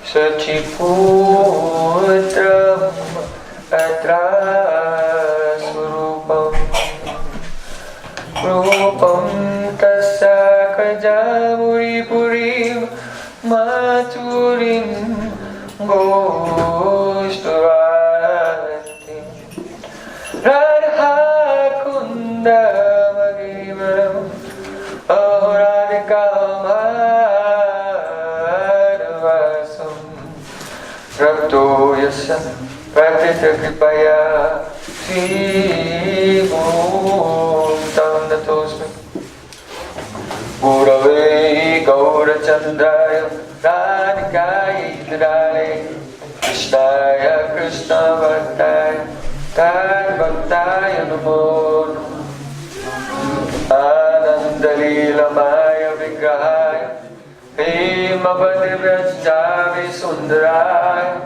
Sachiputram atra surupam Rupam tasya kajamuri purim maturim goshturatim Radha kunda magimaram ahoradikamadvasam Rapto yasya pratita kripaya Sribhum tam natosmi Gurave Gaurachandraya Radhikaya Dharane Krishnaya Krishna Bhaktaya Tad Bhaktaya Namo Anandalila Maya Vigrahaya Himavadivrajjavi Sundaraya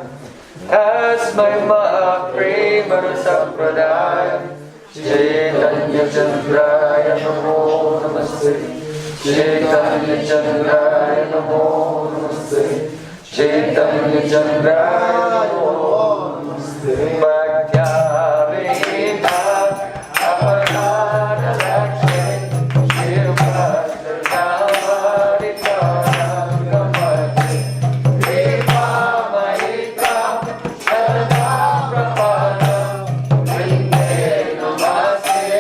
Tasmai Mahaprema Sampradaya Chaitanya Chandraya Namo Namaste Chaitanya Chandraya Namo Namaste Chaitanya Chandraya Namo Namaste Bhakti-aveta Aparana Lakshmi Shivbhadra-namadita Nagamati Kripa-mahita Sarva-prapana Vrinde Namaste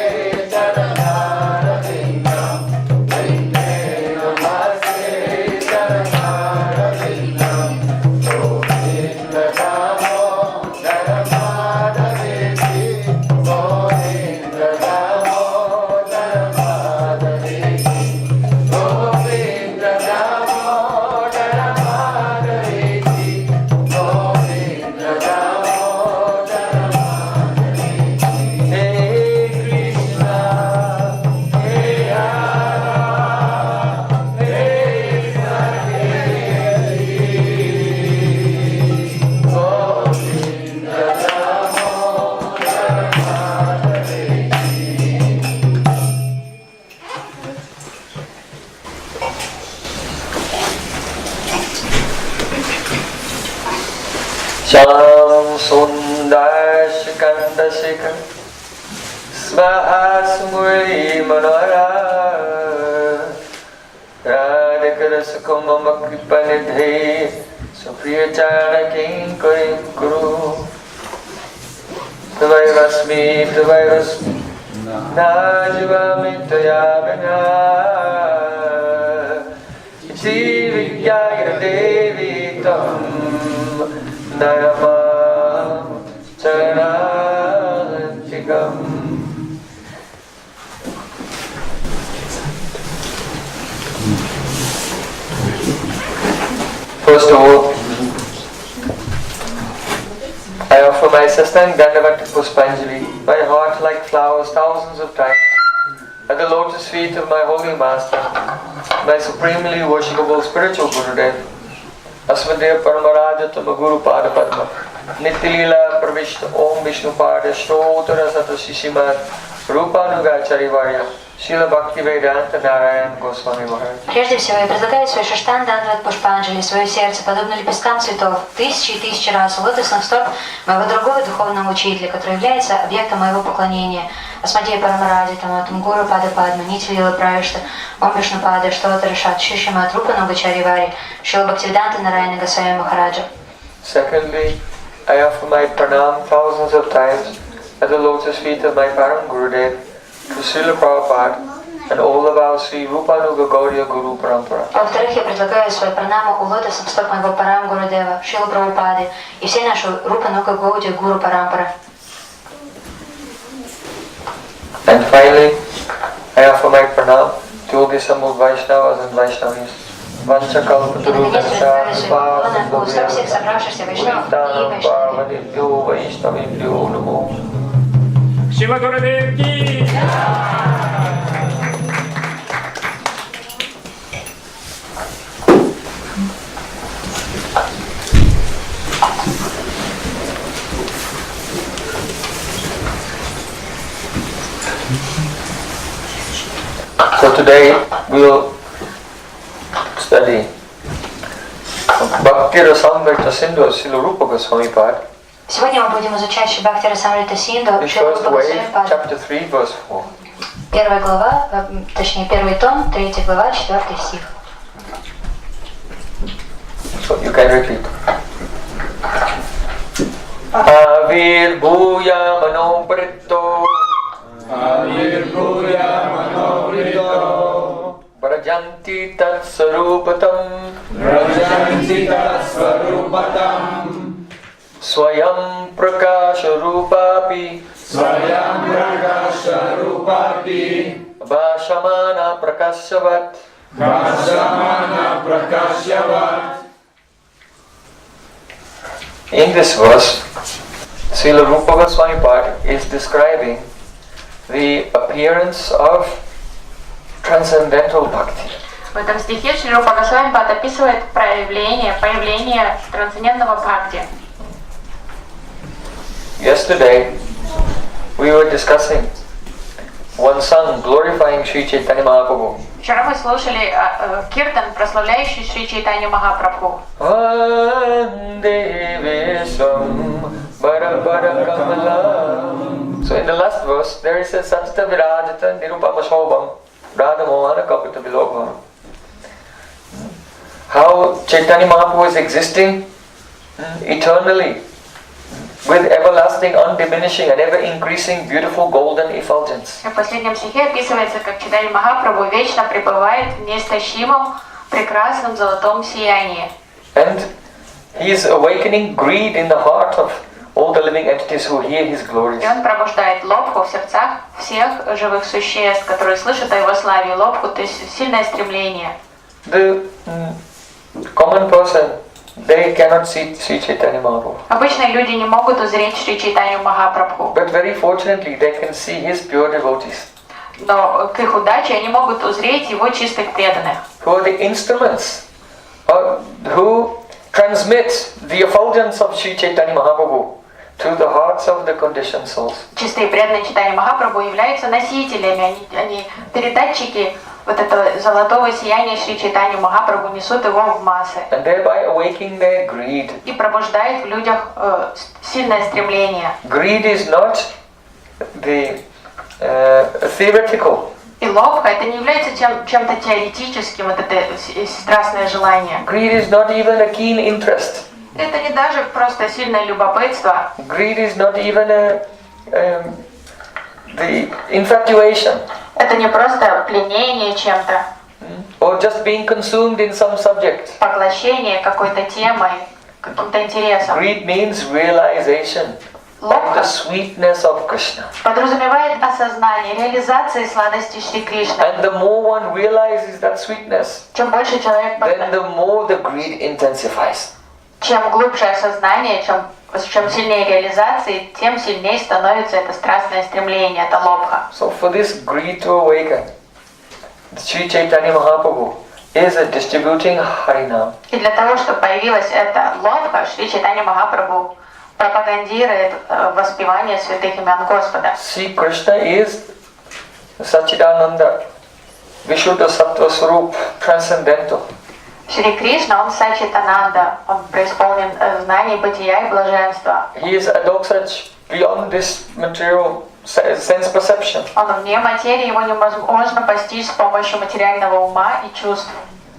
Charanaravinda Vrinde Namaste Charanaravinda Govinda Damo Dharamadaveti Govinda Damo Dharamadaveti Govinda Damo Dharamadaveti Govinda Damo Dharamadaveti Hey Krishna Hey Radha Hey Sati Govinda Damo Dharamadaveti Sham Sundar Shikanda Shikar Svahasmuri Manora Radhikara Sukumama Kripanidhe Supriyachara Kinkarim Kuru Tavairasmi Tavairasmi Najivami Tayavana Iti Vidyaya Devi Tam Narama Charantikam First of all, I offer my Sastan Dandavat Puspanjali, my heart like flowers thousands of times, at the lotus feet of my holy master, my supremely worshipable spiritual Gurudev, Asmadeva Paramarajatama Guru Pada Padma, Nitilila Pravishta Om Vishnu Pada Shrotara Sata Shishimat, Rupanuga Charivarya, Шрила Бхактивиданта Нараян Госвами Махарадж. Прежде всего, я предлагаю свой Шаштан Дандват Пушпанджали, свое сердце, подобно лепесткам цветов, тысячи и тысячи раз у лотосных стоп моего другого духовного учителя, который является объектом моего поклонения. Асмадея Парамаради, Таматум Гуру Пада Падма, Нитилила Правишта, Ом Вишну Пада, Штотара Шат, Шишимат, Рупануга Чаривари, Шрила Бхактивиданта Нараяна Госвами Махараджа. Secondly, I offer my pranam thousands of times at the lotus feet of my Param Gurudev, to Srila Prabhupada and all of our Sri Rupanuga Gauriya Guru Parampara. Во-вторых, я предлагаю свой пранаму у лотосных стоп моего Парам Гурудева, Шрила Прабхупады и всей нашей Рупануга Гаудия Гуру Парампара. And finally, I offer my pranam to all the Samud Vaishnavas and Vaishnavis. Vanchakalpatarubhyascha Svasambhavya Vitanam Parvanibhyo Vaishnavibhyo Namo. Shila Gurudev ki So today we will study Bhakti Rasamrita Sindhu Srila Rupa Goswami Pad. Сегодня мы будем изучать Шрибхакти Расамрита Синду, The Шрила first Рупа wave, Госвами Пад. chapter 3, verse 4. Первая глава, точнее первый том, 3 глава, 4 стих. So you can repeat. Avirbhuya manopritto Avirbhuya manovrito Brajanti tat sarupatam Rajanti Tatsvarupatam Swayam prakasha rupapi Swayam Prakasha Rupapi Vashamana prakashavat Vashamana Prakashyavat. In this verse, Srila Rupa Goswami Pad is describing the appearance of transcendental bhakti. В этом стихе Шри Рупа Госвами Пад описывает появление трансцендентного бхакти. Yesterday, we were discussing one song glorifying Sri Chaitanya Mahaprabhu. Вчера мы слушали киртан, прославляющий Шри Чайтанью Махапрабху. Vande Vishwam Bara Bara Kamala. So in the last verse, there is a Satata Virajata Nirupama Shobham Radha Mohana Kapita Vilobham. How Chaitanya Mahaprabhu is existing eternally with everlasting, undiminishing and ever increasing beautiful golden effulgence. В последнем стихе описывается, как Чайтанья Махапрабху вечно пребывает в неистощимом, прекрасном золотом сиянии. And he is awakening greed in the heart of all the living entities who hear his glories. И он пробуждает лобху в сердцах всех живых существ, которые слышат о его славе. Лобху, то есть сильное стремление. The common person, they cannot see Sri Chaitanya Mahaprabhu. Обычные люди не могут узреть Шри Чайтанью Махапрабху. But very fortunately, they can see his pure devotees, Но к их удаче они могут узреть его чистых преданных, who are the instruments who transmit the effulgence of Sri Chaitanya Mahaprabhu to the hearts of the conditioned souls. чистые преданные Чайтаньи Махапрабху являются носителями, они передатчики вот этого золотого сияния Шри Чайтаньи Махапрабху, несут его в массы And thereby awaking their greed. и пробуждают в людях сильное стремление. Greed is not the theoretical. И лобха это не является чем-то теоретическим, вот это страстное желание. Greed is not even a keen interest. Это не даже просто сильное любопытство. Greed is not even the infatuation. Это не просто пленение чем-то, Or just being consumed in some subject. поглощение какой-то темой, каким-то интересом. Greed means realization of the Лобха sweetness of Krishna. подразумевает осознание, реализации сладости Шри Кришны. And the more one realizes that sweetness, Чем больше человек then the more the greed intensifies. чем глубже осознание, чем сильнее реализации, тем сильнее становится это страстное стремление, это лобха. So for this greed to awaken, Sri Chaitanya Mahaprabhu is a distributing Harinam. И для того, чтобы появилась эта лобха, Шри Чайтанья Махапрабху пропагандирует воспевание святых имен Господа. Sri Krishna is Sachidananda, Vishuddha Sattva Swarup, transcendental. Шри Кришна, он Сачитананда, он преисполнен знаний, бытия и блаженства. He is adokshaj beyond this material sense perception. Он вне материи, его невозможно постичь с помощью материального ума и чувств.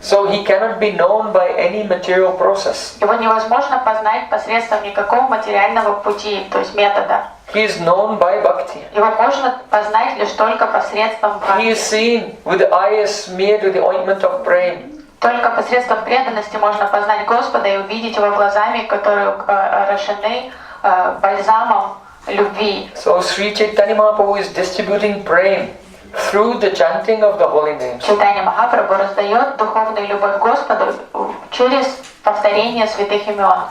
So he cannot be known by any material process. Его невозможно познать посредством никакого материального пути, то есть метода. He is known by bhakti. Его можно познать лишь только посредством He is бхакти. seen with the eyes smeared with the ointment of Prem. Только посредством преданности можно познать Господа и увидеть Его глазами, которые орошены бальзамом любви. So Sri Chaitanya Mahaprabhu is distributing Prem through the chanting of the holy names. Чайтанья Махапрабху раздает духовную любовь Господу через повторение святых имен.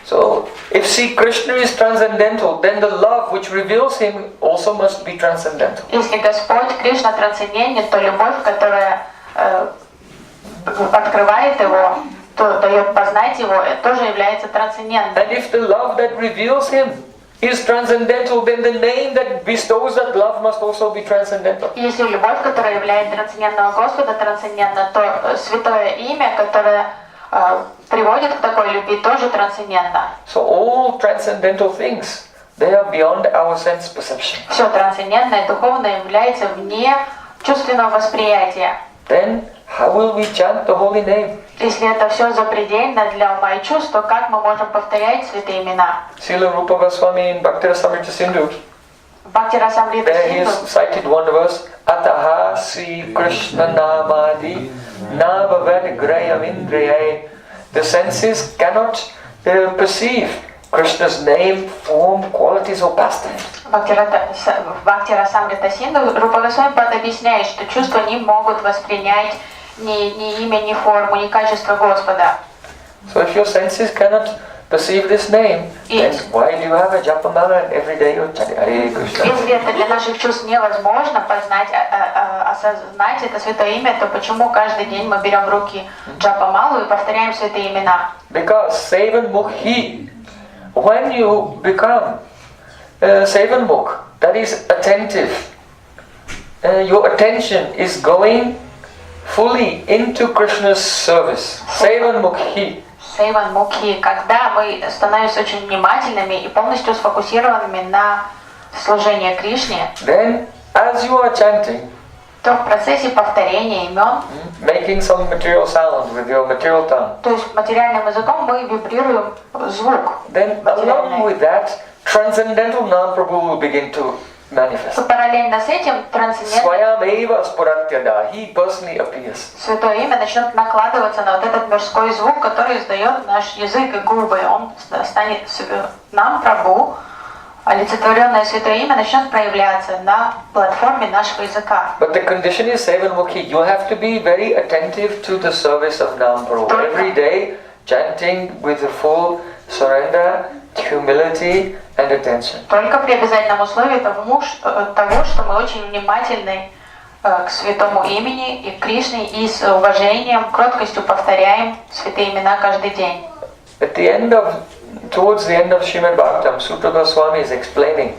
So if Sri Krishna is transcendental, then the love which reveals him also must be transcendental. Если Господь Кришна трансцендентен, то любовь, которая открывает его, то дает познать его, это тоже является трансцендентной. And if the love that reveals him is transcendental, then the name that bestows that love must also be transcendental. Если любовь, которая является трансцендентного Господа, трансцендентна, то святое имя, которое приводит к такой любви, тоже трансцендентно. So all transcendental things, they are beyond our sense perception. Все трансцендентное, духовное является вне чувственного восприятия. Then how will we chant the holy name? Если это все запредельно для ума и чувств, то как мы можем повторять святые имена? Srila Rupa Goswami in Bhakti Rasamrita Sindhu, Бхакти Расамрита there he Синду has cited one verse, Ataha Sri Krishna Namadi Navavad Grayam Indriyai. The senses cannot perceive Krishna's name, form, qualities or pastimes. в Бхакти Расамрита Синду Рупа Госвами объясняет, что чувства не могут воспринять ни имя, ни форму, ни качество Господа. So if your senses cannot perceive this name, then why do you have a japamala and every day you're chanting Hare Krishna? Если это для наших чувств невозможно познать, осознать это святое имя, то почему каждый день мы берем в руки джапамалу и повторяем святые имена? Because Sevanmukhi, when you become Sevanmukh, that is attentive, your attention is going fully into Krishna's service. Sevanmukhi. Сейван Мукхи, когда мы становимся очень внимательными и полностью сфокусированными на служении Кришне, Then, as you are chanting, то в процессе повторения имен, making some material sound with your material tongue, то есть материальным языком мы вибрируем звук. then along with that, transcendental Nam-Prabhu will begin to manifest. Параллельно с этим трансцендентное Swayameva Spuratyada, he personally appears. святое имя начнет накладываться на вот этот мирской звук, который издает наш язык и губы. Он станет нам, Прабху, олицетворенное святое имя начнет проявляться на платформе нашего языка. But the condition is Sevanmukhi. You have to be very attentive to the service of Nam-Prabhu. Every day, chanting with a full surrender, humility and attention. Только при обязательном условии того, что мы очень внимательны к святому имени и к Кришне и с уважением, кроткостью повторяем святые имена каждый день. At the end of, towards the end of Srimad Bhagavatam, Sutra Goswami is explaining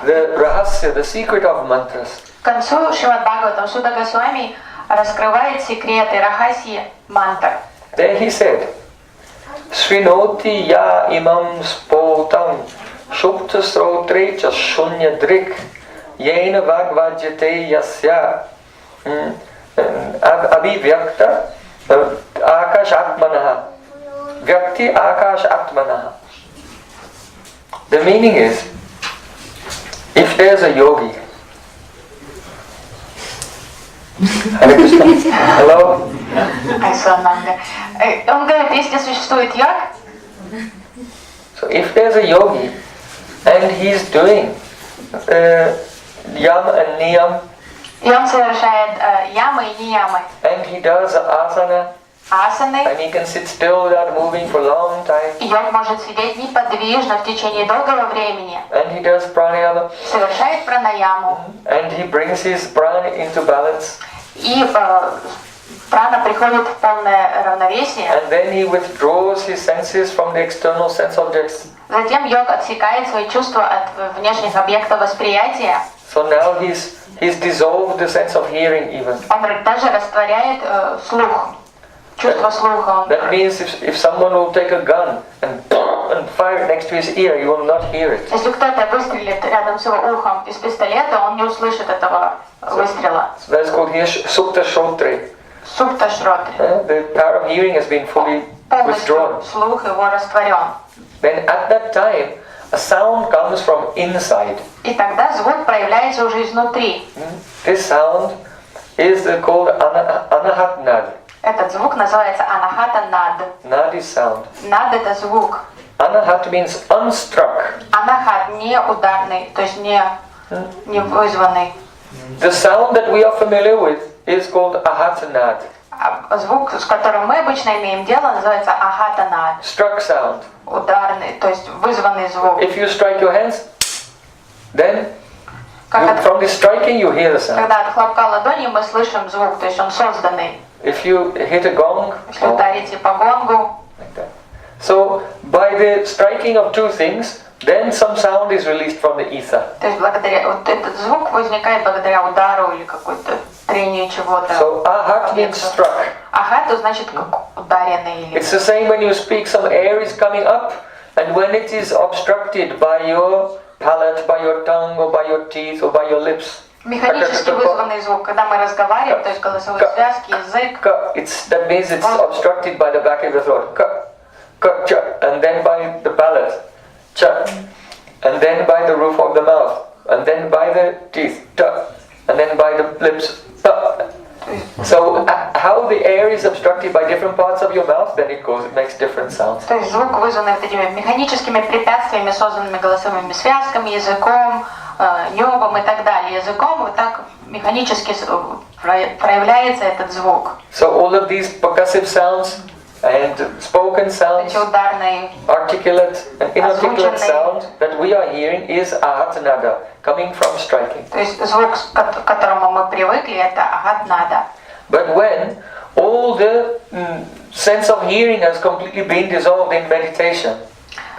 the rahasya, the secret of mantras. К концу Шримад Бхагаватам Сutta Госвами раскрывает секреты рахасьи мантр. There he said, Srinoti ya imam spotam shupta srotre cha shunya drik yena vagvajyate yasya abhivyakta akash atmanaha vyakti akash atmanaha. The meaning is, if there's a yogi, Hare Krishna, hello? Он говорит, если существует йог, So if there's a yogi and he's doing yam and niyam, и он совершает ямы и ниямы, and he does asana, асаны, and he can sit still without moving for a long time, йог может сидеть неподвижно в течение долгого времени, and he does pranayama, совершает пранаяму, and he brings his prana into balance, и прана приходит в полное равновесие. and then he withdraws his senses from the external sense objects. Затем йог отсекает свои чувства от внешних объектов восприятия. So now he's dissolved the sense of hearing even. Он даже растворяет слух, чувство слуха. That means if someone will take a gun and fire it next to his ear, you will not hear it. Если кто-то выстрелит рядом с его ухом из пистолета, он не услышит этого выстрела. So that's called here Sukta Shrotre. Супта шротри. The power of hearing has been fully withdrawn. Полностью слух его растворен. Then at that time, a sound comes from inside. И тогда звук проявляется уже изнутри. This sound is called Anahat Nad. Этот звук называется анахата над. Nad is sound. Над это звук. Anahat means unstruck. Анахат не ударный, то есть не вызванный. The sound that we are familiar with is called Ahatanad. Звук, с которым мы обычно имеем дело, называется ахатанад. Struck sound. Ударный, то есть вызванный звук. If you strike your hands, then Как from the striking you hear the sound. когда от хлопка ладони мы слышим звук, то есть он созданный. If you hit a gong, Если ударите по гонгу, like that. So by the striking of two things, then some sound is released from the ether. то есть благодаря вот этот звук возникает благодаря удару или какой-то трению чего-то. So ahat means struck. Ахату значит как ударенный или... It's the same when you speak, some air is coming up, and when it is obstructed by your palate, by your tongue, or by your teeth, or by your lips. Механически вызванный звук, когда мы разговариваем, то есть голосовые связки, язык. That means it's obstructed by the back of the throat. And then by the palate. And then by the roof of the mouth. And then by the teeth. And then by the lips. So how the air is obstructed by different parts of your mouth, then it makes different sounds. То есть звук, вызванный вот этими механическими препятствиями, созданными голосовыми связками, языком, небом и так далее. Языком вот так механически проявляется этот звук. So all of these percussive sounds and spoken sounds, Эти ударные, articulate and inarticulate sound that we are hearing is ahatanada, coming from striking. то есть звук, к которому мы привыкли, это агат-нада. But when all the sense of hearing has completely been dissolved in meditation,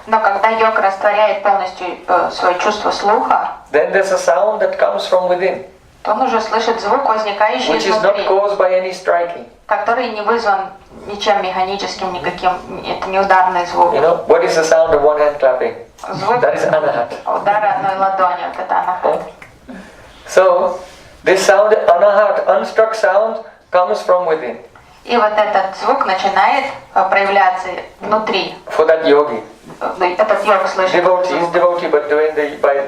Но когда йога растворяет полностью свое чувство слуха, then there's a sound that comes from within, то он уже слышит звук, возникающий which is not изнутри, caused by any striking. который не вызван ничем механическим, никаким, это не ударный звук. You know, what is the sound of one hand clapping? Звук That is anahat. удара одной ладонью, вот это анахат. So, this sound, anahat, unstruck sound, comes from within. И вот этот звук начинает проявляться внутри. For that yogi. Этот йог слышит, Devotee, but by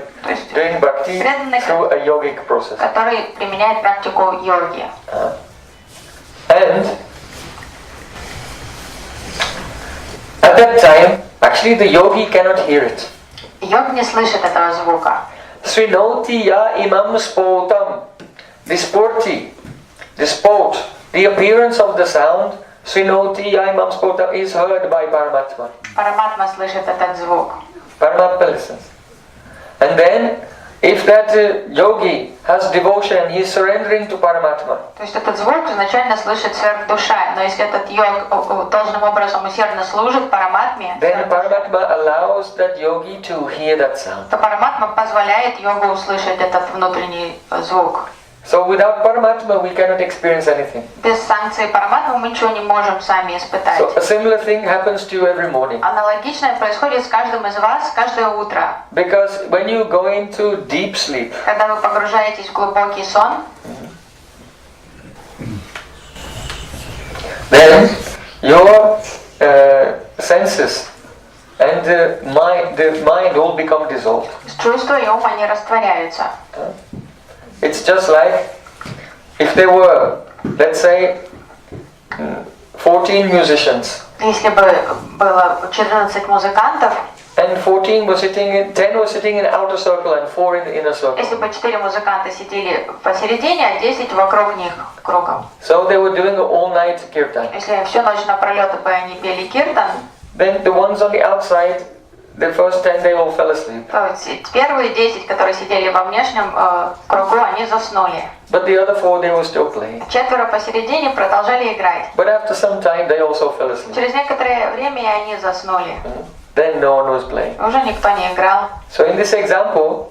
doing bhakti through a yogic process. который применяет практику йоги. And at that time, actually the yogi cannot hear it. Йог не слышит этого звука. Srinoti ya imam spotam. The sport, the appearance of the sound, Srinoti ya imam spotam, is heard by Paramatma. Параматма слышит этот звук. Paramatma listens. And then, if that yogi has devotion and he is surrendering to Paramatma, То есть этот звук изначально слышит сверхдуша, но если этот йог должным образом усердно служит Параматме, then Paramatma allows that yogi to hear that sound. то Параматма позволяет йогу услышать этот внутренний звук. So without Paramatma we cannot experience anything. Без санкции Параматмы мы ничего не можем сами испытать. So a similar thing happens to you every morning. Аналогичное происходит с каждым из вас каждое утро. Because when you go into deep sleep, Когда вы погружаетесь в глубокий сон, then your senses and the mind all become dissolved. чувства и ум, они растворяются. It's just like if there were, let's say, 14 musicians, Если бы было 14 музыкантов, and 10 were sitting in outer circle and 4 in the inner circle. если бы 4 музыканта сидели посередине, а 10 вокруг них кругом. So they were doing an all-night kirtan. Если всю ночь напролёт бы они пели киртан, Then the ones on the outside, the first 10, they all fell asleep. то есть первые 10, которые сидели во внешнем кругу, они заснули. But the other 4, they were still playing. 4 посередине продолжали играть. But after some time, they also fell asleep. Через некоторое время и они заснули. Then no one was playing. Уже никто не играл. So in this example,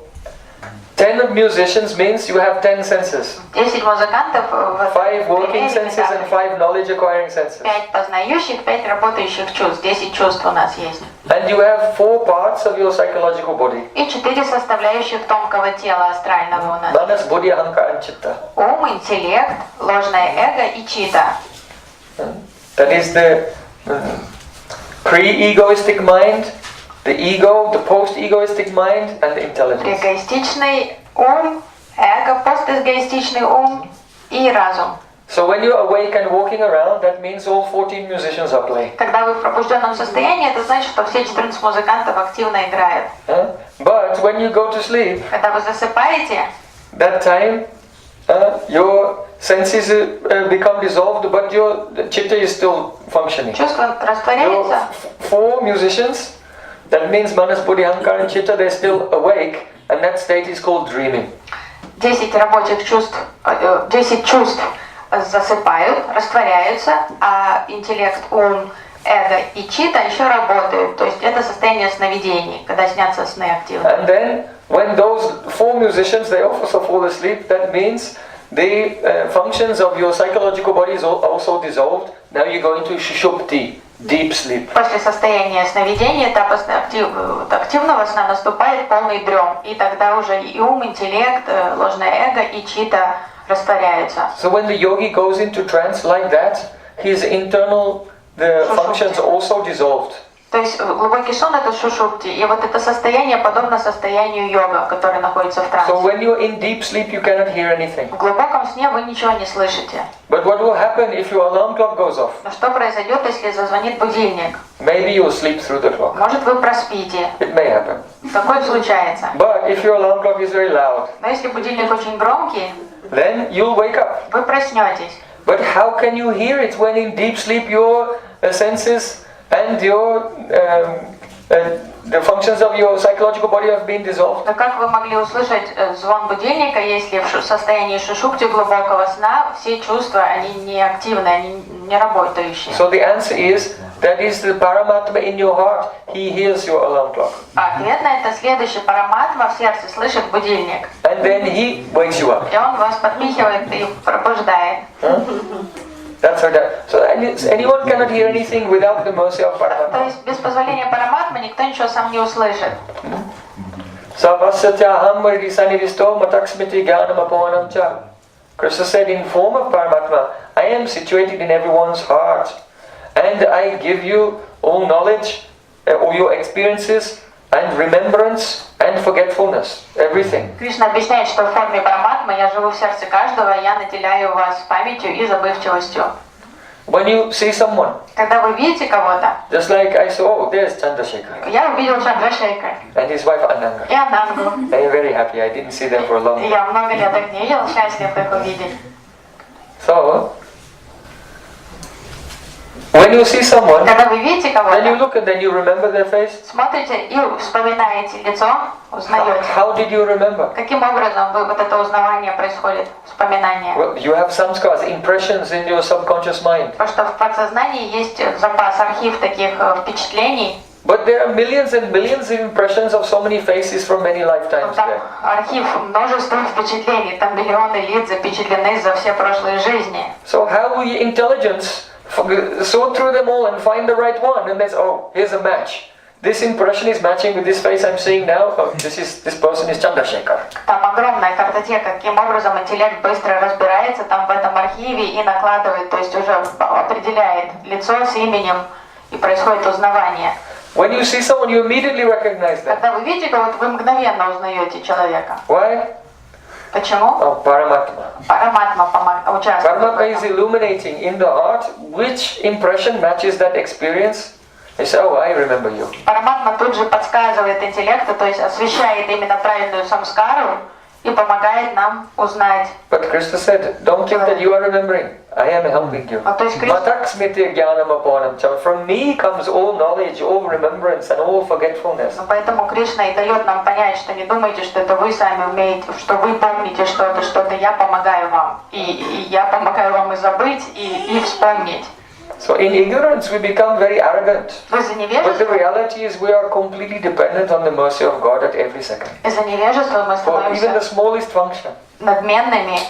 10 musicians means you have 10 senses. 10 музыкантов в 5 working senses and 5 knowledge acquiring senses. 5 познающих, 5 работающих чувств. 10 чувств у нас есть. And you have 4 parts of your psychological body. И 4 составляющих тонкого тела астрального у нас. Manas, buddhi, ahankara and chitta. Ум, интеллект, ложное эго и чита. That is the pre-egoistic mind, the ego, the post-egoistic mind, and the intelligence. Эгоистичный ум, эго, постэгоистичный ум и разум. So when you're awake and walking around, that means all 14 musicians are playing. Когда вы в пробужденном состоянии, это значит, что все 14 музыкантов активно играют. But when you go to sleep, Когда вы засыпаете, that time your senses become dissolved, but your chitta is still functioning. чувство Your растворяется. 4 musicians, that means manas, buddhi, ahankara and chitta, they're still awake, and that state is called dreaming. 10 рабочих чувств, 10 чувств засыпают, растворяются, а интеллект, ум, эго и чита еще работают. То есть это состояние сновидений, когда снятся сны активно. And then when those 4 musicians, they also fall asleep, that means the functions of your psychological body is also dissolved. Now you go into Shushupti, deep sleep. После состояния сновидения, этап активного сна, наступает полный дрем. И тогда уже и ум, интеллект, ложное эго и чита растворяются. So when the yogi goes into trance like that, his internal functions also dissolved. То есть глубокий сон это шушупти, и вот это состояние подобно состоянию йога, который находится в трансе. So when you're in deep sleep, you cannot hear anything. В глубоком сне вы ничего не слышите. But what will happen if your alarm clock goes off? Но что произойдет, если зазвонит будильник? Maybe you'll sleep through the clock. Может, вы проспите. It may happen. Такое случается. But if your alarm clock is very loud, Но если будильник очень громкий, then you'll wake up. вы проснетесь. But how can you hear it when in deep sleep your senses and your the functions of your psychological body have been dissolved? Но как вы могли услышать звон будильника, если в состоянии шушупти глубокого сна все чувства, они не активны, они не работающие? So the answer is that is the Paramatma in your heart. He hears your alarm clock. Ответ на это следующий. Параматма в сердце слышит будильник. And then he wakes you up. И он вас подпихивает и пробуждает. That's how that. So anyone cannot hear anything without the mercy of То Paramatma. есть без позволения параматмы никто ничего сам не услышит. Savasatyaham Varisanivisto Mataksmiti Gyanamapanam cha. Krishna said in form of Paramatma, I am situated in everyone's heart. And I give you all knowledge, all your experiences, and remembrance, and forgetfulness, everything. Кришна объясняет, что в форме параматмы я живу в сердце каждого, и я наделяю вас памятью и забывчивостью. When you see someone, Когда вы видите кого-то, just like I saw, oh, there's Chandrasekhar я увидел Чандрашекара and his wife Ananga. и Анангу. I'm very happy, I didn't see them for a long И time. я много лет их не видел, счастлив их увидеть. So, when you see someone, Когда вы видите then you кого-то, look and then you remember their face. смотрите и вспоминаете лицо, узнаете. How did you remember? Каким образом вот это узнавание происходит, вспоминание? Well, you have samskars, impressions in your subconscious mind. Потому что в подсознании есть запас, архив таких впечатлений. But there are millions and millions of impressions of so many faces from many lifetimes Там there. архив множества впечатлений, там миллионы лиц запечатлены за все прошлые жизни. So how will your intelligence sort through them all and find the right one? And there's, oh, here's a match. This impression is matching with this face I'm seeing now. Oh, this person is Chandrasekhar. Там огромная картотека, каким образом интеллект быстро разбирается там в этом архиве и накладывает, то есть уже определяет лицо с именем и происходит узнавание. When you see someone, you immediately recognize them. Когда вы видите кого-то, вы мгновенно узнаете человека. Why? Почему? Oh, Paramatma. Параматма участвует в Paramatma is этом. illuminating in the heart which impression matches that experience. They say, oh, I remember you. Параматма тут же подсказывает интеллекту, то есть освещает именно правильную самскару и помогает нам узнать. But Krishna said, don't think that you are remembering. I am helping you. То есть Кришна... Mataksmiti jnanamapanam cha. From me comes all knowledge, all remembrance and all forgetfulness. Поэтому Кришна и дает нам понять, что не думайте, что это вы сами умеете, что вы помните что-то, я помогаю вам. И я помогаю вам и забыть, и вспомнить. So in ignorance we become very arrogant. But the Из-за reality is we are completely dependent on the mercy of God at every second. невежества мы For even the становимся smallest function. надменными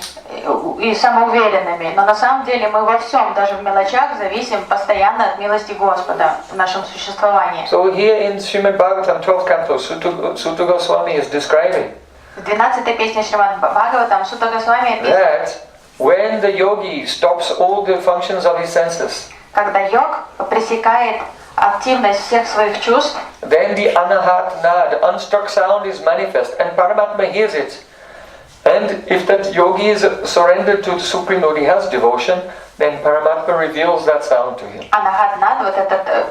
и самоуверенными. Но на самом деле мы во всем, даже в мелочах, зависим постоянно от милости Господа в нашем существовании. So here in Srimad Bhagavatam 12th canto, Sutta Goswami is describing В 12-й песне Шримад Бхагаватам Сутта Госвами описывает, that when the yogi stops all the functions of his senses, когда йог пресекает активность всех своих чувств, then the anahat nad, unstruck sound is manifest and Paramatma hears it. And if that yogi is surrendered to the Supreme Lord, he has devotion, then Paramatma reveals that sound to him. анахат-над, вот этот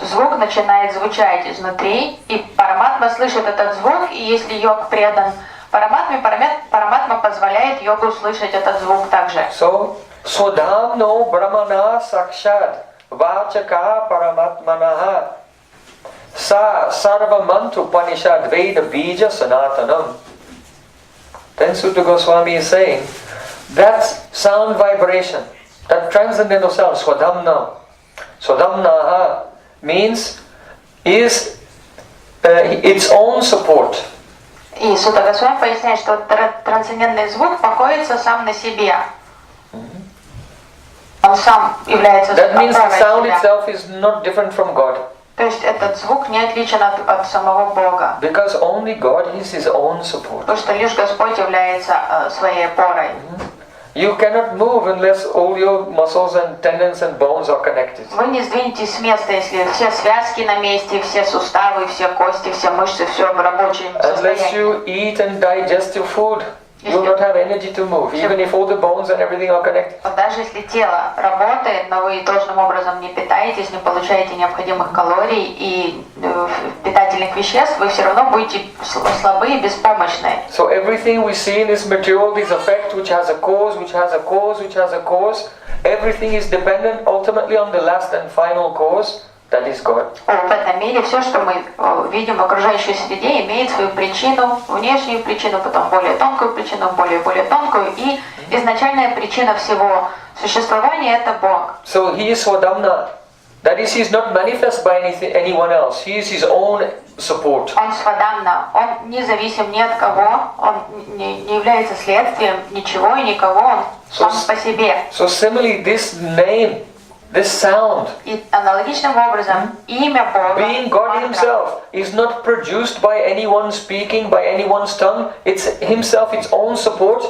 звук начинает звучать изнутри, и Параматма слышит этот звук, и если йог предан Параматме, Параматма позволяет йогу слышать этот звук также. So, Swadhamno Brahmana Sakshad Vachaka Paramatmanaha Sa Sarvamantu Panishad Veda Bija Sanatanam. Then Sutta Goswami is saying that sound vibration, that transcendental sound, Swadhamna, Swadhamnaha means is its own support. И Сута Госвами поясняет, что трансцендентный звук покоится сам на себе. Он сам является That means the sound опорой себя. itself is not different from God. То есть этот звук не отличен от самого Бога. Because only God is His own support. Потому что лишь Господь является своей опорой. You cannot move unless all your muscles and tendons and bones are connected. Вы не сдвинетесь с места, если все связки на месте, все суставы, все кости, все мышцы, все в рабочем Unless состоянии. you eat and digest your food, you will not have energy to move, even if all the bones and everything are connected. Даже если тело работает, но вы должным образом не питаетесь, не получаете необходимых калорий и питательных веществ, вы все равно будете слабы и беспомощны. So everything we see in this material, this effect which has a cause, which has a cause, which has a cause, everything is dependent ultimately on the last and final cause, that is God. В этом мире все, что мы видим в окружающей среде, имеет свою причину, внешнюю причину, потом более тонкую причину, более тонкую, и изначальная причина всего существования – это Бог. So He is Swadhamna. That is, He is not manifest by anyone else. He is His own support. Он свадамна, он не зависим ни от кого, он не является следствием ничего и никого, он сам по себе. So similarly, this name, this sound, И аналогичным образом имя Бога, being God мантра, Himself, is not produced by anyone speaking, by anyone's tongue. It's Himself, its own support,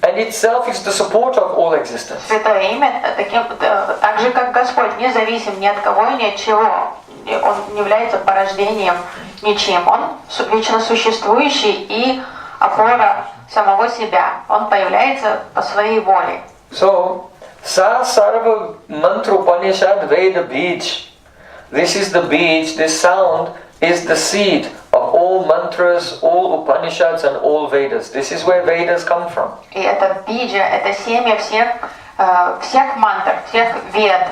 and itself is the support of all existence. Святое имя, так же как Господь, не зависим ни от кого и ни от чего. Он не является порождением ничем. Он вечно существующий и опора самого себя. Он появляется по своей воле. So, Sa Sarva Mantra Upanishad Veda Beej. This is the beej, this sound is the seed of all mantras, all Upanishads and all Vedas. This is where Vedas come from. И это биджа, это семя всех мантр, всех вед.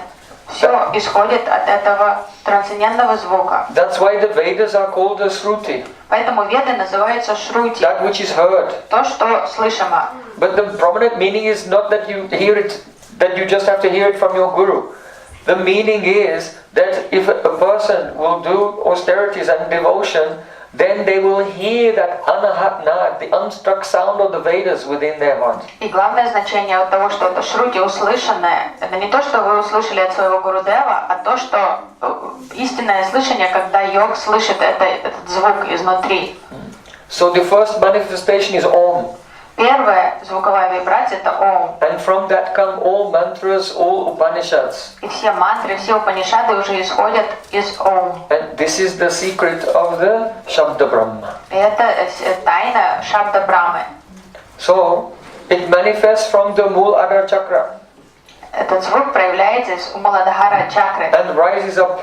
Все исходит от этого трансцендентного звука. That's why the Vedas are called the Shruti, Поэтому веды называются шрути, that which is heard. то, что слышимо. But the prominent meaning is not that you hear it, that you just have to hear it from your guru. The meaning is that if a person will do austerities and devotion, then they will hear that anahatna, the unstruck sound of the Vedas within their heart. И главное значение от того, что это шрути услышанное, это не то, что вы услышали от своего Гурудева, а то, что истинное слышание, когда йог слышит этот звук изнутри. So the first manifestation is Om. Первая звуковая вибрация – это Ом. And from that come all mantras, all Upanishads. И все мантры, все Упанишады уже исходят из Ом. And this is the secret of the Shabda Brahma. И это тайна Шабда Брамы. So it manifests from the Mooladhara Chakra Этот звук проявляется из Муладхара чакры. and rises up.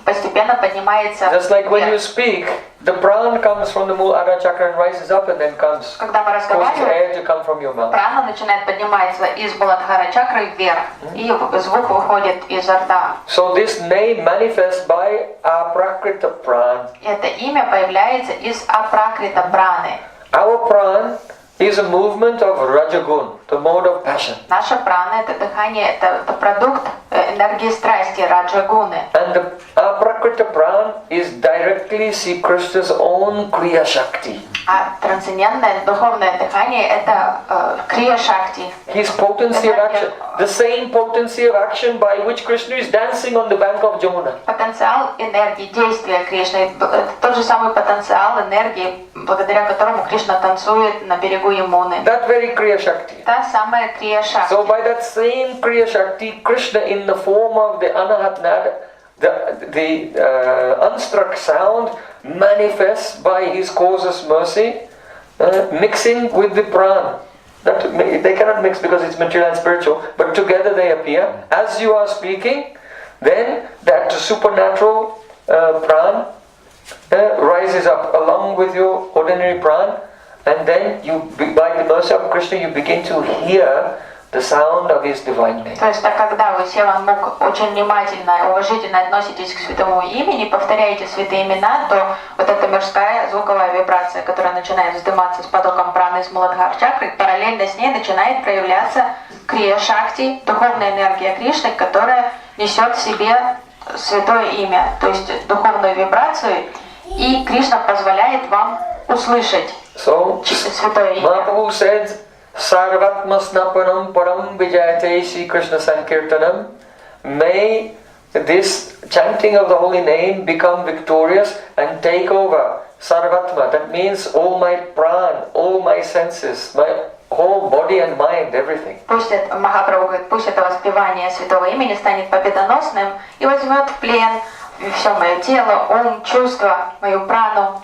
Постепенно поднимается Just like when you вверх. speak, the prana comes from the Mooladhara Chakra and rises up and then comes. Когда мы Causes разговариваем, air to come from your mouth. прана начинает подниматься из Муладхара чакры вверх, и звук выходит изо рта. So this name manifests by aprakrita pran. Это имя появляется из апракрита праны. Our pran is a movement of rajagun, the mode of passion. Наша прана, это дыхание, это продукт энергии страсти, раджагуны. And the aprakrita pran is directly Sri Krishna's own Kriya Shakti. А трансцендентное духовное дыхание – это крия шакти. His potency of action, the same potency of action by which Krishna is dancing on the bank of Jamuna. Потенциал энергии, действия Кришны – это тот же самый потенциал энергии, благодаря которому Кришна танцует на берегу Ямуны. That very Kriya Shakti. Та самая крия шакти. So by that same Kriya Shakti, Krishna in the form of the Anahatnad, the unstruck sound, manifests by his causeless mercy, mixing with the pran. They cannot mix because it's material and spiritual, but together they appear. As you are speaking, then that supernatural pran rises up along with your ordinary pran, and then you, by the mercy of Krishna, you begin to hear the sound of his divine name. То есть, когда вы, Севанмук, очень внимательно и уважительно относитесь к святому имени, повторяете святые имена, то вот эта мирская звуковая вибрация, которая начинает вздыматься с потоком праны из Муладхар чакры, параллельно с ней начинает проявляться крия шакти, духовная энергия Кришны, которая несет в себе святое имя, то есть духовную вибрацию, и Кришна позволяет вам услышать So, святое имя. Mahaprabhu said, Sarvatma Snapanam Param Vijayate Sri Krishna Sankirtanam. May this chanting of the holy name become victorious and take over Sarvatma. That means all my pran, all my senses, my whole body and mind, everything. Пусть это, Махапрабху говорит, пусть это воспевание святого имени станет победоносным и возьмет в плен все мое тело, ум, чувства, мою прану.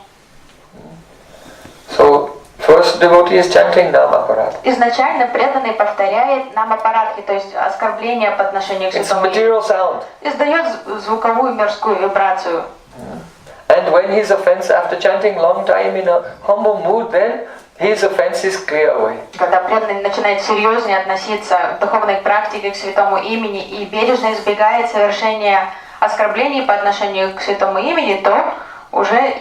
So, first devotee is chanting Namaparat. Изначально преданный повторяет намапарадхи, то есть оскорбление по отношению к It's святому имени. material sound. Издает звуковую мирскую вибрацию. And when his offense, after chanting long time in a humble mood, then his offense is clear away. Когда преданный начинает серьезнее относиться к духовной практике, к святому имени и бережно избегает совершения оскорблений по отношению к святому имени, то уже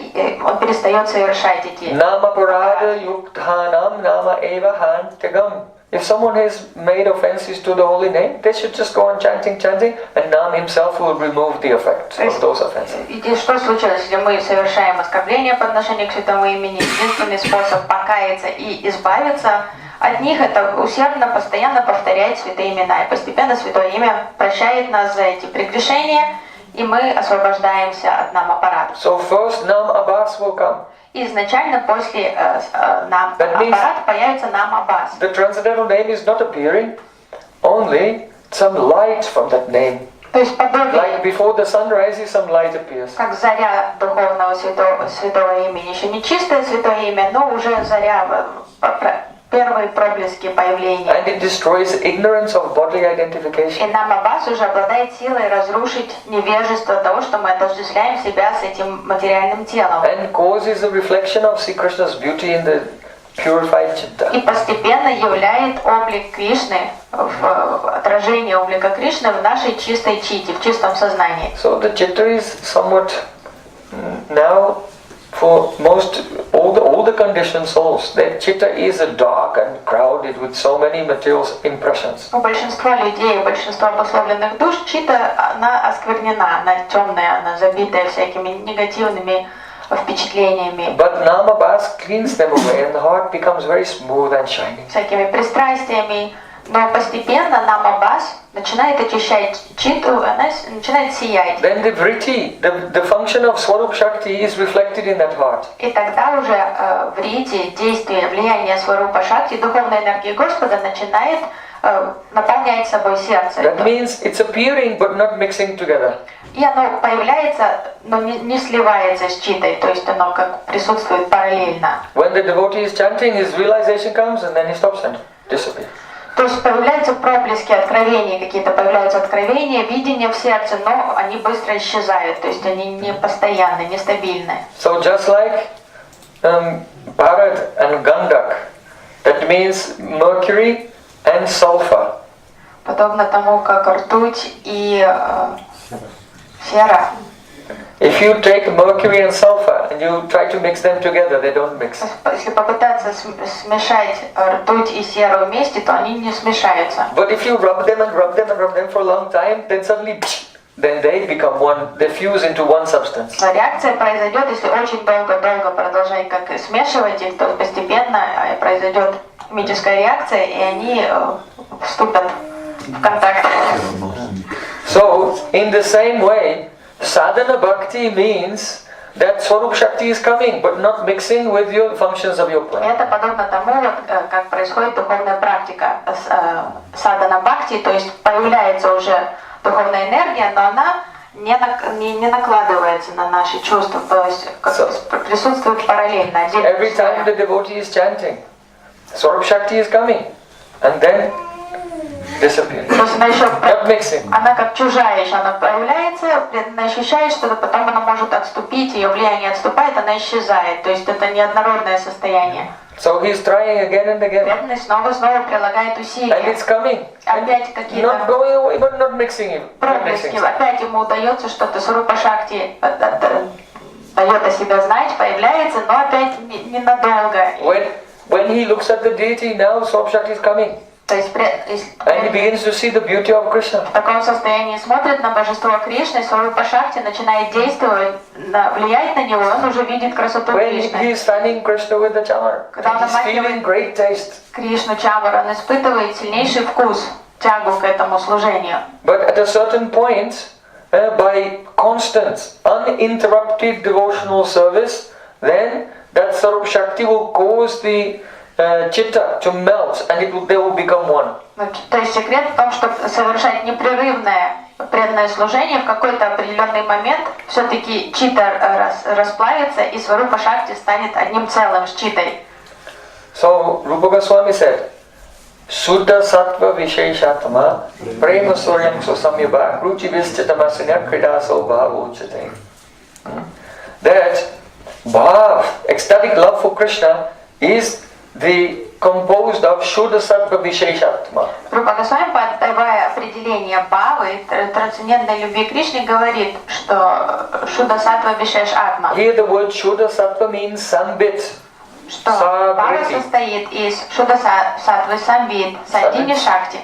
он перестает совершать эти. Namaparada yukthanam nama eva hantagam. If someone has made offenses to the holy name, they should just go on chanting, and Nam himself will remove the effect of those offenses. И что случилось, если мы совершаем оскорбления по отношению к святому имени? Единственный способ покаяться и избавиться от них — это усердно, постоянно повторять святые имена. И постепенно святое имя прощает нас за эти прегрешения, и мы освобождаемся от намапарата. So first Nam Abbas will come. И изначально после намапарата появится намабас. The transcendental name is not appearing, only some light from that name. То есть подобие, Like before the sun rises, some light appears. как заря духовного святого имени. Еще не чистое святое имя, но уже заря, первые проблески появления. And it destroys ignorance of bodily identification. И намабас уже обладает силой разрушить невежество того, что мы отождествляем себя с этим материальным телом. And causes a reflection of Sri Krishna's beauty in the purified chitta. И постепенно являет облик Кришны, отражение облика Кришны в нашей чистой чите, в чистом сознании. So the chitta is somewhat now for most all the conditioned souls. Their chitta is dark and crowded with so many material impressions. У большинства людей, у большинства обусловленных душ чита, она осквернена, она темная, она забитая всякими негативными впечатлениями, But Namabas cleans them away and the heart becomes very smooth and shining. всякими пристрастиями. Но постепенно намабас начинает очищать читу, она начинает сиять. Then the vritti, the function of Swarup Shakti is reflected in that heart. И тогда уже в рите действие, влияние Сварупа Шакти, духовной энергии Господа начинает наполнять собой сердце. That means it's appearing but not mixing together. И оно появляется, но не сливается с читой, то есть оно как присутствует параллельно. When the devotee is chanting, his realization comes and then he stops and disappears. То есть появляются проблески откровения, какие-то появляются откровения, видения в сердце, но они быстро исчезают, то есть они не постоянны, нестабильны. So just like Bharat and Gandak, that means mercury and sulfur. Подобно тому, как ртуть и сера. If you take mercury and sulfur and you try to mix them together, they don't mix. Если попытаться смешать ртуть и серу вместе, то они не смешаются. But if you rub them and rub them and rub them for a long time, then suddenly, then they become one. They fuse into one substance. Но реакция произойдет, если очень долго продолжать как смешивать их, то постепенно произойдет химическая реакция, и они вступят в контакт. So, in the same way, sadhana bhakti means that Swarup Shakti is coming, but not mixing with your functions of your plant. Это подобно тому, как происходит духовная практика садхана бхакти, то есть появляется уже духовная энергия, но она не накладывается на наши чувства, то есть присутствует параллельно. Every time the devotee is chanting, Swarup Shakti is coming, and then disappears. То есть она еще, Not mixing. она как чужая еще, она появляется, она ощущает что-то, потом она может отступить, ее влияние отступает, она исчезает. То есть это неоднородное состояние. So he's trying again and again. Преданный снова прилагает And усилия. it's coming. Опять Not какие-то going away, but not mixing it. Not проблески, mixing. опять ему удается что-то, Сварупа Шакти дает о себе знать, появляется, но опять ненадолго. When he looks at the deity, now Swarup Shakti is coming. То есть And he begins to see the beauty of Krishna. в таком состоянии смотрит на божество Кришны, Сварупа Шакти начинает действовать, влиять на него, он уже видит красоту When he Кришны. is standing Krishna with the chamar, he's feeling great taste. Кришну Чамар, он испытывает сильнейший вкус, тягу к этому служению. But at a certain point, by constant, uninterrupted devotional service, then that Sarup Shakti will cause the chitta to melt and they will become one. То есть секрет в том, чтобы совершать непрерывное преданное служение, в какой-то определенный момент все-таки чита расплавится и Сварупа Шакти станет одним целым с читой. So Rupa Goswami said, Shuddha Sattva Visheshatma Prema Suryam Susamyabha Ruchi Vischitamasanya Kridaso Bhava Uchate. That Bhav, ecstatic love for Krishna, is composed of Shuddha Sattva Visheshatma. Рупа Госвами, давая определение Бхавы, трансцендентной любви к Кришне, говорит, что Шуда Саттва Вишеш Атма. Here the word Shuddha Sattva means Sambit. Что Бхава состоит из Шуда Саттвы Самвит, Садини Шакти.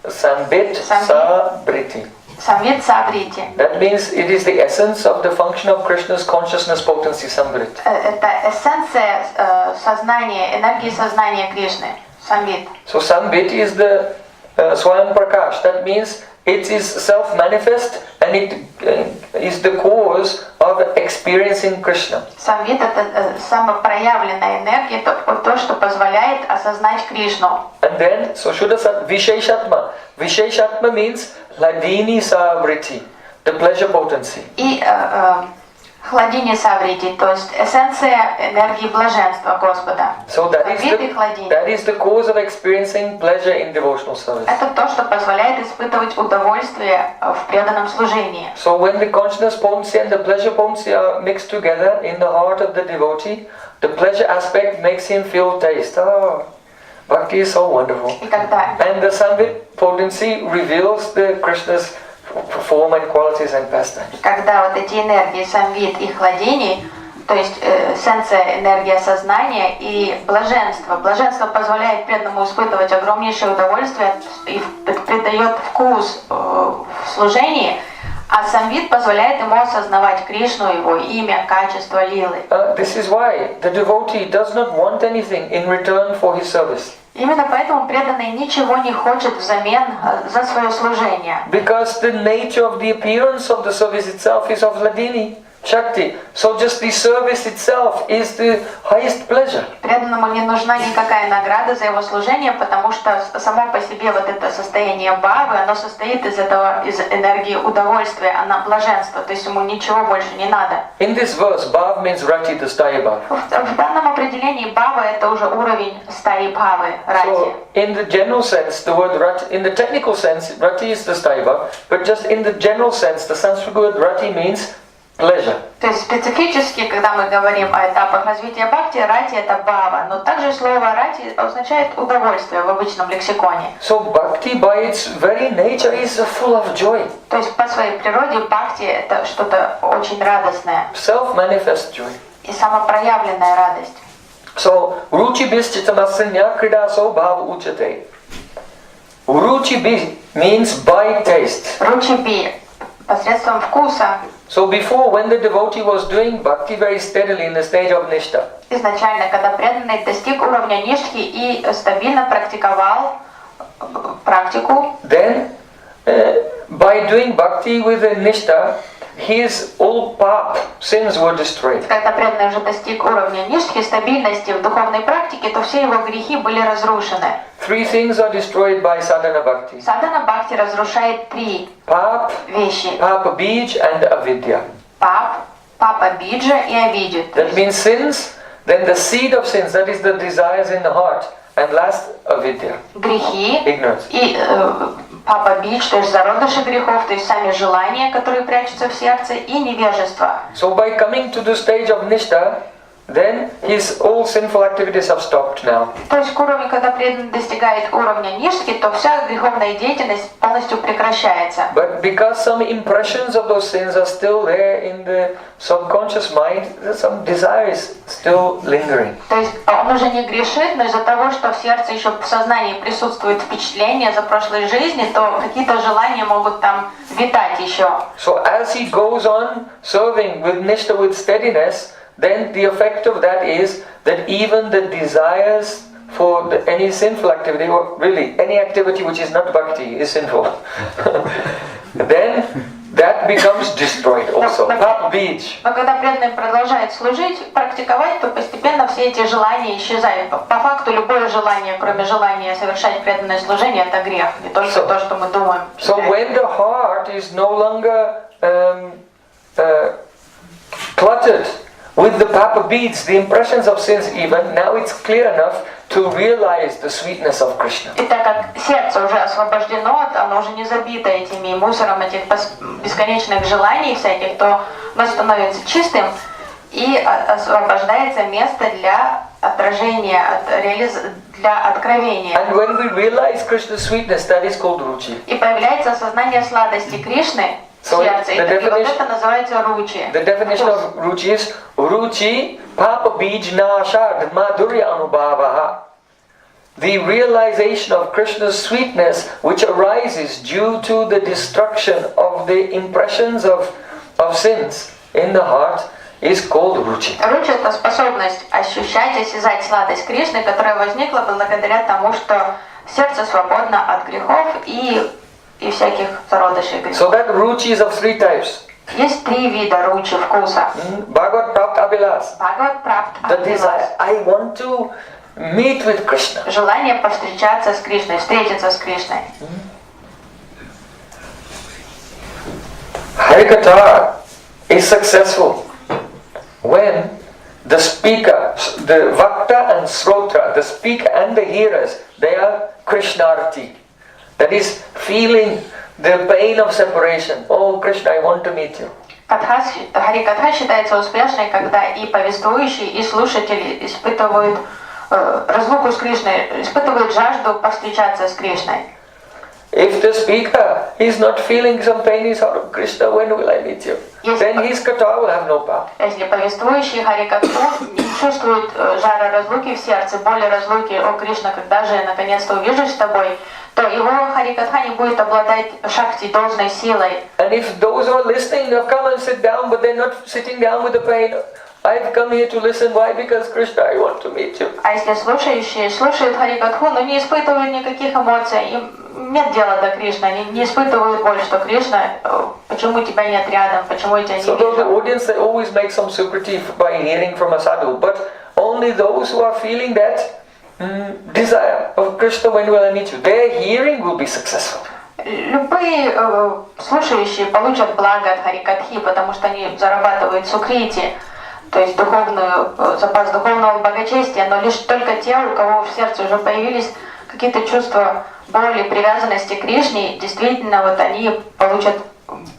Sambit Sabriti. Самвит Сабрити. That means it is the essence of the function of Krishna's consciousness potency Sambrit. Это эссенция сознания, энергии сознания Кришны. Самвит. So Sambit is the Swayam Prakash. That means it is self-manifest and it is the cause of experiencing Krishna. Самвит это самопроявленная энергия, то, что позволяет осознать Кришну. And then, so Shuddha Sattva Visheshatma. Visheshatma means Ladini Savriti, the pleasure potency. И хладини Саврити, то есть эссенция энергии блаженства Господа. So that is the cause of experiencing pleasure in devotional service. Это то, что позволяет испытывать удовольствие в преданном служении. So when the consciousness potency and the pleasure potency are mixed together in the heart of the devotee, the pleasure aspect makes him feel taste. Oh, bhakti is so wonderful. And the Sambit potency reveals the Krishna's form and qualities and pastimes. Когда вот эти энергии самвит и хладини, то есть эссенция, энергия сознания и блаженство. Блаженство позволяет преданному испытывать огромнейшее удовольствие и придает вкус в служении, а самвит позволяет ему осознавать Кришну, его имя, качество лилы. This is why the devotee does not want anything in return for his service. Именно поэтому преданный ничего не хочет взамен за свое служение. Because the nature of the appearance of the service itself is of Ladini Shakti. So just the service itself is the highest pleasure. Преданному не нужна никакая награда за его служение, потому что само по себе вот это состояние бхавы, оно состоит из энергии удовольствия, она блаженство, то есть ему ничего больше не надо. In this verse, bhav means rati, the staya bhav. В данном определении бхава это уже уровень стаи бхавы, рати. So in the general sense, the word rati, in the technical sense, rati is the staya bhav, but just in the general sense, the Sanskrit word rati means pleasure. То есть специфически, когда мы говорим о этапах развития бхакти, рати это бхава, но также слово рати означает удовольствие в обычном лексиконе. So bhakti by its very nature is full of joy. То есть по своей природе бхакти это что-то очень радостное. Self-manifest joy. И самопроявленная радость. So ruchi bischitamasanya kridaso bhava uchate. Ruchi bi means by taste. Ручи би посредством вкуса. So before, when the devotee was doing bhakti very steadily in the stage of nishtha, Изначально, когда преданный достиг уровня ништхи и стабильно практиковал практику, then by doing bhakti with the nishtha, his all pap, sins were destroyed. когда преданный уже достиг уровня ништхи, стабильности в духовной практике, то все его грехи были разрушены. Three things are destroyed by sadhana bhakti. Садхана бхакти разрушает три Pap, вещи. papa bij and avidya. Пап, папа биджа и авиджа. That means sins, then the seed of sins, that is the desires in the heart, and last avidya, Грехи ignorance. и папа бидж, то есть зародыши грехов, то есть сами желания, которые прячутся в сердце, и невежество. So by coming to the stage of nishtha, then his all sinful activities have stopped now. То есть к уровню, когда преданный достигает уровня нишки, то вся греховная деятельность полностью прекращается. But because some impressions of those sins are still there in the subconscious mind, there's some desires still lingering. То есть он уже не грешит, но из-за того, что в сердце еще в сознании присутствует впечатление за прошлой жизни, то какие-то желания могут там витать еще. So as he goes on serving with nishta, with steadiness, then the effect of that is that even the desires for any sinful activity, or really any activity which is not bhakti is sinful, then that becomes destroyed also. Pap beach. Но когда преданный продолжает служить, практиковать, то постепенно все эти желания исчезают. По факту любое желание, кроме желания совершать преданное служение, это грех, не только то, что мы думаем. So when the heart is no longer cluttered with the papa beads, the impressions of sins even, now it's clear enough to realize the sweetness of Krishna. И так как сердце уже освобождено, оно уже не забито этими мусором этих бесконечных желаний всяких, то оно становится чистым и освобождается место для отражения, для откровения. And when we realize Krishna's sweetness, that is called ruchi. И появляется осознание сладости Кришны в So сердце, и вот это называется ручи. The definition of ruchi is ruchi papa bij nashad madhurya anubhavaha. The realization of Krishna's sweetness which arises due to the destruction of the impressions of sins in the heart is called ruchi. Ручи — это способность ощущать, осязать сладость Кришны, которая возникла благодаря тому, что сердце свободно от грехов и всяких зародышей грехов. So that ruchi is of three types. Есть три вида ручи вкуса. Bhagavad Prapt Abhilas. Bhagavad Prapt The desire, I want to meet with Krishna. Желание повстречаться с Кришной, встретиться с Кришной. Harikatha is successful when the speaker, the Vakta and Srotra, the speaker and the hearers, they are Krishnarti. That is feeling the pain of separation. Oh Krishna, I want to meet you. Харикатха считается успешной, когда и повествующий, и слушатели испытывают разлуку с Кришной, испытывают жажду повстречаться с Кришной. If the speaker is not feeling some pain in his heart, oh Krishna, when will I meet you? Then his katha will have no power. Если повествующий Харикатху не чувствует жара разлуки в сердце, боли разлуки, о Кришна, когда же я наконец-то увижусь с тобой, то его Харикатха не будет обладать шакти, должной силой. And if those who are listening have come and sit down, but they're not sitting down with the pain, I've come here to listen. Why? Because Krishna, I want to meet you. А если слушающие слушают Харикатху, но не испытывают никаких эмоций, им нет дела до Кришны, они не испытывают боль, что Кришна, почему тебя нет рядом, почему я тебя не So the вижу. audience, they always make some sukriti by hearing from a sadhu, but only those who are feeling that desire of Krishna, when will I meet you, their hearing will be successful. Любые слушающие получат благо от Харикатхи, потому что они зарабатывают сукрити, то есть запас духовного благочестия, но лишь только те, у кого в сердце уже появились какие-то чувства боли, привязанности к Кришне, действительно вот они получат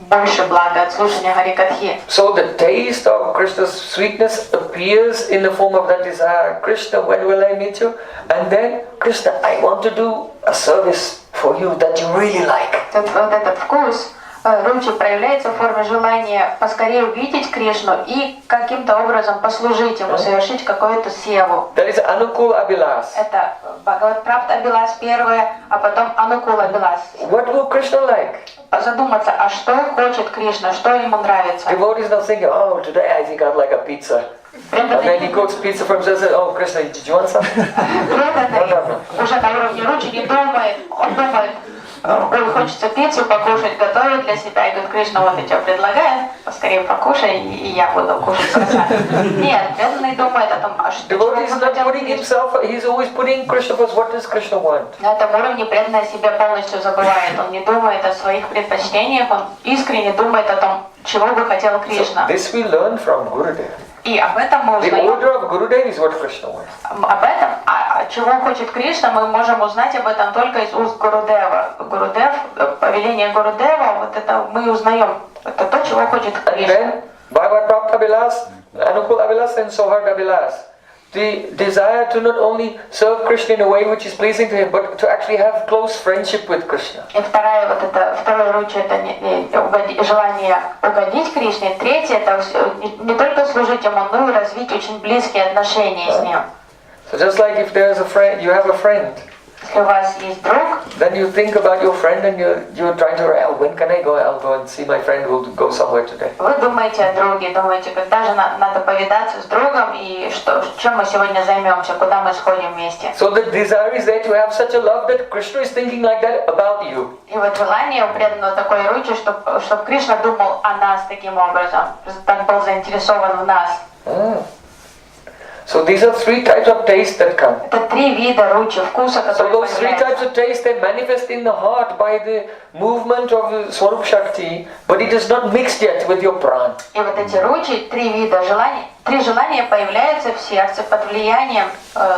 больше блага от слушания Харикатхи. So the taste of Krishna's sweetness appears in the form of that desire. Krishna, when will I meet you? And then, Krishna, I want to do a service for you that you really like. Вот этот вкус ручи проявляется в форме желания поскорее увидеть Кришну и каким-то образом послужить ему, совершить какую-то севу. That is Anukul Abhilas. Это Бхагават Прапт Абилас первое, а потом Анукул Абилас. What will Krishna like? Задуматься, а что хочет Кришна, что ему нравится. Devotee is not thinking, oh, today I think I'd like a pizza. And then he cooks pizza for himself and says, oh, Krishna, did you want some? Преданный уже на уровне ручи не думает, он думает, ой, хочется пиццу покушать, готовит для себя, и говорит, Кришна, вот я тебе предлагаю, поскорее покушай, и я буду кушать просад. Нет, преданный думает о том, а что Devotee is not putting himself, he's always putting Krishna first. What does Krishna want? на этом уровне преданный о себе полностью забывает, он не думает о своих предпочтениях, он искренне думает о том, чего бы хотел Кришна. So this we learn from Gurudev. И об этом мы The узнаем. order of Gurudev is what Krishna wants. Об этом, чего хочет Кришна, мы можем узнать об этом только из уст Гурудева. Гурудев, повеление Гурудева, вот это мы узнаем. Это то, чего хочет And Кришна. then, Bhagavad Prapta Abhilas, Anukul Abhilas, Vilas and Soharda Vilas. The desire to not only serve Krishna in a way which is pleasing to him, but to actually have close friendship with Krishna. И второе ручье это желание угодить Кришне. Третье это не только служить ему, но и развить очень близкие отношения с ним. So just like if there's a friend, you have a friend. Если у вас есть друг, Then you think about your friend and you're trying to, when can I go? I'll go and see my friend who'll go somewhere today. вы думаете о друге, думаете, когда же надо повидаться с другом и чем мы сегодня займемся, куда мы сходим вместе. So the desire is there to have such a love that Krishna is thinking like that about you. И вот желание у преданного такой ручи, чтобы Кришна думал о нас таким образом, так был заинтересован в нас. So these are three types of taste that come. Это три вида ручи, вкуса, So которые those three types появляются. of taste, they manifest in the heart by the movement of the Swarup Shakti, but it is not mixed yet with your prana. И вот эти ручи, три вида желаний, три желания появляются в сердце под влиянием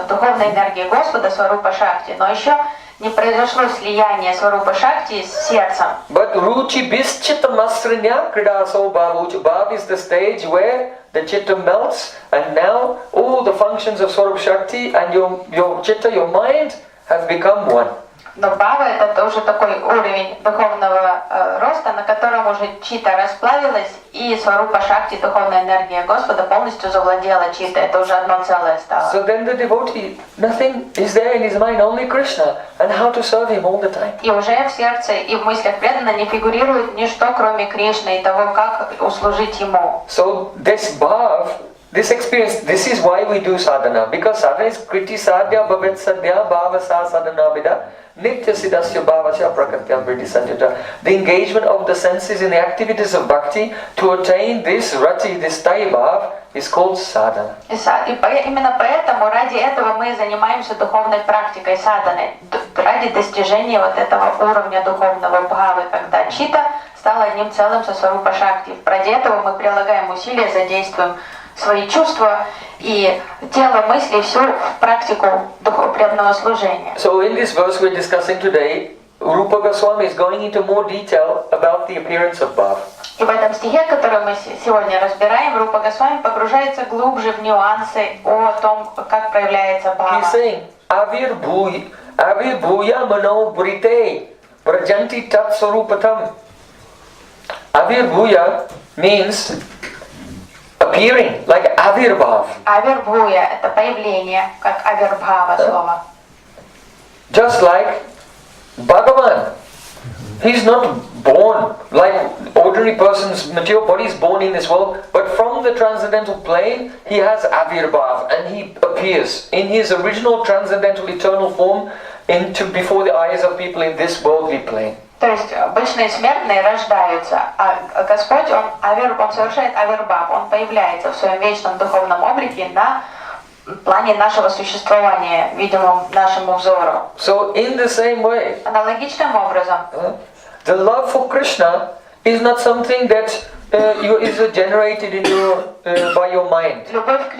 духовной энергии Господа Сварупа Шакти, но еще не произошло слияние Сварупа Шакти с сердцем. But Ruchi Bischitta Masrinya Kridaso Bhavuch. Bhav is the stage where the chitta melts, and now all the functions of Swarup Shakti and your chitta, your mind, have become one. Но Бхава это тоже такой уровень духовного роста, на котором уже чита расплавилась, и Сварупа Шакти, духовная энергия Господа, полностью завладела чита. Это уже одно целое стало. So then the devotee, nothing is there in his mind, only Krishna, and how to serve him all the time. И уже в сердце и в мыслях преданного не фигурирует ничто, кроме Кришны и того, как услужить Ему. So this bhav, this experience, this is why we do sadhana, because sadhana is kriti sadhya bhavet sadhya bhava sa sadhana vida nitya siddhasya bhavasya prakatyam vritti sanjita. The engagement of the senses in the activities of bhakti to attain this rati, this tai bhav, is called sadhana. Именно поэтому ради этого мы занимаемся духовной практикой садханы, ради достижения вот этого уровня духовного бхавы, когда чита стала одним целым со Сварупа Шакти. Ради этого мы прилагаем усилия, задействуем свои чувства и тело, мысли, всю практику преданного служения. So in this verse we're discussing today, Rupa Goswami is going into more detail about the appearance of bhav. И в этом стихе, который мы сегодня разбираем, Рупа Госвами погружается глубже в нюансы о том, как проявляется бхава. He's saying, Avir bhuya mano brite prajanti tat sarupatam. Avir bhuya means appearing, like avirbhav. Авирбхуя – это появление, как авирбхава слово. Just like Bhagavan. He's not born like ordinary person's material body is born in this world, but from the transcendental plane he has avirbhav and he appears in his original transcendental eternal form before the eyes of people in this worldly plane. То есть обычные смертные рождаются, а Господь, Он совершает авирбхав, Он появляется в своем вечном духовном облике на плане нашего существования, видимом нашему взору. So in the same way, Аналогичным образом, the love for Krishna is not something that is generated in by your mind. любовь к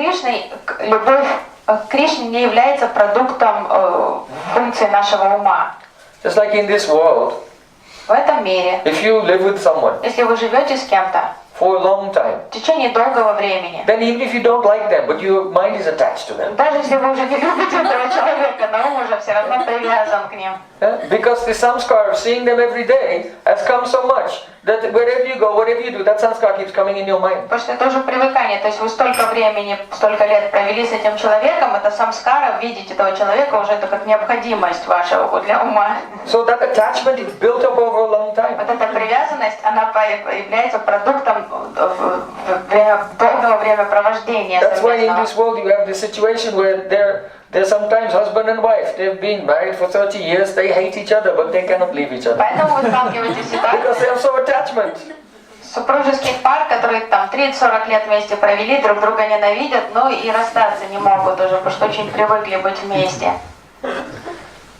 Кришне не является продуктом функции нашего ума. Just like in this world, В этом мире, if you live with someone если вы живете с кем-то for a long time, в течение долгого времени, then even if you don't like them, but your mind is attached to them. даже если вы уже не любите этого человека, но ум уже все равно привязан к ним. Because the samskar of seeing them every day has come so much that wherever you go, whatever you do, that samskar keeps coming in your mind. Потому что это уже привыкание, то есть вы столько времени, столько лет провели с этим человеком, это самскара, видеть этого человека уже это как необходимость вашего для ума. So that attachment is built up over a long time. Вот эта привязанность, она является продуктом долгого времяпровождения That's why in совместного. this world you have the situation where they're sometimes husband and wife. They've been married for 30 years, they hate each other, but they cannot leave each other. Поэтому вы сталкиваетесь с Because they ситуацией have so attachment. супружеских пар, которые там 30-40 лет вместе провели, друг друга ненавидят, но и расстаться не могут уже, потому что очень привыкли быть вместе.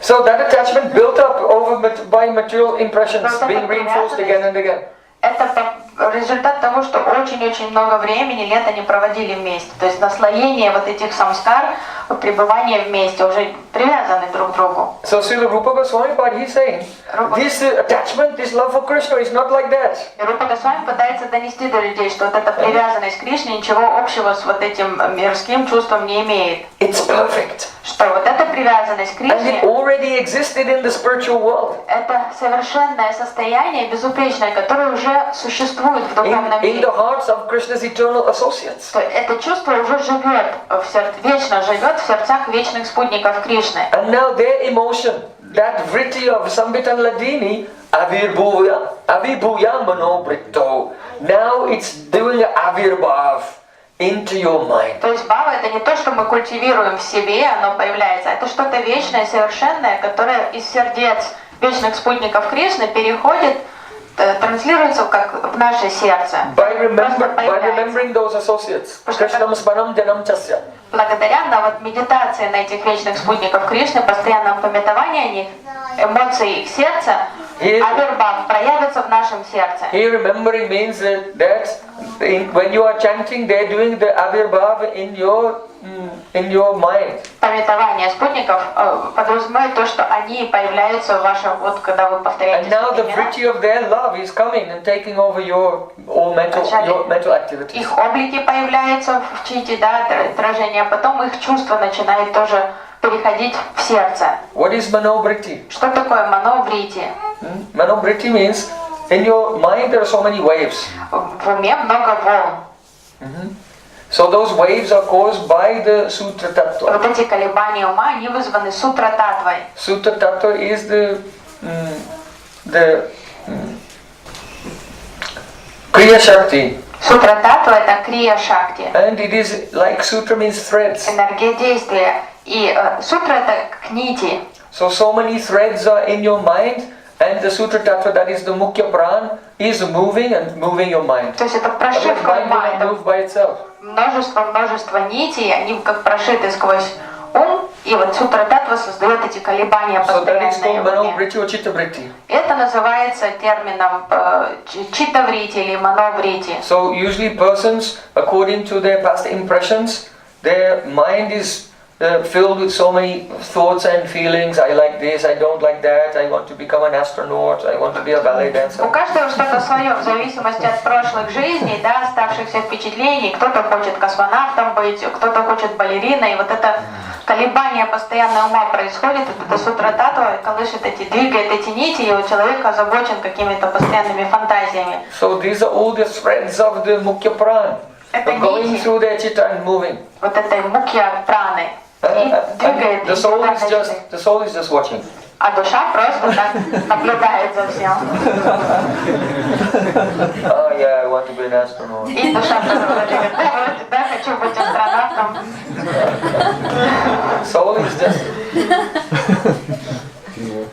So that attachment built up by material impressions being reinforced again and again. Это результат того, что очень-очень много времени, лет они проводили вместе. То есть наслоение вот этих самскар пребывания вместе, уже привязаны друг к другу. So Srila Rupa Goswami, but he's saying, this attachment, this love for Krishna is not like that. И Рупа Госвами пытается донести до людей, что вот эта привязанность к Кришне ничего общего с вот этим мирским чувством не имеет. It's perfect. Что вот эта привязанность к And it Кришне already existed in the spiritual world. это совершенное состояние, безупречное, которое уже существует в духовном In мире. the hearts of Krishna's eternal associates. То это чувство уже живет, вечно живет в сердцах вечных спутников Кришны. And now their emotion, that vritti of Sambitan Ladini, Avibhuya Manobrito, now it's doing an Avirbhav into your mind. То есть бхава это не то, что мы культивируем в себе, оно появляется, это что-то вечное, совершенное, которое из сердец вечных спутников Кришны переходит, транслируется как в наше сердце. By remembering those associates, Krishnam Smanam Janam Chasya. Благодаря медитации на этих вечных спутников Кришны, постоянном пометовании о них, эмоции их сердца, Авирбхав проявится в нашем сердце. Here remembering means that when you are chanting, they are doing the Avirbhav in your mind. Пометование спутников подразумевает то, что они появляются в вашем, вот когда вы повторяете. And now the vritti of their love is coming and taking over your mental activities. Их облики появляются в чите, да, отражение, а потом их чувство начинает тоже переходить в сердце. What is Manobritti? Что такое мановрити? Manobritti means in your mind there are so many waves. В уме много волн. So those waves are caused by the Sutra Tattva. Вот эти колебания ума, они вызваны Сутра Татвой. Sutra Tattva is the Kriya Shakti. Сутра Татва это Крия Шакти. And it is like Sutra means threads. Энергия действия. И сутра это к нити. So many threads are in your mind. And the Sutra Tattva, that is the Mukhya Pran, is moving and moving your mind. То есть это прошивка ума, это множество нитей, они как прошиты сквозь ум, и вот Сутра Таттва создает эти колебания постоянные в уме. Это называется термином читтаврити или мановрити. So usually persons, according to their past impressions, their mind is filled with so many thoughts and feelings. I like this, I don't like that, I want to become an astronaut, I want to be a ballet dancer. У каждого что-то свое, в зависимости от прошлых жизней, да, оставшихся впечатлений. Кто-то хочет космонавтом быть, кто-то хочет балериной. И вот это колебание постоянного ума происходит, это Сутра Таттва колышет двигает эти нити, и у человека озабочен какими-то постоянными фантазиями. So these are all the threads of the Mukhya Pran, going through their chitta and moving. Вот этой мукья праны. And the soul is just watching. А душа просто так наблюдает за всем. Oh yeah, I want to be an astronaut. И душа просто говорит, да, хочу быть астронавтом. Soul is just.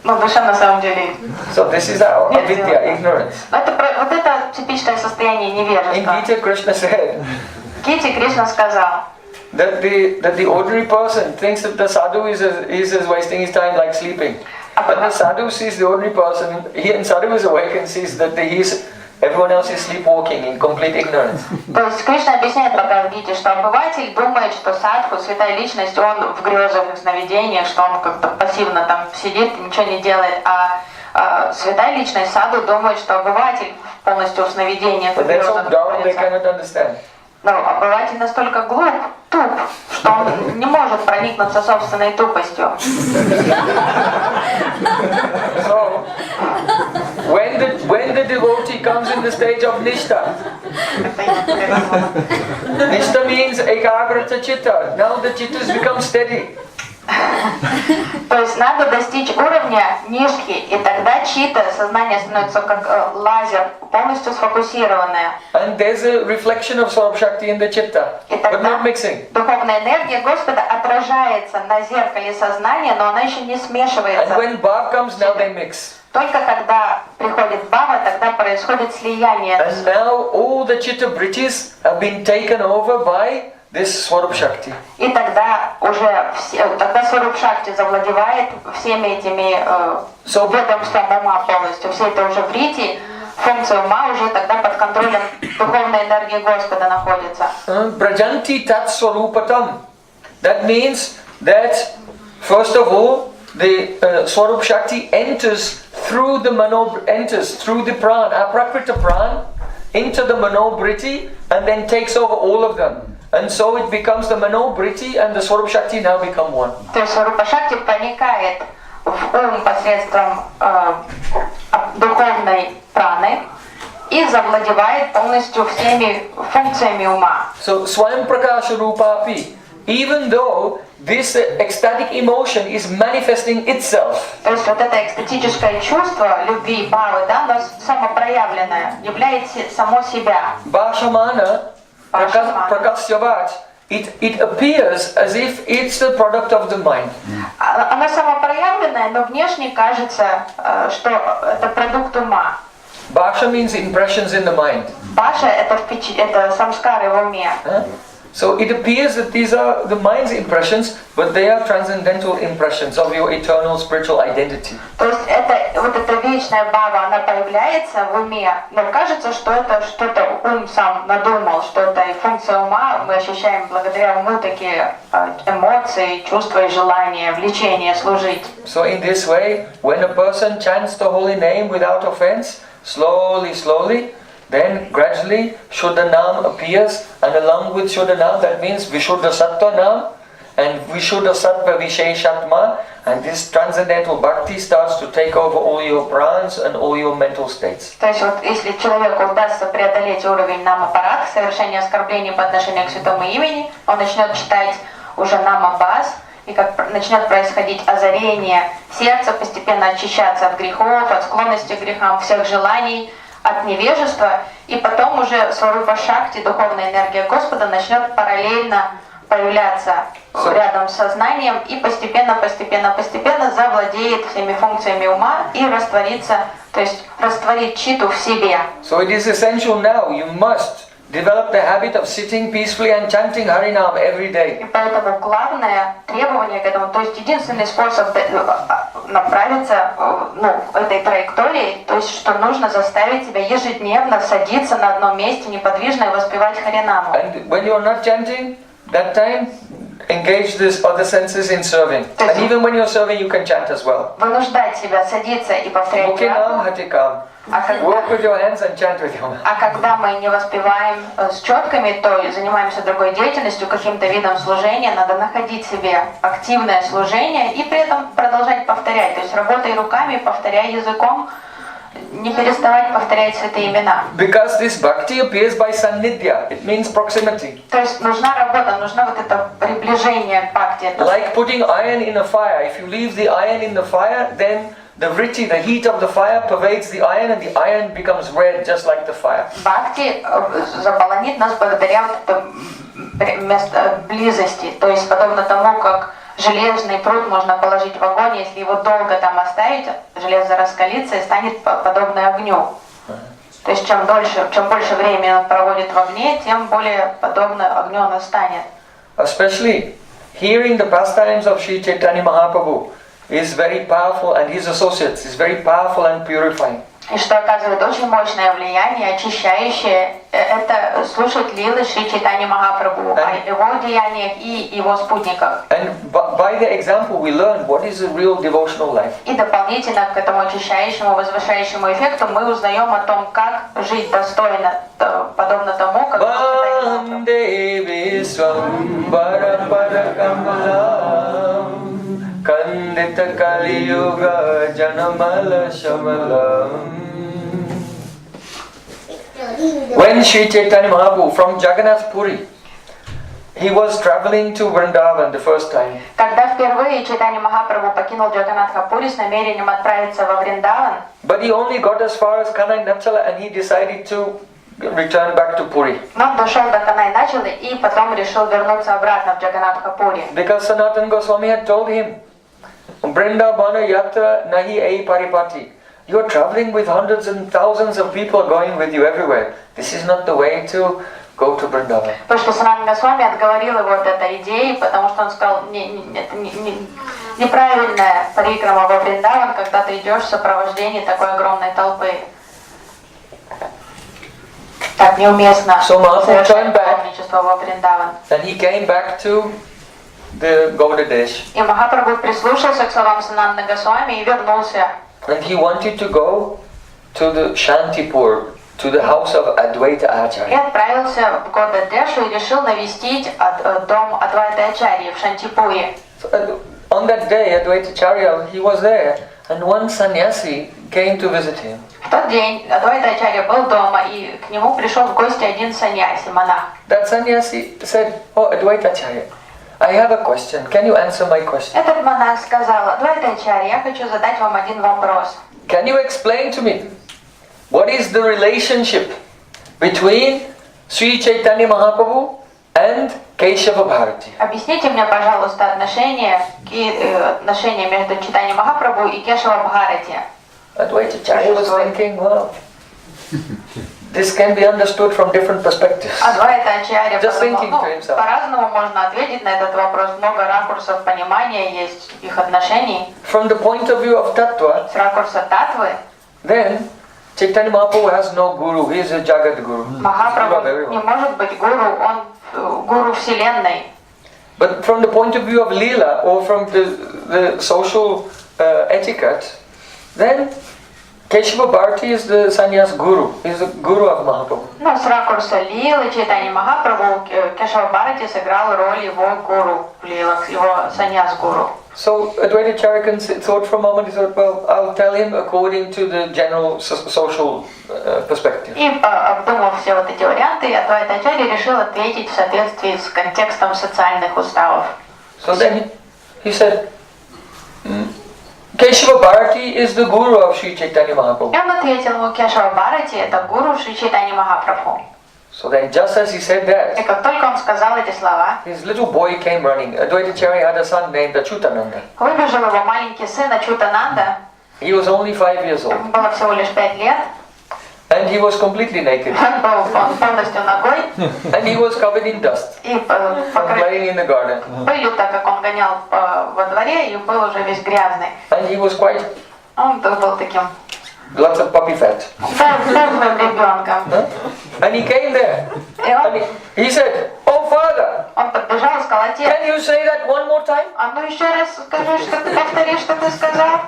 Но душа на самом деле. So this is our avidya, ignorance. Вот это типичное состояние невежества. In Gita, Krishna said. В Гите Кришна сказал. That the ordinary person thinks that the sadhu is wasting his time like sleeping. When the sadhu sees the ordinary person, and sadhu is awake and sees that everyone else is sleepwalking in complete ignorance. То есть Кришна объясняет пока в Гите, что обыватель думает, что садху, святая личность, он в грезах и сновидениях, что он как-то пассивно там сидит и ничего не делает, а святая личность саду думает, что обыватель полностью в сновидениях и грезах находится. Но обыватель настолько туп, что он не может проникнуться собственной тупостью. So, when the devotee comes in the stage of Nishtha, Nishtha means ekagrata chitta. Now the chittas become steady. То есть надо достичь уровня нишки, и тогда чита, сознание становится как лазер, полностью сфокусированное. And there's a reflection of Swarup Shakti in the chitta, but not mixing. Духовная энергия Господа отражается на зеркале сознания, но она еще не смешивается. And when Bhav comes, now they mix. Только когда приходит Бхава, тогда происходит слияние. And now all the chitta vrittis have been taken over by this Swarup Shakti. И тогда Swarup Shakti завладевает всеми этими ведомством ума полностью. Все это уже врити, функция ума уже тогда под контролем духовной энергии Господа находится. Brajanti tat swarupatam That means that first of all, the Swarup Shakti enters through the pran, aprakrita pran, into the manobriti, and then takes over all of them. And so it becomes the manobriti and the Swarup Shakti now become one. То есть Сварупа Шакти проникает в ум посредством духовной праны и завладевает полностью всеми функциями ума. So Swayam Prakasha Rupapi, even though this ecstatic emotion is manifesting itself. То есть вот это экстатическое чувство любви, бхавы, да, оно самопроявленное, является само себя. Bhashamana, Prakasyavat, it appears as if it's the product of the mind. Оно самопроявленное, но внешне кажется, что это продукт ума. Bhasha means impressions in the mind. Баша это самскары в уме. So it appears that these are the mind's impressions, but they are transcendental impressions of your eternal spiritual identity. То есть вот эта вечная бхава, она появляется в уме, но кажется, что это что-то ум сам надумал, что это функция ума, мы ощущаем благодаря уму такие эмоции, чувства и желания, влечение служить. So in this way, when a person chants the holy name without offense, slowly, then gradually Shuddha Nam appears, and along with Shuddha Nam, that means Vishuddha Sattva Nam and Vishuddha Sattva Visheshatma, and this transcendental bhakti starts to take over all your prans and all your mental states. То есть вот если человеку удастся преодолеть уровень нам-аппарат, совершение оскорблений по отношению к святому имени, он начнет читать уже нам-аббас, и как начнет происходить озарение сердца, постепенно очищаться от грехов, от склонности к грехам, всех желаний, от невежества, и потом уже Сварупа Шакти, духовная энергия Господа, начнет параллельно появляться рядом с сознанием и постепенно завладеет всеми функциями ума и растворится, то есть растворит читу в себе. So it is essential now, you must develop the habit of sitting peacefully and chanting Harinam every day. И поэтому главное требование к этому, то есть единственный способ направиться этой траектории, то есть что нужно заставить себя ежедневно садиться на одном месте неподвижно и воспевать Харинаму. And when you are not chanting, that time engage these other senses in serving. And even when you're serving, you can chant as well. Вынуждать себя садиться и повторять Mukinam Hatikam. Work with your hands and chant with your mouth. А когда мы не воспеваем с четками, то занимаемся другой деятельностью, каким-то видом служения, надо находить себе активное служение и при этом продолжать повторять. То есть работай руками, повторяй языком, не переставать повторять святые имена. Because this bhakti appears by sannidhya, it means proximity. То есть нужна работа, нужно вот это приближение к бхакти. Like putting iron in a fire. If you leave the iron in the fire, then the vritti, the heat of the fire pervades the iron, and the iron becomes red, just like the fire. Бхакти заполонит нас благодаря вот этой близости, то есть подобно тому, как железный пруд можно положить в огонь, если его долго там оставить, железо раскалится и станет подобно огню. То есть чем больше времени он проводит в огне, тем более подобно огню он станет. Especially hearing the pastimes of Sri Chaitanya Mahaprabhu is very powerful, and his associates is very powerful and purifying. И что оказывает очень мощное влияние, очищающее, это слушать лилы Шри Чайтаньи Махапрабху о его деяниях и его спутниках. And by the example we learn what is a real devotional life. И дополнительно к этому очищающему, возвышающему эффекту мы узнаем о том, как жить достойно, подобно тому, как Vande Viswambara Parakamalam Kandita Kali Yuga Janamala Shamalam. When Sri Chaitanya Mahaprabhu from Jagannath Puri, he was traveling to Vrindavan the first time. Когда впервые Чайтанья Махапрабху покинул Джаганнатха-Пури с намерением отправиться во Вриндаван, But he only got as far as Kanai Nachala and he decided to return back to Puri. но он дошел до Канай-Началы и потом решил вернуться обратно в Джаганнатха-Пури. Because Sanatana Goswami had told him, Vrindavana Yatra Nahi Ei Paripati. You are traveling with hundreds and thousands of people going with you everywhere. This is not the way to go to Vrindavan. Потому что Санатана Госвами отговорил его от этой идеи, потому что он сказал, это неправильная парикрама во Вриндаван, когда ты идешь в сопровождении такой огромной толпы. Так неуместно So Mahaprabhu turned совершать back, паломничество во Вриндаван. and he came back to the Gaudadesh. И Махапрабху прислушался к словам Санананды Госвами и вернулся. And he wanted to go to the Shantipur, to the house of Advaita И Acharya. отправился в Гаудаdeшу и решил навестить дом Адвайта Ачарьи в Шантипуре. So, on that day, Advaita Acharya, he was there, and one sannyasi came to visit him. В тот день Адвайта Ачарья был дома, и к нему пришел в гости один саньяси, монах. That sannyasi said, "Oh, Advaita Acharya, I have a question. Can you answer my question? Этот монах сказал: Адвайта Ачарья, я хочу задать вам один вопрос. Can you explain to me what is the relationship between Sri Chaitanya Mahaprabhu and Keshava Bharati?" Объясните мне, пожалуйста, отношения между Чайтаньей Махапрабху и Кешава Бхарати. Advaita Acharya was thinking, well, this can be understood from different perspectives. Адвайта Ачарья Just подумал, thinking to himself. по-разному можно ответить на этот вопрос. Много ракурсов понимания есть их отношений. From the point of view of Tattva, С ракурса татвы then Chaitanya Mahaprabhu has no guru, he is a Jagat Guru. Guru of Махапрабху не everyone. может быть гуру, он гуру Вселенной. But from the point of view of Leela, or from the social etiquette, then Keshava Bharati is the sannyas guru, he is the guru of Mahaprabhu. Но с ракурса Лилы, Чайтаньи Махапрабху, Кешава Бхарати сыграл роль его гуру в лилах, его саньяс-гуру. So Advaita Acharya thought for a moment, he thought, well, I'll tell him according to the general social perspective. И обдумав все вот эти варианты, Адвайта Ачарья решил ответить в соответствии с контекстом социальных уставов. So then he said, Keshava Bharati is the guru of Sri Chaitanya Mahaprabhu. И он ответил ему: Кешава Бхарати — это гуру Шри Чайтаньи Махапрабху. So then just as he said И that, как только он сказал эти слова, his little boy came running. Advaita Acharya had a son named Achyutananda. выбежал его маленький сын Ачютананда, He was only 5 years old. ему было всего лишь 5 лет, And he was completely naked. он был полностью ногой And he was covered in dust и from покрыт playing in the garden. пылью, так как он гонял во дворе и был уже весь грязный. And he was quite, Он был таким lots of puppy fat. полным ребенком. Huh? And he came there. И And he said, "Oh father, он подбежал и сказал: отец, can you say that one more time? а ну еще раз скажи, что ты повтори, что ты сказал.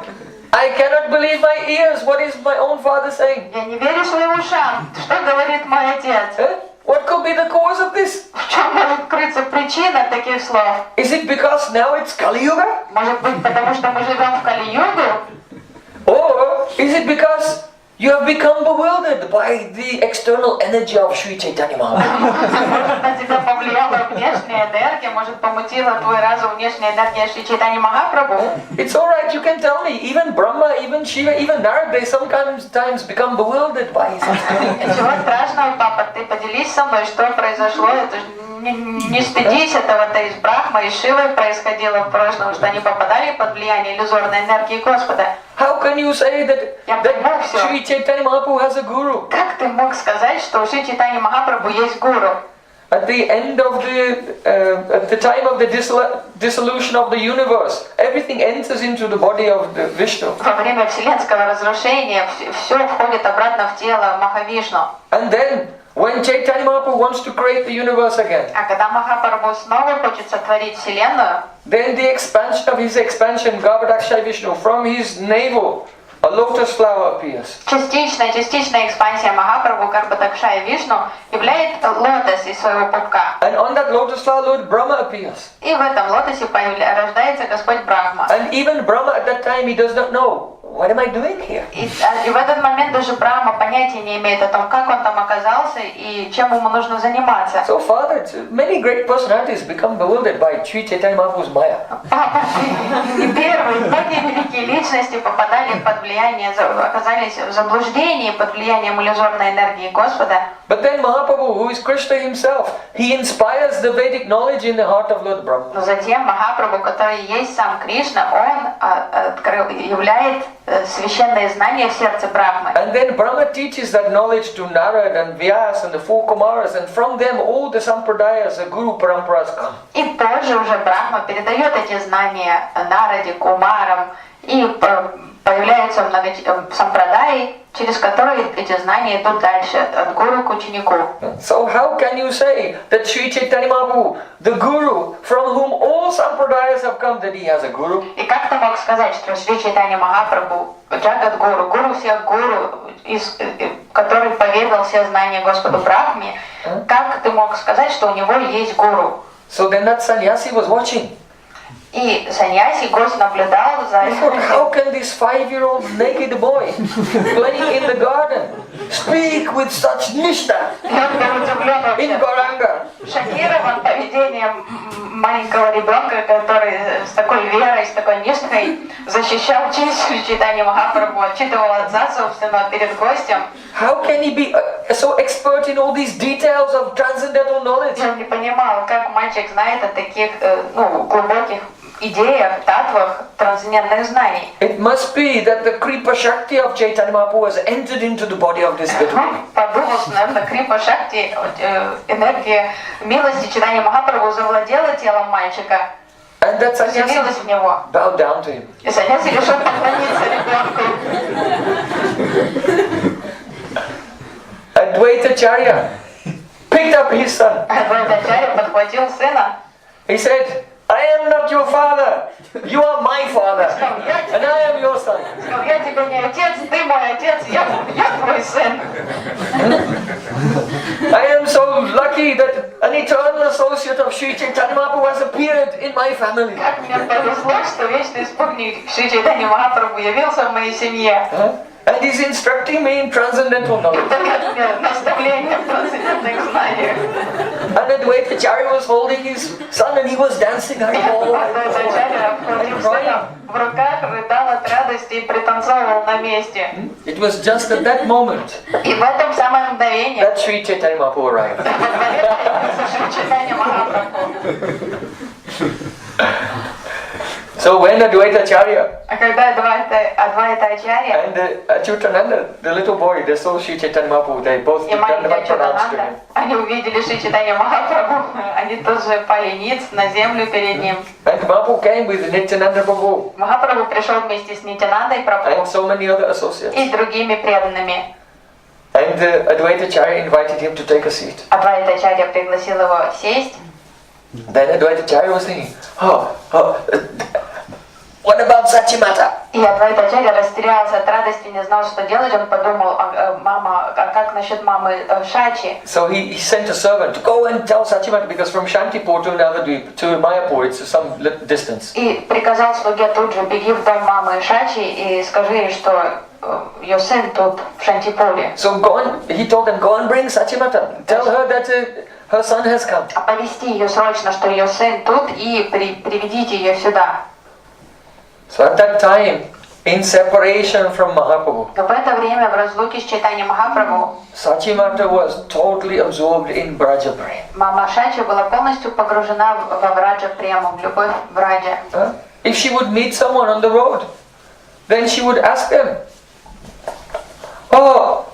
I cannot believe my ears. What is my own father saying? Я не верю своим ушам. Что говорит мой отец? Huh? What could be the cause of this? В чем может крыться причина таких слов? Is it because now it's Kali Yuga? Может быть, потому что мы живем в Кали-югу? Or is it because you have become bewildered by the external energy of Sri Chaitanya Mahaprabhu? Может, на тебя повлияла внешняя энергия, может, помутила твой разум внешняя энергия Шри Чайтаньи Махапрабху? It's alright, you can tell me. Even Brahma, even Shiva, even Narad, they sometimes become bewildered by his activity. Ничего страшного, папа, ты поделись со мной, что произошло. Это ж не стыдись этого, это из Брахмы, из Шивы происходило в прошлом, что они попадали под влияние иллюзорной энергии Господа. How can you say that Sri Chaitanya Mahaprabhu has a guru? Как ты мог сказать, что у Шри Чайтаньи Махапрабху есть гуру? At the end of at the time of the dissolution of the universe, everything enters into the body of the Vishnu. Во время вселенского разрушения все входит обратно в тело Махавишну. And then, when Chaitanya Mahaprabhu wants to create the universe again, А когда Махапрабху снова хочет сотворить вселенную, then the expansion of his expansion, Garbhodakshaya Vishnu, from his navel, a lotus flower appears. частичная экспансия Махапрабху, Гарбхадакшая Вишну, являет лотос из своего пупка. And on that lotus flower, Lord Brahma appears. И в этом лотосе рождается Господь Брахма. And even Brahma at that time, he does not know, what am I doing here? И в этот момент даже Брахма понятия не имеет о том, как он там оказался и чем ему нужно заниматься. So, Father, many great personalities become bewildered by Sri Chaitanya Mahaprabhu's Maya. Папа, и первые, многие великие личности попадали под влияние, оказались в заблуждении под влиянием иллюзорной энергии Господа. But then Mahaprabhu, who is Krishna himself, he inspires the Vedic knowledge in the heart of Lord Brahma. Но затем Махапрабху, который есть сам Кришна, он являет священное знание в сердце Брахмы. And then Brahma teaches that knowledge to Narad and Vyas and the four Kumaras, and from them all the Sampradayas, the Guru Paramparas come. И позже уже Брахма передает эти знания Нараде, Кумарам, и появляются сампрадаи, через которые эти знания идут дальше, от гуру к ученику. So how can you say that Sri Chaitanya Mahaprabhu, the Guru from whom all sampradayas have come that he has a guru. И как ты мог сказать, что Шри Чайтанья Махапрабху, Джагат-гуру, гуру всех гуру, который поведал все знания Господу Брахме, как ты мог сказать, что у него есть гуру? So then that sannyasi was watching. И саньяси, гость наблюдал за He thought, how can this 5-year-old naked boy playing in the garden speak with such nishta И он был удивлен in вообще, Gauranga? шокирован поведением маленького ребенка, который с такой верой, с такой нишкой защищал честь Шри Чайтаньи Махапрабху, отчитывал отца собственно перед гостем. How can he be so expert in all these details of transcendental knowledge? И он не понимал, как мальчик знает о таких глубоких идеях, татвах, трансцендентных знаний. It must be that the Kripa Shakti of Chaitanya Mahaprabhu has entered into the body of this little boy. Подумал, что, наверное, Крипа Шакти, энергия милости Чайтаньи Махапрабху завладела телом мальчика, And that вселилась в него. bowed down to him. И саньяси решил поклониться ребенку. Advaitacharya picked up his son. Адвайтачарья подхватил сына. He said, I am not your father, you are my father, and I am your son. Сказал, я тебе не отец, ты мой отец, я твой сын. I am so lucky that an eternal associate of Sri Chaitanya Mahaprabhu has appeared in my family. Как мне повезло, что вечный спутник Шри Чайтаньи Махапрабху явился в моей семье. And he's instructing me in transcendental knowledge. Дает мне наставление в трансцендентных знаниях. And Advaitacharya was holding his son and he was dancing. Адвайтачарья обхватил сына в руках, рыдал от радости и пританцовывал на месте. It was just at that moment И в этом самое мгновение that Sri Chaitanya Mahaprabhu arrived. Шри Чайтанья Махапрабху. So when Advaitacharya А когда Адвайтачарья and Achyutananda, the little boy, they saw Sri Chaitanya Mahaprabhu, they both и did маленький Dandavat pranams to Ачютананда, him. они увидели Шри Чайтанья Махапрабху, они тут же пали ниц на землю перед ним. And Mahaprabhu came with Nityananda Prabhu Махапрабху пришел вместе с Нитянандой and Прабху so many other associates. и другими преданными. And Advaitacharya invited him to take a seat. Адвайтачарья пригласил его сесть. Then Advaitacharya was thinking, what about Sachimata? И Адвайтачарья растерялся от радости, не знал, что делать. Он подумал, мама, а как насчет мамы Шачи? So he sent a servant to go and tell Sachimata, because from Shantipur to Navadvip to Mayapur it's some distance. И приказал слуге тут же, беги в дом мамы Шачи и скажи ей, что ее сын тут, в Шантипуре. So he told them, go and bring Sachimata. Tell her that her son has come. Оповести ее срочно, что ее сын тут, и приведите ее сюда. So at that time, in separation from Mahaprabhu, Но в это время в разлуке с Чайтаньей Махапрабху Sachimata was totally absorbed in Braja Prem. мама Шачи была полностью погружена во Враджа Прему, в любовь Враджа. If she would meet someone on the road, then she would ask them, oh,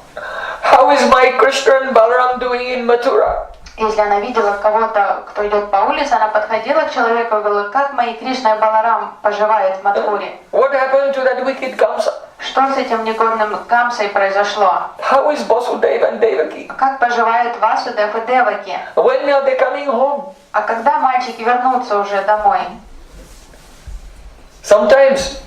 how is my Krishna and Balaram doing in Mathura? Если она видела кого-то, кто идет по улице, она подходила к человеку и говорила, как мои Кришна и Баларам поживают в Мадхуре? What happened to that wicked Kamsa? Что с этим негодным Камсой произошло? How is Vasudeva and Devaki? Как поживают Васудев и Деваки? When are they coming home? А когда мальчики вернутся уже домой? Sometimes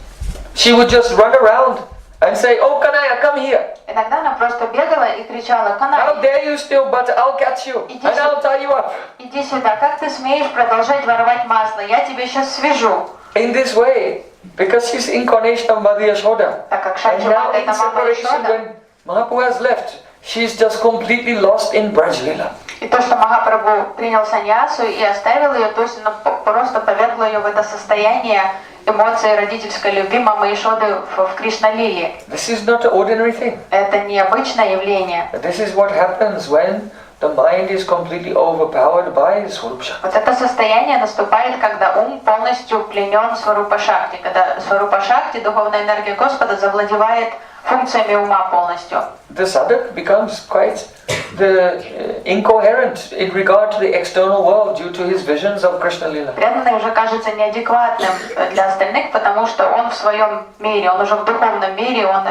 she would just run around and say, oh Kanaya, come here. Иногда она просто бегала и кричала, How Канай, dare you steal butter? I'll catch you and I'll tie you up. иди сюда, как ты смеешь продолжать воровать масло? Я тебе сейчас свяжу. In this way, because she's incarnation of Mother Yashoda. Так как And Шачи now Мата in это мама separation, Ишода. when Mahaprabhu has left, she's just completely lost in Braj Lila. И то, что Махапрабху принял саньясу и оставил ее, то есть он просто повергло ее в это состояние эмоции родительской любви мамы Ишоды в Кришна-лиле. This is not an ordinary thing. Это необычное явление. This is what happens when the mind is completely overpowered by Swarup Shakti. Вот это состояние наступает, когда ум полностью пленен Сварупа Шакти, когда Сварупа Шакти, духовная энергия Господа, завладевает функциями ума полностью. The sadhak becomes quite incoherent in regard to the external world due to his visions of Krishna Lila. Преданный уже кажется неадекватным для остальных, потому что он в своем мире, он уже в духовном мире, он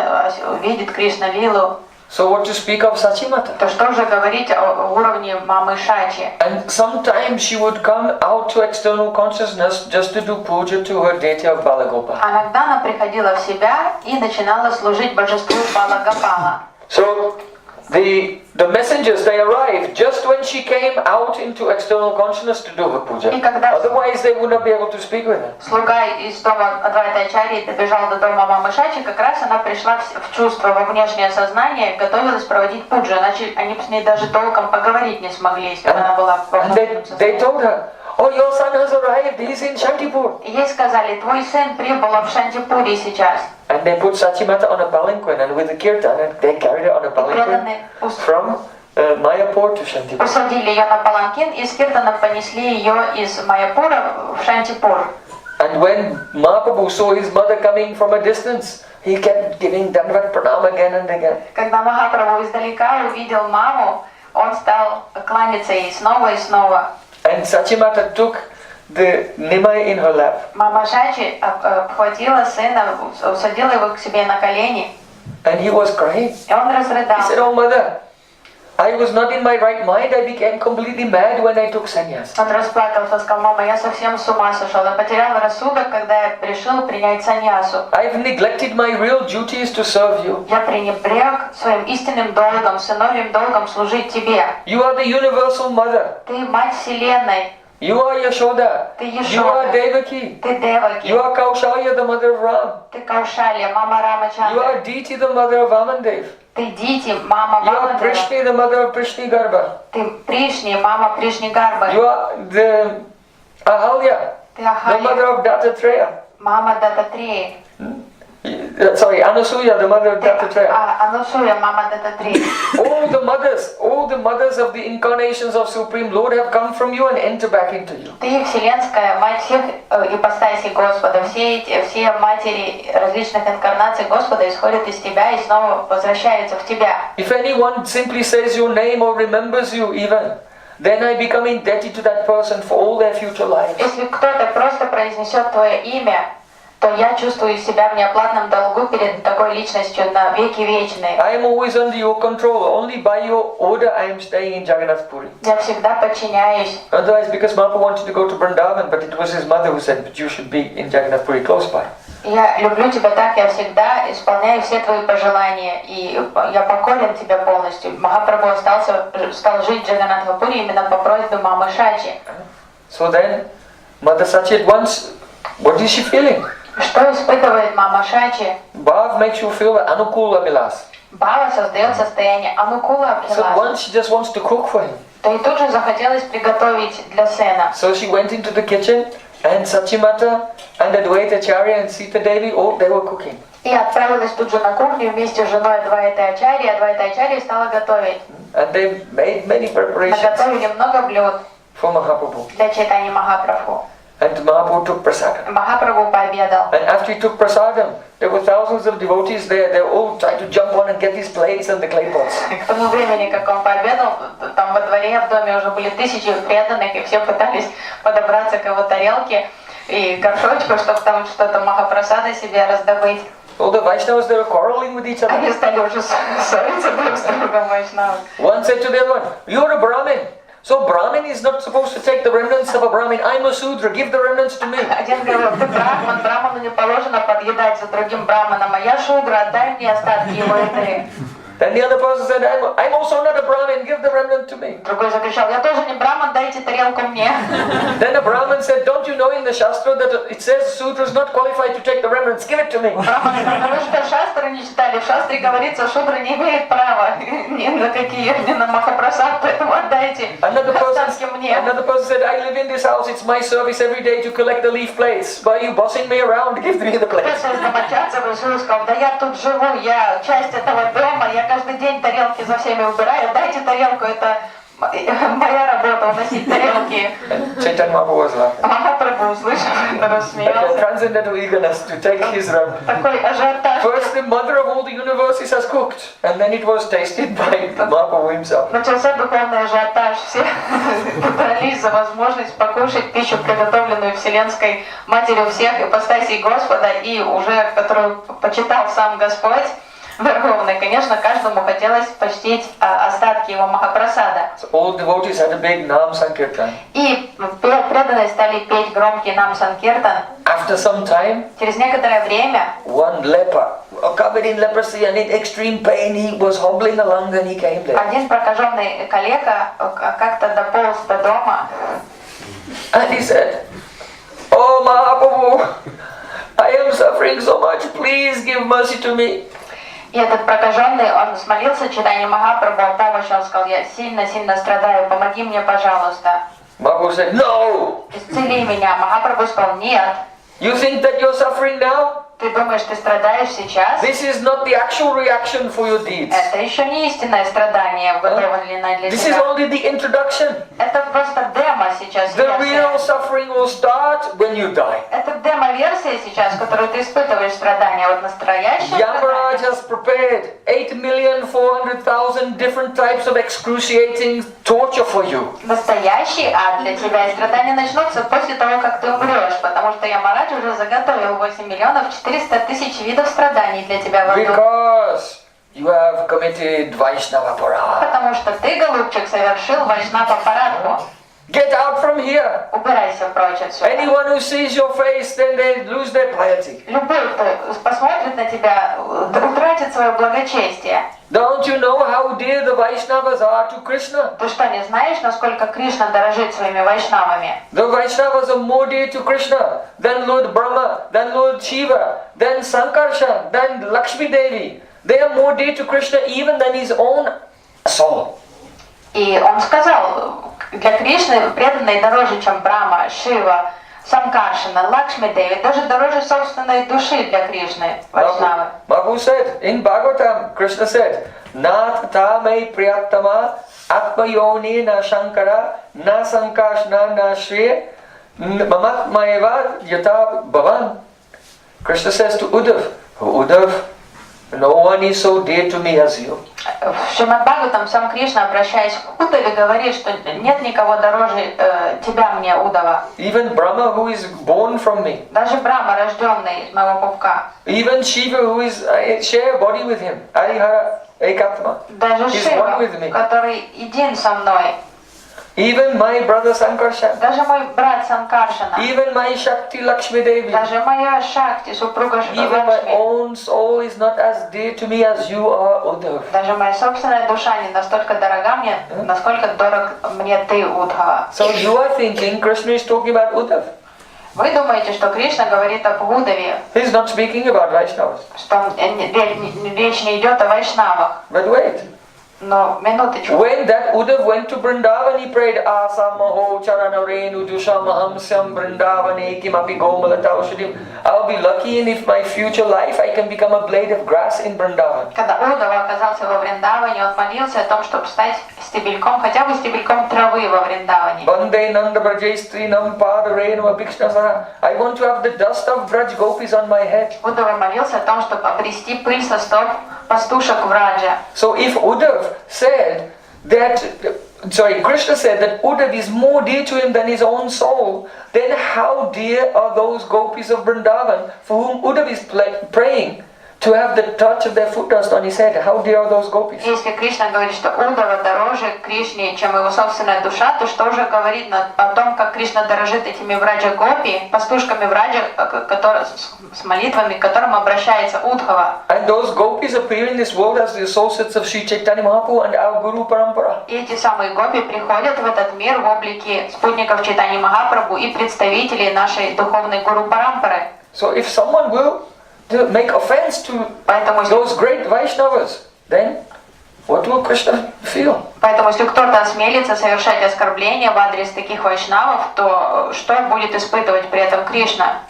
видит Кришна-лилу. So what to speak of Sachimata? То что же говорить о уровне мамы Шачи? And sometimes she would come out to external consciousness just to do puja to her deity of Balagopa. Иногда она приходила в себя и начинала служить божеству Балагопала. So the messengers, they arrived just when she came out into external consciousness to do her puja. Otherwise they would not be able to speak with her. Слуга из дома Адвайтачарьи добежал до дома мамы Шачи, как раз она пришла в чувство, во внешнее сознание, готовилась проводить пуджу, иначе они с ней даже толком поговорить не смогли, если она была в внутреннем They состоянии. told her, oh, your son has arrived, he's in Shantipur. Ей сказали, твой сын прибыл в Шантипуре сейчас. And they put Sachimata on a palanquin, and with the kirtan, they carried her on a palanquin from Mayapur to Shantipur. Посадили ее на паланкин и с киртаном понесли ее из Майяпура в Шантипур. And when Mahaprabhu saw his mother coming from a distance, he kept giving Dandavat Pranam again and again. Когда Махапрабху издалека увидел маму, он стал кланяться ей снова и снова. And Sachimata took the Nimai in her lap. Мама Шачи обхватила сына, усадила его к себе на колени, And he was crying. и он He said, разрыдался. oh mother, I was not in my right mind, I became completely mad when I took sannyas. Он расплакался, сказал, мама, я совсем с ума сошел, я потерял рассудок, когда я решил принять саньясу. I've neglected my real duties to serve you. Я пренебрег своим истинным долгом, сыновьим долгом служить тебе. You are the universal mother. Ты мать вселенной, You are Yashoda. ты You are Ешода, Devaki. ты Деваки, You are Kaushalya, the mother of Ram. ты Каушалья, мама You Рамачандра, are Diti, the mother of Vamandev. ты Дити, мама You are Вамандева, Prishni, the mother of Prishni Garbha. ты Пришни, мама Пришни Гарбы, You are the Ahalya, ты the Ахайя, mother of Dattatreya. мама Дататреи, Sorry, Anasuya, the mother of ты Dattatreya. Анусуя, мама Дататреи. All the mothers of the incarnations of Supreme Lord have come from you and enter back into you. Ты вселенская мать всех ипостасей Господа, все матери различных инкарнаций Господа исходят из тебя и снова возвращаются в тебя. If anyone simply says your name or remembers you even, then I become indebted to that person for all their future lives. Если кто-то просто произнесет твое имя, то я чувствую себя в неоплатном долгу перед такой личностью на веки вечные. I am always under your control. Only by your order I am staying in Jagannath Puri. Я всегда подчиняюсь. Otherwise, because Mahaprabhu wanted to go to Vrindavan, but it was his mother who said, but you should be in Jagannath Puri close by. Я люблю тебя так, я всегда исполняю все твои пожелания, и я покорен тебе полностью. Махапрабху стал жить в Джаганнатхапуре именно по просьбе мамы Шачи. So then, Mother Sachi at once, what is she feeling? Что испытывает мама Шачи? Bhav makes you feel the Anukula Vilas. Бхава создает состояние анукула So абхиласа. once she just wants to cook for him. То и тут же захотелось приготовить для сына. So she went into the kitchen and Sachimata and Advaitacharya and Sita Devi, all they were cooking. И отправилась тут же на кухню вместе с женой Адвайтачарьи. Адвайтачарья стала готовить. And they made many preparations Наготовили много блюд for Mahaprabhu. для Чайтаньи Махапрабху. And Mahaprabhu took prasadam. Махапрабху пообедал. And after he took prasadam, there were thousands of devotees there. They were all trying to jump on and get these plates and the clay pots. К тому времени, как он пообедал, там во дворе, в доме уже были тысячи преданных, и все пытались подобраться к его тарелке и горшочку, чтобы там что-то махапрасада себе раздобыть. All the Vaishnavas, they were quarreling with each Они other. стали уже ссориться друг с другом, вайшнавы. One said to the other one, "You're a Brahmin. So Brahmin is not supposed to take the remnants of a Brahmin. I'm a Sudra. Give the remnants to me." Один говорил, ты браман, браману не положено подъедать за другим браманом, а я шудра, отдай мне остатки его еды. Then the other person said, I'm also not a Brahmin. Give the remnant to me. Другой закричал, я тоже не браман, дайте тарелку мне. Then the Brahmin said, don't you know in the Shastra that it says Sudra is not qualified to take the remnants? Give it to me. Браман сказал, вы что, шастры не читали? В шастре говорится, шудра не имеет права ни на какие, ни на махапрасад, поэтому отдайте остатки мне. Another person said, I live in this house. It's my service every day to collect the leaf plates. Why are you bossing me around? Give me the plates. Домочадцы вышел и сказал, да я тут живу, я часть этого дома, я каждый день тарелки за всеми убираю, дайте тарелку, это моя работа, уносить тарелки. Chaitanya Mahaprabhu was laughing. Махапрабху услышал, рассмеялся. Transcendental eagerness to take his ram. Такой ажиотаж. First, the mother of all the universes has cooked, and then it was tasted by Mahaprabhu himself. Начался духовный ажиотаж, все дрались за возможность покушать пищу, приготовленную Вселенской Матерью всех ипостасей Господа, и уже, которую почитал сам Господь, Верховный. Конечно, каждому хотелось почтить остатки его Махапрасада. So all devotees had a big Nam Sankirtan. И преданные стали петь громкий нам Санкиртан. After some time, Через некоторое время one leper, covered in leprosy and in extreme pain, he was hobbling along and he came there. один прокаженный калека как-то дополз до дома. And he said, "Oh Mahaprabhu, I am suffering so much, please give mercy to me." И этот прокаженный, он смолился читание Махапрабху о помощи, он сказал: я сильно страдаю, помоги мне, пожалуйста. Mahaprabhu said, "No, Исцели меня. Махапрабху сказал: нет. you think that you're suffering now? Ты думаешь, ты страдаешь сейчас? This is not the actual reaction for your deeds. Это еще не истинное страдание, уготовленное для This is тебя. only the introduction. Это просто демо сейчас. The real версия. suffering will start when you die. Это демо-версия сейчас, в которой ты испытываешь страдания. Вот настоящее Yamaraj страдание. has prepared 8,400,000 different types of excruciating torture for you. Настоящий ад для тебя, и страдания начнутся после того, как ты умрешь, потому что Ямарадж уже заготовил 8,400,000 видов страданий для тебя в аду. Because you have committed Vaishnava Parad. Потому что ты, голубчик, совершил вайшнава-парадку. Get out from here. Убирайся прочь отсюда. Anyone who sees your face, then they lose their piety. Любой, кто посмотрит на тебя, утратит свое благочестие. Don't you know how dear the Vaishnavas are to Krishna? Ты что, не знаешь, насколько Кришна дорожит своими вайшнавами? The Vaishnavas are more dear to Krishna than Lord Brahma, than Lord Shiva, than Sankarshan, than Lakshmi Devi. They are more dear to Krishna even than his own soul. И он сказал, для Кришны преданные дороже, чем Брахма, Шива, Санкаршана, Лакшми Деви, даже дороже собственной души для Кришны, вайшнавы. Mahaprabhu said, in Bhagavatam, Krishna said, Na tata me priyatama atma yoni na shankara na sankarshna na shri mamatmaeva yata bhavan. Krishna says to Uddhav, Uddhav, no one is so dear to me as you. В Шримад Бхагаватам сам Кришна, обращаясь к Удаве, говорит, что нет никого дороже тебя мне, Удава. Even Brahma, who is born from me. Даже Брахма, рожденный из моего пупка. Even Shiva, who is, I share a body with him. Arihara Ekatma. Даже He's Шива, one with me. который един со мной. Even my brother Sankarshan. Даже мой брат Санкаршана. Even my Shakti Lakshmi Devi. Даже моя Шакти, супруга Even my Лакшми. own soul is not as dear to me as you are, Uddhav. Даже моя собственная душа не настолько дорога мне, насколько дорог мне ты, Удхава. So you are thinking Krishna is talking about Uddhav. Вы думаете, что Кришна говорит об Удаве, He's not speaking about Vaishnavas. что речь не идет о вайшнавах. But wait. Но минуточку. When that Uddhav went to Vrindavan, he prayed Asamaho Charanarenu Dushamaham Vrindavane Kimapi Gomalataushdim. I'll be lucky, and if my future life I can become a blade of grass in Vrindavan. Когда Удава оказался во Вриндаване, он молился о том, чтобы стать стебельком, хотя бы стебельком травы во Вриндаване. Bande Nanda Brajestri Nam Padarenu Abhikshnasara. I want to have the dust of Braj Gopis on my head. Удава молился о том, чтобы обрести пыль со стоп пастушек Враджа. So if Uddhav said that, Krishna said that Uddhav is more dear to him than his own soul, then how dear are those gopis of Vrindavan for whom Uddhav is praying to have the touch of their foot dust on his head? How dear are those gopis? Если Кришна говорит, что Удава дороже Кришне, чем его собственная душа, то что же говорит о том, как Кришна дорожит этими Враджа Гопи, пастушками Враджа, с молитвами, к которым обращается Удхава. And those gopis appear in this world as the associates of Sri Chaitanya Mahaprabhu and our Guru Parampara. И эти самые гопи приходят в этот мир в облике спутников Чайтаньи Махапрабху и представителей нашей духовной Гуру Парампары. So if someone will make offense to Поэтому, those great Vaishnavas, then what will Krishna feel? Поэтому, если кто-то осмелится совершать оскорбления в адрес таких вайшнавов, то что будет испытывать при этом Кришна?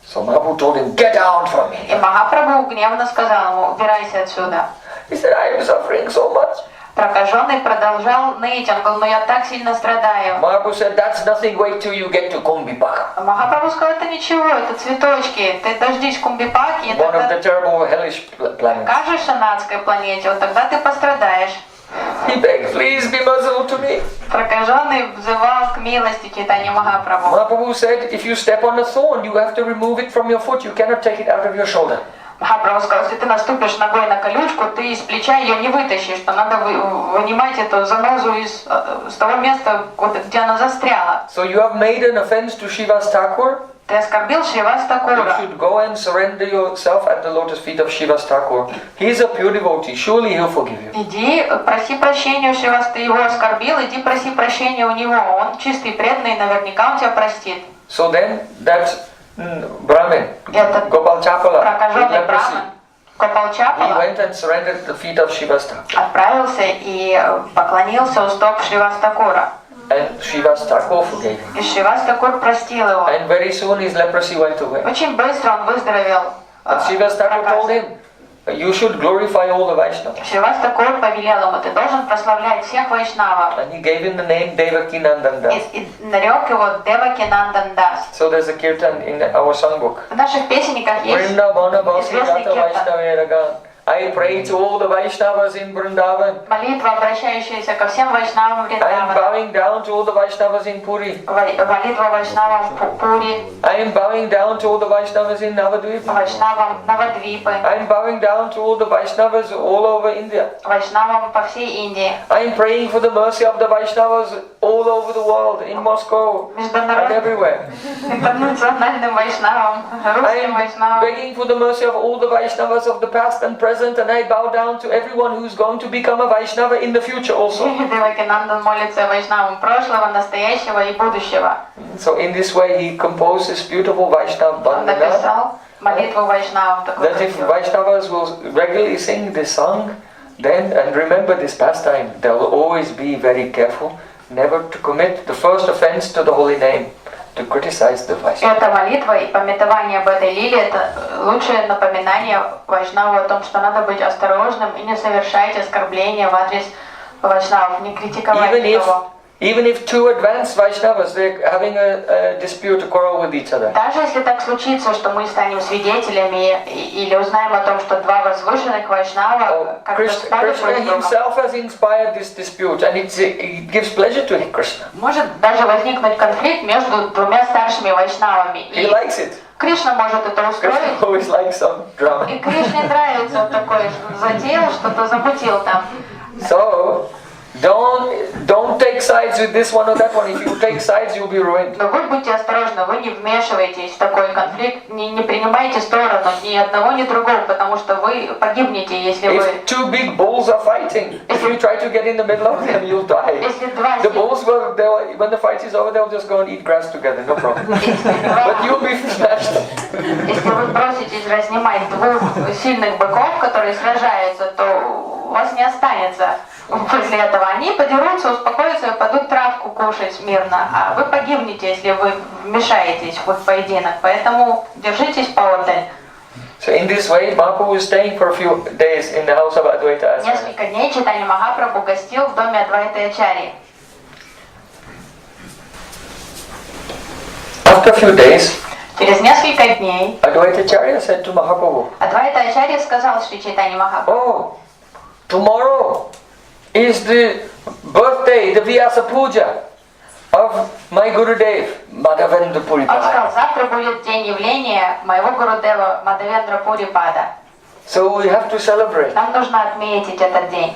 So Mahaprabhu told him, get out from И here. Махапрабху гневно сказал ему: убирайся отсюда. He said, I am suffering so much. Прокаженный продолжал ныть, он говорил: но я так сильно страдаю. Mahaprabhu said, that's nothing, wait till you get to Kumbhipaka. Махапрабху сказал: это ничего, это цветочки, ты дождись Кумбипаки, и One of тогда the terrible hellish planets. окажешься на адской планете, вот тогда ты пострадаешь. He begged, please be merciful to me. Прокаженный взывал к милости Чайтаньи Махапрабху. Mahaprabhu said, if you step on a thorn, you have to remove it from your foot. You cannot take it out of your shoulder. Махапрабху сказал, если ты наступишь ногой на колючку, ты из плеча ее не вытащишь, что надо вынимать эту занозу с того места, где она застряла. So you have made an offense to Shiva's Thakur? Ты оскорбил Шривас You Такура. should go and surrender yourself at the lotus feet of Shiva's Thakur. He is a pure devotee. Surely he'll forgive you. Иди, проси прощения у Шривас, ты его оскорбил, иди проси прощения у него. Он чистый, преданный, наверняка он тебя простит. So then that Brahmin, Gopal Chapala, with Прокаженный leprosy, Браман, Гопал he Чапала, went and surrendered at the feet of Shiva's Thakur. отправился и поклонился у стоп Шривас Такура. And Shiva's Thakur forgave him. И Шривас Такур простил его. And very soon his leprosy went away. Очень быстро он выздоровел. And Shiva's Thakur told him, you should glorify all the Vaishnavas. Шривас Такур повелел ему, ты должен прославлять всех вайшнавов. And he gave him the name Devaki Nandan Das. И нарек его Деваки Нандан Дас. So there's a kirtan in our songbook. В наших песенниках есть Vrindavana известный Bhasirata киртан. Vaishnaveragan. I pray to all the Vaishnavas in Vrindavan. Молитва, обращающаяся ко всем вайшнавам I am Вриндавана. bowing down to all the Vaishnavas in Puri. Молитва вайшнавам Пури, I am bowing down to all the Vaishnavas in Navadvip. вайшнавам Навадвипы, I am bowing down to all the Vaishnavas all over India. вайшнавам по всей Индии. I am praying for the mercy of the Vaishnavas all over the world, in Moscow and Международным everywhere. интернациональным вайшнавам, I русским am вайшнавам. begging for the mercy of all the Vaishnavas of the past and present, and I bow down to everyone who is going to become a Vaishnava in the future also. Деваки Нандан молится вайшнавам прошлого, настоящего и будущего. So in this way he composed this beautiful Vaishnava Он Bandhana, написал молитву вайшнавам такой that if красивой. Vaishnavas will regularly sing this song, then and remember this pastime, they will always be very careful never to commit the first offense to the holy name, to criticize the Vaishnava. Эта молитва и памятование об этой лиле – это лучшее напоминание вайшнаву о том, что надо быть осторожным и не совершать оскорбления в адрес вайшнавов, не критиковать никого. Even if two advanced Vaishnavas, they're having a dispute, a quarrel with each other. Даже если так случится, что мы станем свидетелями или узнаем о том, что два возвышенных вайшнава как-то спорят Krishna друг с другом, himself has inspired this dispute, and it gives pleasure to Krishna. может даже возникнуть конфликт между двумя старшими вайшнавами. He И likes it. Кришна может это Krishna устроить. always likes some drama. И Кришне нравится вот такое, затеял, что-то замутил там. So, don't take sides with this one or that one. If you take sides, you'll be ruined. Но вы будьте осторожны, вы не вмешиваетесь в такой конфликт, не принимайте сторону ни одного, ни другого, потому что вы погибнете, если вы... If two big bulls are fighting, if you try to get in the middle of them, you'll die. Если два The bulls will, when the fight is over, they'll just go and eat grass together, no problem. But you'll be smashed. Если вы броситесь разнимать двух сильных быков, которые сражаются, то у вас не останется после этого. Они подерутся, успокоятся и пойдут травку кушать мирно, а вы погибнете, если вы вмешаетесь в их поединок. Поэтому держитесь поодаль. So in this way, Mahaprabhu was staying for a few days in the house of Advaita Acharya. Несколько дней Чайтанья Махапрабху гостил в доме Адвайты Ачарьи. After a few days, Через несколько дней Advaita Acharya said to Mahaprabhu, Адвайта Ачарья сказал Шри Чайтанье Махапрабху: "Oh, tomorrow is the birthday, the Vyasa Puja of my Gurudev, Madhavendra Puri Он сказал, Pada. завтра будет день явления моего Гурудева Мадхавендра Пури Пада. So we have to celebrate." Нам нужно отметить этот день.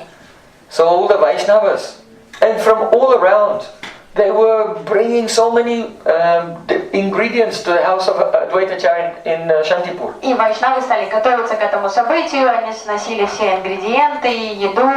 So all the Vaishnavas, and from all around, they were bringing so many ingredients to the house of Advaita Acharya in Shantipur. И вайшнавы стали готовиться к этому событию, они сносили все ингредиенты и еду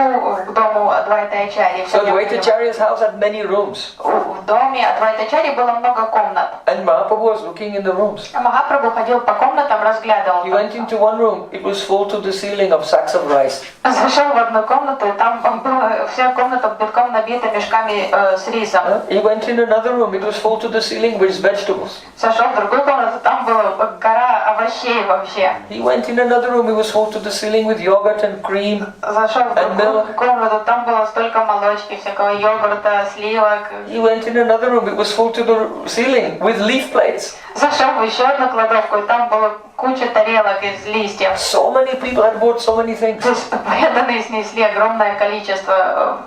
к дому Адвайта Ачарьи. So Advaita Acharya's house had many rooms, В доме Адвайта Ачарьи было много комнат. and Mahaprabhu was looking in the rooms. А Махапрабху ходил по комнатам, разглядывал. He went into one room, it was full to the ceiling of sacks of rice. Зашел в одну комнату, и там была вся комната битком набита мешками с рисом. He went in another room, it was full to the ceiling with vegetables. Зашел в другую комнату, там была гора овощей вообще. He went in another room, it was full to the ceiling with yogurt and cream. Зашел в другую комнату, там было столько молочки, всякого йогурта, сливок. He went in another room, it was full to the ceiling with leaf plates. Зашел в еще одну кладовку, и там была куча тарелок из листьев. So many people had bought so many things. То есть преданные снесли огромное количество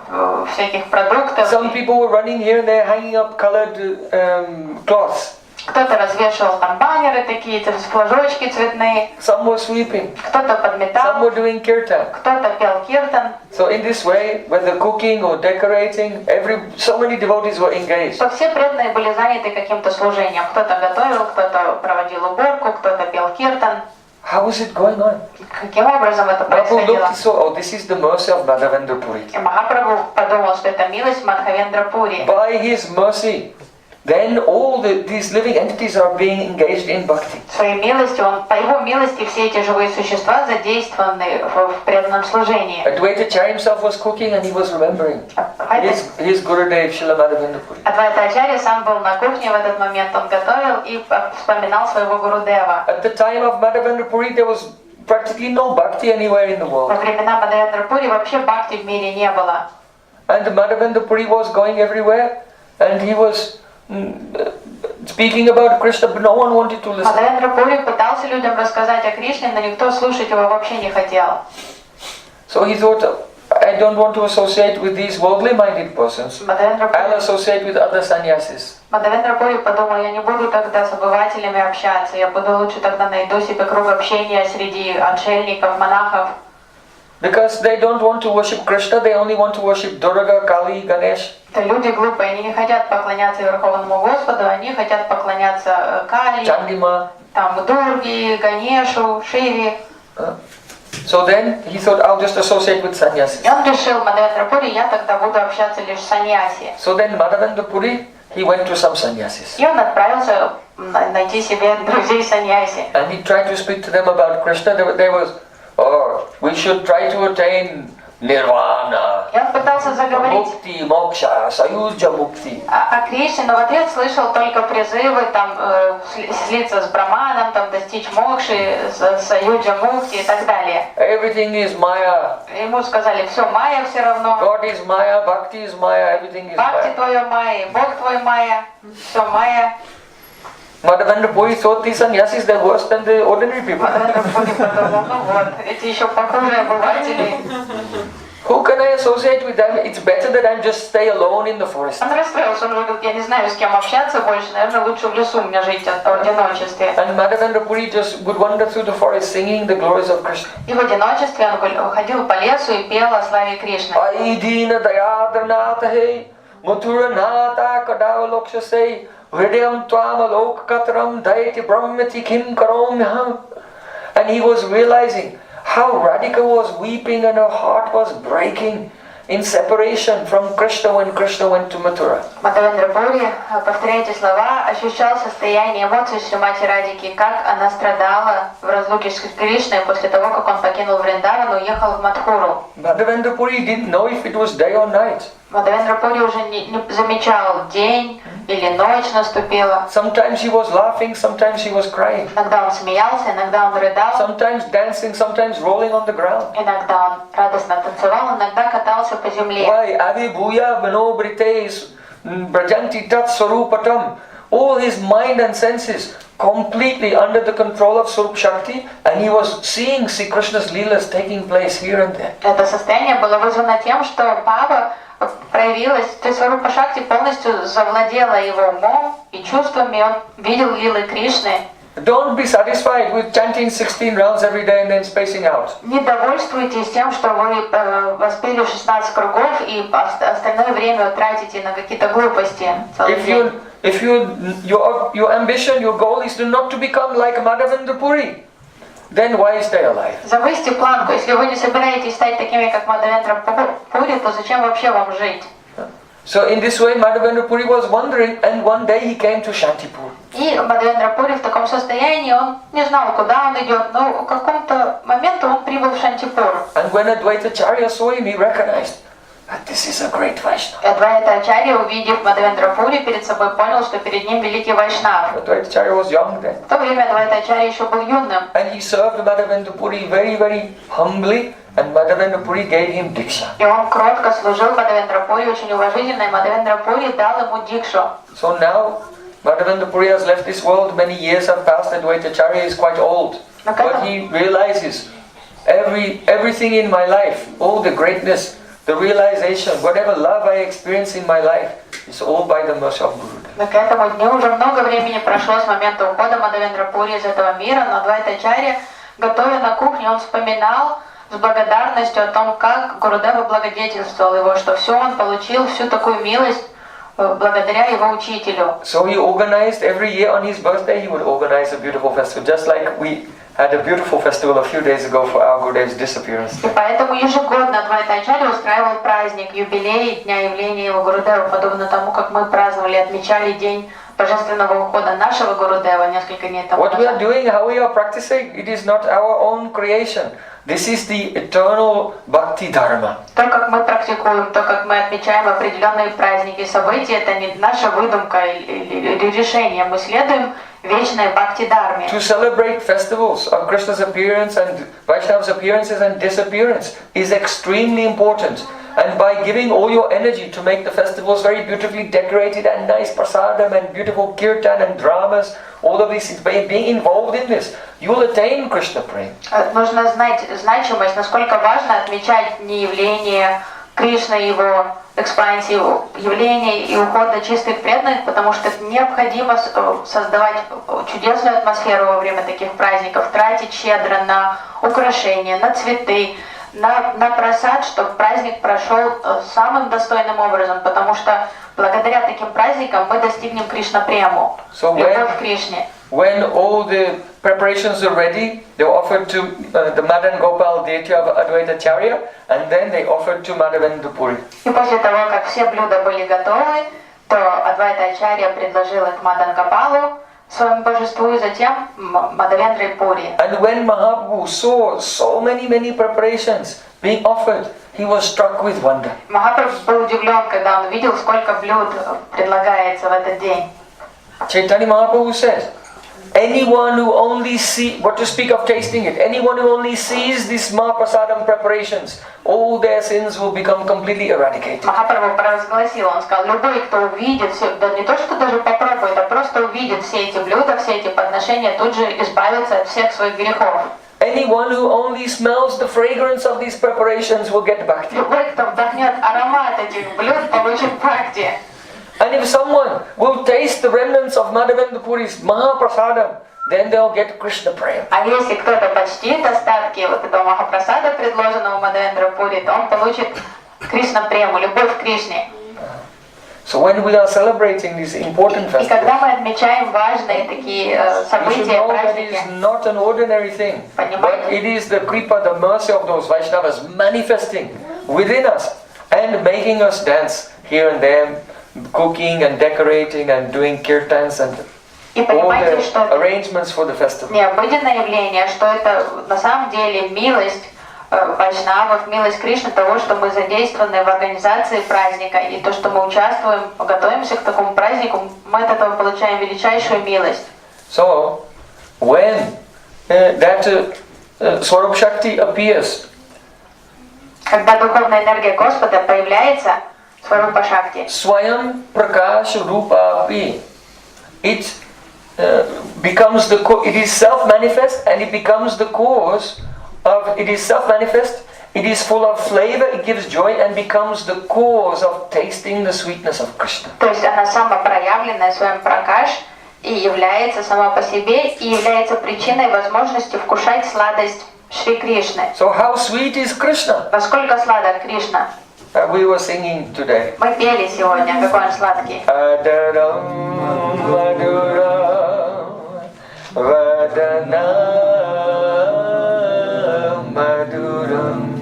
всяких продуктов. Some people were running here and there hanging up colored cloths. Кто-то развешивал там баннеры баннеры такие, флажочки цветные. Some were sweeping, Кто-то some подметал, were doing kirtan. кто-то пел киртан. So in this way, whether cooking or decorating, so many devotees were engaged. То все преданные были заняты каким-то служением. Кто-то готовил, кто-то проводил уборку, кто-то пел киртан. How is it going on? Каким образом это Mahaprabhu происходило? looked, so, oh, this is the mercy of Madhavendra Puri. И Махапрабху подумал, что это милость Мадхавендра Пури. By his mercy, then all these living entities are being engaged in bhakti. Своей милостью, по его милости все эти живые существа задействованы в преданном служении. Advaitacharya himself was cooking and he was remembering his Gurudev Srila Madhavendra Puri. Адвайтачарья сам был на кухне в этот момент, он готовил и вспоминал своего Гурудева. At the time of Madhavendra Puri, there was practically no bhakti anywhere in the Во world. времена Мадхавендра Пури вообще бхакти в мире не было. And Madhavendra Puri was going everywhere and he was speaking about Krishna, but no one wanted to listen. Мадхавендра Пури пытался людям рассказать о Кришне, но никто слушать его вообще не хотел. So he thought, I don't want to associate with these worldly minded persons. I'll associate with other sannyasis. Мадхавендра Пури подумал, я не буду тогда с обывателями общаться, я буду лучше тогда найду себе круг общения среди отшельников, монахов. Because they don't want to worship Krishna, they only want to worship Durga, Kali, Ganesh. Это люди глупые, они не хотят поклоняться Верховному Господу, они хотят поклоняться Кали, Chandima. там Дурги, Ганешу, Шиве. So then he thought, I'll just associate with sannyasis. И он решил, Мадхавендра Пури, я тогда буду общаться лишь с саньяси. So then Madhavendra Puri, he went to some sannyasis. И он отправился найти себе друзей саньяси. And he tried to speak to them about Krishna. There was, oh, we should try to attain nirvana, И он пытался заговорить mukti, moksha, sayuja mukti. о Кришне, но в ответ слышал только призывы там слиться с Браманом, там достичь мокши, саюджа мукти и так далее. Everything is Maya. Ему сказали, все Майя все равно. God is Maya, Bhakti is Maya, everything is Бхакти Maya. твое Майя, Бог твой Майя, все Майя. Madhavendra Puri thought these sannyasis, they're worse than the ordinary people. Мадхавендра Пури подумал, ну вот, эти еще похуже обыватели. Who can I associate with them? It's better that I just stay alone in the forest. Он расстроился, он уже говорит, я не знаю, с кем общаться больше, наверное, лучше в лесу мне жить в одиночестве. And Madhavendra Puri just would wander through the forest singing the glories of Krishna. И в одиночестве он ходил по лесу и пел о славе Кришны. Aidina dayadranata he, muturanata kadavaloksha se, hridayam tvama lokataram daiti brahmati kim karomyaham. And he was realizing how Radhika was weeping and her heart was breaking in separation from Krishna when Krishna went to Mathura. Мадхавендра Пури, повторяя эти слова, ощущал состояние эмоций Шримати Радхики, как она страдала в разлуке с Кришной после того, как он покинул Вриндаван и уехал в Мадхуру. Madhavendra Puri didn't know if it was day or night. Мадхавендра Пури уже не замечал, день или ночь наступила. Sometimes he was laughing, sometimes he was crying. Иногда он смеялся, иногда он рыдал, Sometimes dancing, sometimes rolling on the ground. иногда он радостно танцевал, иногда катался по земле. Why? Adi bhuya vano briteis brajanti tat swarupatam. All his mind and senses completely under the control of Swarup Shakti, and he was seeing Sri Krishna's leelas taking place here and there. Это состояние было вызвано тем, что Бхава проявилась, то есть Сварупа Шакти полностью завладела его умом и чувствами, он видел лилы Кришны. Don't be satisfied with chanting 16 rounds every day and then spacing out. Не довольствуйтесь тем, что вы воспели 16 кругов и остальное время тратите на какие-то глупости целый день. If your ambition, your goal is not to become like Madhavendra Puri, then why stay alive? Завысьте планку. Если вы не собираетесь стать такими, как Мадхавендра Пури, то зачем вообще вам жить? So in this way, Madhavendra Puri was wandering, and one day he came to Shantipur. И Мадхавендра Пури в таком состоянии, он не знал, куда он идет, но в каком-то момент он прибыл в Шантипур. And when Advaitacharya saw him, he recognized that this is a great Vaishnava. И Адвайтачарья, увидев Мадхавендра Пури перед собой, понял, что перед ним великий Вайшнав. Advaitacharya was young then. В то время Адвайтачарья еще был юным. And he served Madhavendra Puri very, very humbly, and Madhavendra Puri gave him Diksha. И он кротко служил Мадхавендра Пури, очень уважительно, и Мадхавендра Пури дал ему дикшу. So now, Madhavendra Puri has left this world, many years have passed, Advaitacharya is quite old. But he realizes, everything in my life, all the greatness, the realization, whatever love I experience in my life, is all by the mercy of Guru. Но к этому дню уже много времени прошло с момента ухода Мадхавендра Пури из этого мира, но Адвайтачарья, готовя на кухне, он вспоминал с благодарностью о том, как Гурудева благодетельствовал его, что все он получил, всю такую милость благодаря его учителю. So he organized every year on his birthday, he would organize a beautiful festival, just like we had a beautiful festival a few days ago for our Gurudev's disappearance. И поэтому ежегодно Адвайтачарья устраивал праздник, юбилей Дня явления его Гурудева, подобно тому, как мы праздновали, отмечали день божественного ухода нашего Гурудева несколько дней тому What we are назад. doing, how we are practicing, it is not our own creation. This is the eternal bhakti dharma. То, как мы практикуем, то, как мы отмечаем определенные праздники, события, это не наша выдумка или решение. Мы следуем вечной бхакти-дарме. To celebrate festivals of Krishna's appearance and Vaishnava's appearances and disappearance is extremely important. And by giving all your energy to make the festivals very beautifully decorated and nice prasadam and beautiful kirtan and dramas, all of this, by being involved in this, you will attain Krishna Prem. Нужно знать значимость, насколько важно отмечать не явление Кришны, его экспансии, явления и ухода чистых преданных, потому что необходимо создавать чудесную атмосферу во время таких праздников, тратить щедро на украшения, на цветы, на просад, чтобы праздник прошел самым достойным образом, потому что благодаря таким праздникам мы достигнем Кришна-прему, любовь к Кришне. When all the preparations are ready, they were offered to the Madan Gopal deity of Advaita Acharya, and then they offered to Madhavendra Puri. И после того, как все блюда были готовы, то Адвайта Ачарья предложил их Мадан Гопалу, своему божеству, и затем Мадхавендре Пури. And when Mahaprabhu saw so many preparations being offered, he was struck with wonder. Махапрабху был удивлен, когда он видел, сколько блюд предлагается в этот день. Chaitanya Mahaprabhu said, anyone who only see, what to speak of tasting it, anyone who only sees these Mahaprasadam preparations, all their sins will become completely eradicated. Махапрабху провозгласил, он сказал, любой, кто увидит, да не то, что даже попробует, а просто увидит все эти блюда, все эти подношения, тут же избавится от всех своих грехов. Anyone who only smells the fragrance of these preparations will get bhakti. Любой, кто вдохнет аромат этих блюд, получит бхакти. And if someone will taste the remnants of Madhavendra Puri's Mahaprasadam, then they'll get Krishna Prem. А если кто-то почтит остатки вот этого Махапрасада, предложенного Мадхавендра Пури, то он получит Кришна-прему, любовь к Кришне. So when we are celebrating these important И когда festivals, мы отмечаем важные такие you should события, know that it праздники, is not an ordinary thing, but it is the kripa, the mercy of those Vaishnavas manifesting within us and making us dance here and there, cooking and decorating and doing kirtans and и all понимаете, что the это arrangements for the festival. не обыденное явление, что это на самом деле милость вайшнавов, милость Кришны, того, что мы задействованы в организации праздника, и то, что мы участвуем, готовимся к такому празднику, мы от этого получаем величайшую милость. So, when that Swarup Shakti appears, Когда духовная энергия Господа появляется, Сварупа Шакти, Swayam Prakash Rupa Api, it becomes it is self-manifest and it becomes the cause of, it is self-manifest, it is full of flavor, it gives joy and becomes the cause of tasting the sweetness of Krishna. то есть она самопроявленная в своем пракаш и является сама по себе и является причиной возможности вкушать сладость Шри Кришны. So how sweet is Krishna? Насколько сладок Кришна? We were singing today. Мы пели сегодня, какой он сладкий. Adaram Maduram Vadanam Maduram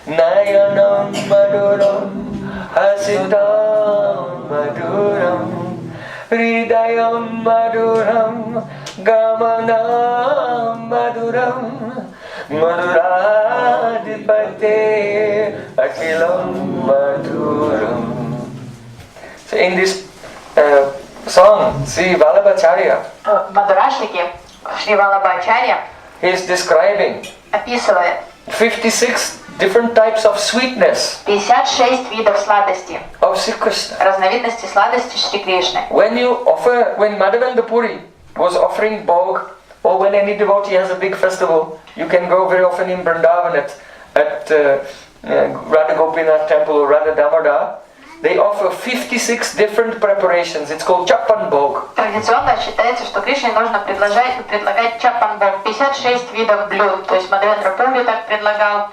Nayanam Maduram Hasitam Maduram Hridayam Maduram Gamanam Maduram Maduradipate Akilam Maduram. So in this song, Sri Vallabhacharya Мадурашники Шри Валабхачарья he is describing описывает 56 different types of sweetness 56 видов сладости, of Sri Krishna. разновидности сладости Шри Кришны. When Madhavendra Puri was offering bhog, or when any devotee has a big festival, you can go very often in Vrindavan at Radha Gopinath temple or Radha Damodar. they offer 56 different preparations. It's called Chappan Bhog. Традиционно считается, что Кришне нужно предлагать чапан-бог, 56 видов блюд. То есть Мадхавендра Пури так предлагал,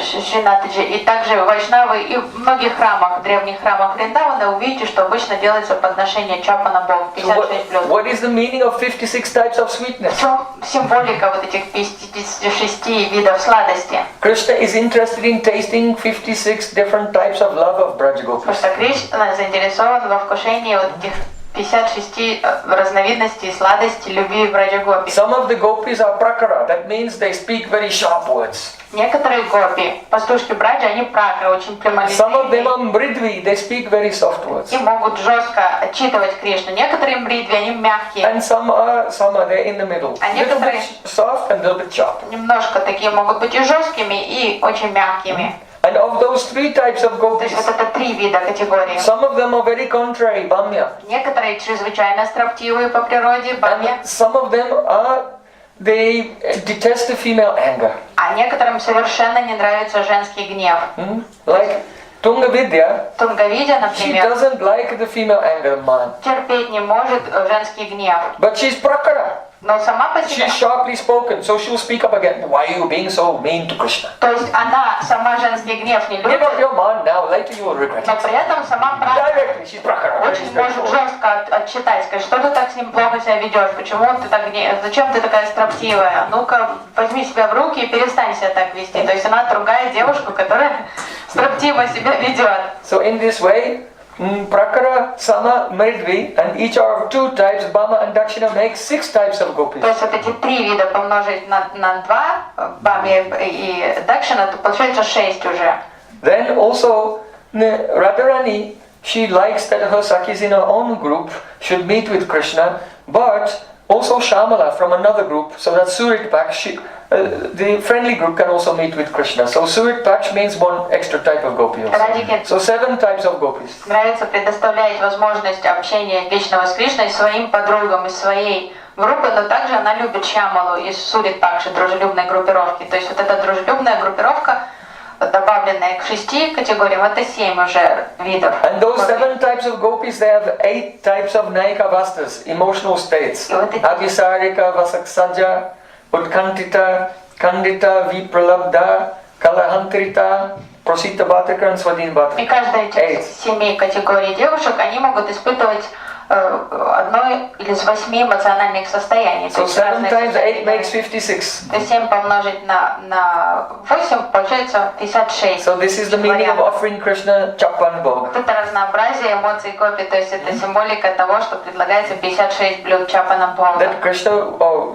Шринатаджи, и также вайшнавы, и в многих храмах, древних храмах Вриндавана, увидите, что обычно делается подношение чапана бог, 56 блюд. What is the meaning of 56 types of sweetness? В чем символика вот этих 56 видов сладости? Krishna is interested in tasting 56 different types of love of Braj Потому Gopis. что Кришна заинтересован во вкушении вот этих 56 разновидностей сладости любви в Браджа Гопи. Some of the gopis are prakara, that means they speak very sharp words. Некоторые гопи, пастушки Браджа, они пракра, очень Some of them прямолинейные are mridvi, they speak very soft words. и могут жестко отчитывать Кришну. Некоторые мридви, они мягкие, And some are they're in the middle. А Little bit некоторые- soft and little bit sharp. немножко такие могут быть и жесткими, и очень мягкими. And of those 3 types of То есть gopis, вот это 3 вида категории. some of them are very contrary, bamya. Некоторые чрезвычайно строптивые по природе, бамья, And some of them they detest the female anger. а некоторым совершенно не нравится женский гнев. Like Tungavidya, Тунгавидя, she например, doesn't like the female anger of man. терпеть не может женский гнев. But she's prakara. Но сама по себе, She's sharply spoken, so she'll speak up again. Why are you being so mean to Krishna? то есть она сама женский гнев не Give любит, up your man now, later you will regret но it. при этом сама правда Directly, she's prakara. very очень может straightforward. жестко отчитать, сказать, что ты так с ним плохо себя ведешь, почему ты так зачем ты такая строптивая, ну-ка возьми себя в руки и перестань себя так вести. То есть она отругает девушку, которая строптиво себя ведет. So in this way, prakara, sama, mridvi, and each are of 2 types, bama and dakshina, make 6 types of gopis. То есть вот эти 3 вида помножить на 2, бами и дакшина, то получается 6 уже. Then also, Radharani, she likes that her Sakhis in her own group should meet with Krishna, but also Shamala from another group, so that Surit Paksh, the friendly group can also meet with Krishna. So Surit Paksh means 1 extra type of gopi also. Радике So 7 types of gopis. нравится предоставлять возможность общения вечного с Кришной своим подругам из своей группы, но также она любит Шьямалу из Сурит Пакши, дружелюбной группировки. То есть вот эта дружелюбная группировка, добавленная к 6 категориям, это 7 уже видов. And those гопи. 7 types of gopis, they have 8 types of naika vastas, emotional states. И вот эти- Abhisarika, Vasaksaja, Utkantita, Kandita, Vipralabdha, Kalahantrita, Prosita Bhataka and Swadhin И Bhataka. каждая из 8. этих 7 категорий девушек, они могут испытывать одно из 8 эмоциональных состояний. То So есть 7 разные times 8 состояния. makes 56. То есть 7 помножить на 8 получается 56. So this is the meaning of offering Krishna Chappan Bhog. Вот это разнообразие эмоций гопи, то есть это символика того, что предлагается 56 блюд чапана бога. That Krishna,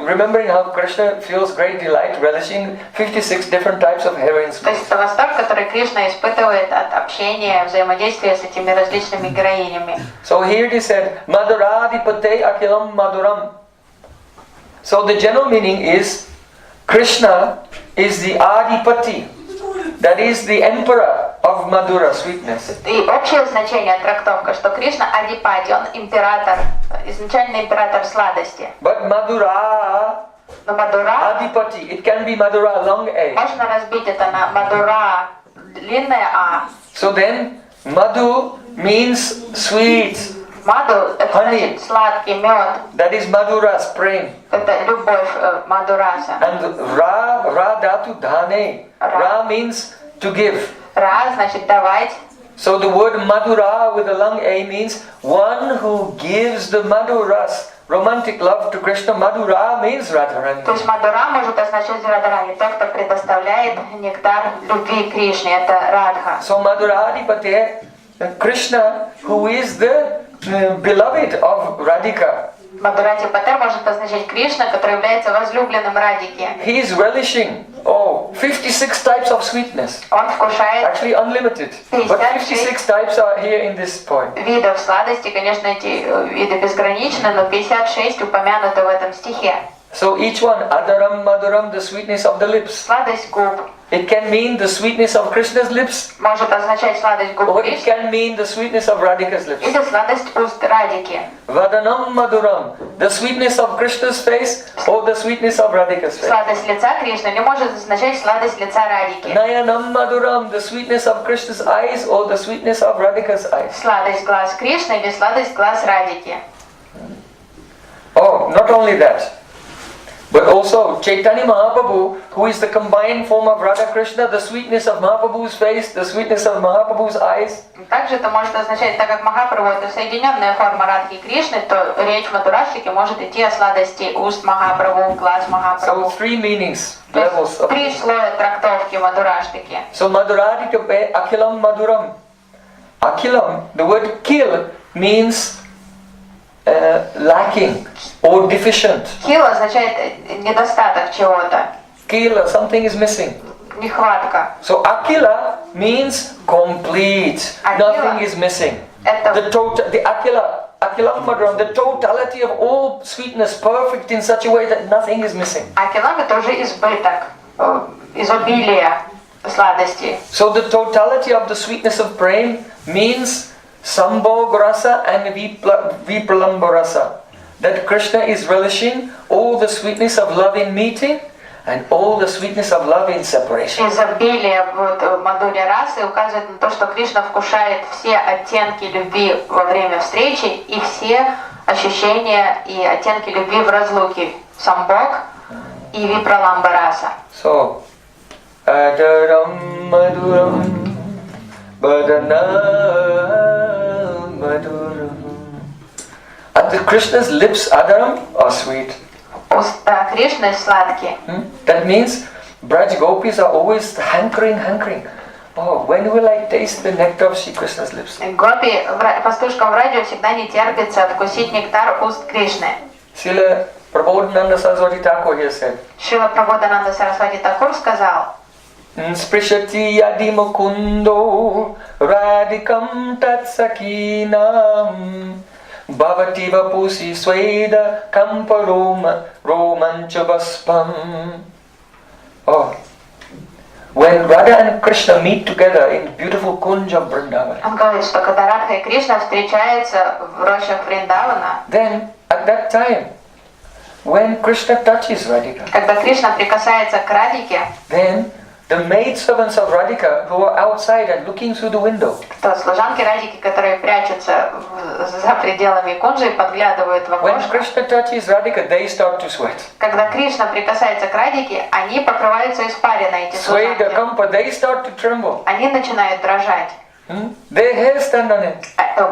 remembering how Krishna feels great delight relishing 56 different types of heroines. То есть это восторг, который Кришна испытывает от общения, взаимодействия с этими различными героинями. So here they said, Maduradipate Akilam Maduram. So the general meaning is, Krishna is the Adipati, that is the emperor of Madura, sweetness. И общее значение, трактовка, что Кришна Адипати, он император, изначально император сладости. But Madura, Но Мадура, Adipati, it can be Madura long A. можно разбить это на Мадура, длинное А. So then, Madhu means sweet, Маду, это Honey. значит сладкий мед, that is Madura's Prem. это любовь Мадураса. And Ra Dhatu Dhane. Ra means to give. Ра значит давать. So the word Madura with a long A means one who gives the Maduras, romantic love to Krishna. Madura means То Radharani. есть Мадура может означать Радарани, тот, кто предоставляет нектар любви Кришне, это Радха. So Maduradipate, Krishna, who is the beloved of Radhika. Мадурати Патер может означать Кришна, который является возлюбленным Радики. He is relishing, 56 types of sweetness. Он вкушает Actually unlimited. But 56 types are here in this point. видов сладости, конечно, эти виды безграничны, но 56 упомянуты в этом стихе. So each one, adaram, maduram, the sweetness of the lips. Сладость губ It can mean the sweetness of Krishna's lips, может означать сладость губ or it Кришны can mean the sweetness of Radhika's lips. или сладость уст Радики. Vadanam maduram, the sweetness of Krishna's face, or the sweetness of Radhika's face. Сладость лица Кришны или может означать сладость лица Радики. Nayanam maduram, the sweetness of Krishna's eyes, or the sweetness of Radhika's eyes. Сладость глаз Кришны или сладость глаз Радики. Oh, not only that, but also Chaitanya Mahaprabhu, who is the combined form of Radha Krishna, the sweetness of Mahaprabhu's face, the sweetness of Mahaprabhu's eyes. Также это может означать, так как Махапрабху это соединенная форма Радхи и Кришны, то речь Мадурашики может идти о сладости уст Махапрабху, глаз So Махапрабху. three meanings, То levels есть of. три слоя трактовки Мадураштики. So Maduradika pe akilam maduram. Akilam, the word kill means lacking or deficient. Хил означает недостаток чего-то, Kila, something is missing. нехватка. So akila means complete. Akila. Nothing is missing. Это The akilam maduram, the totality of all sweetness, perfect in such a way that nothing is missing. акилам это уже избыток, изобилие сладости. So the totality of the sweetness of Prem means Sambhog rasa and Vipralamba rasa. That Krishna is relishing all the sweetness of love in meeting and all the sweetness of love in separation. Изобилие Мадхурья расы указывает на то, что Кришна вкушает все оттенки любви во время встречи и все ощущения и оттенки любви в разлуке. Самбог и Випраламба раса. So, Adaram Maduram Badanam Maduram. At the Krishna's lips, Adaram are sweet. Уста Кришны сладкие. That means Braj gopis are always hankering. Oh, when will I taste the nectar of Shri Krishna's lips? Гопи пастушкам в радио всегда не терпится вкусить нектар уст Кришны. Srila Prabodhananda Saraswati Thakur here said, Шрила Прабодхананда Сарасвати Такур сказал: Sprishati yadi mukundo radikam tatsakinam bhavati vapusi sweda kamparoma romanchabaspam. Oh, when Radha and Krishna meet together in beautiful kunj of Vrindavan, Он говорит, что когда Радха и Кришна встречаются в рощах Вриндавана, then at that time, when Krishna touches Radhika, когда Кришна прикасается к Радике, then the maidservants of Radhika who are outside and looking through the window, то служанки Радики, которые прячутся за пределами кунджи и подглядывают в when окошко, Krishna touches Radhika, they start to sweat. когда Кришна прикасается к Радике, они покрываются испариной, эти Sweda служанки. kampa, they start to tremble. Они начинают дрожать. Their hair stand on end,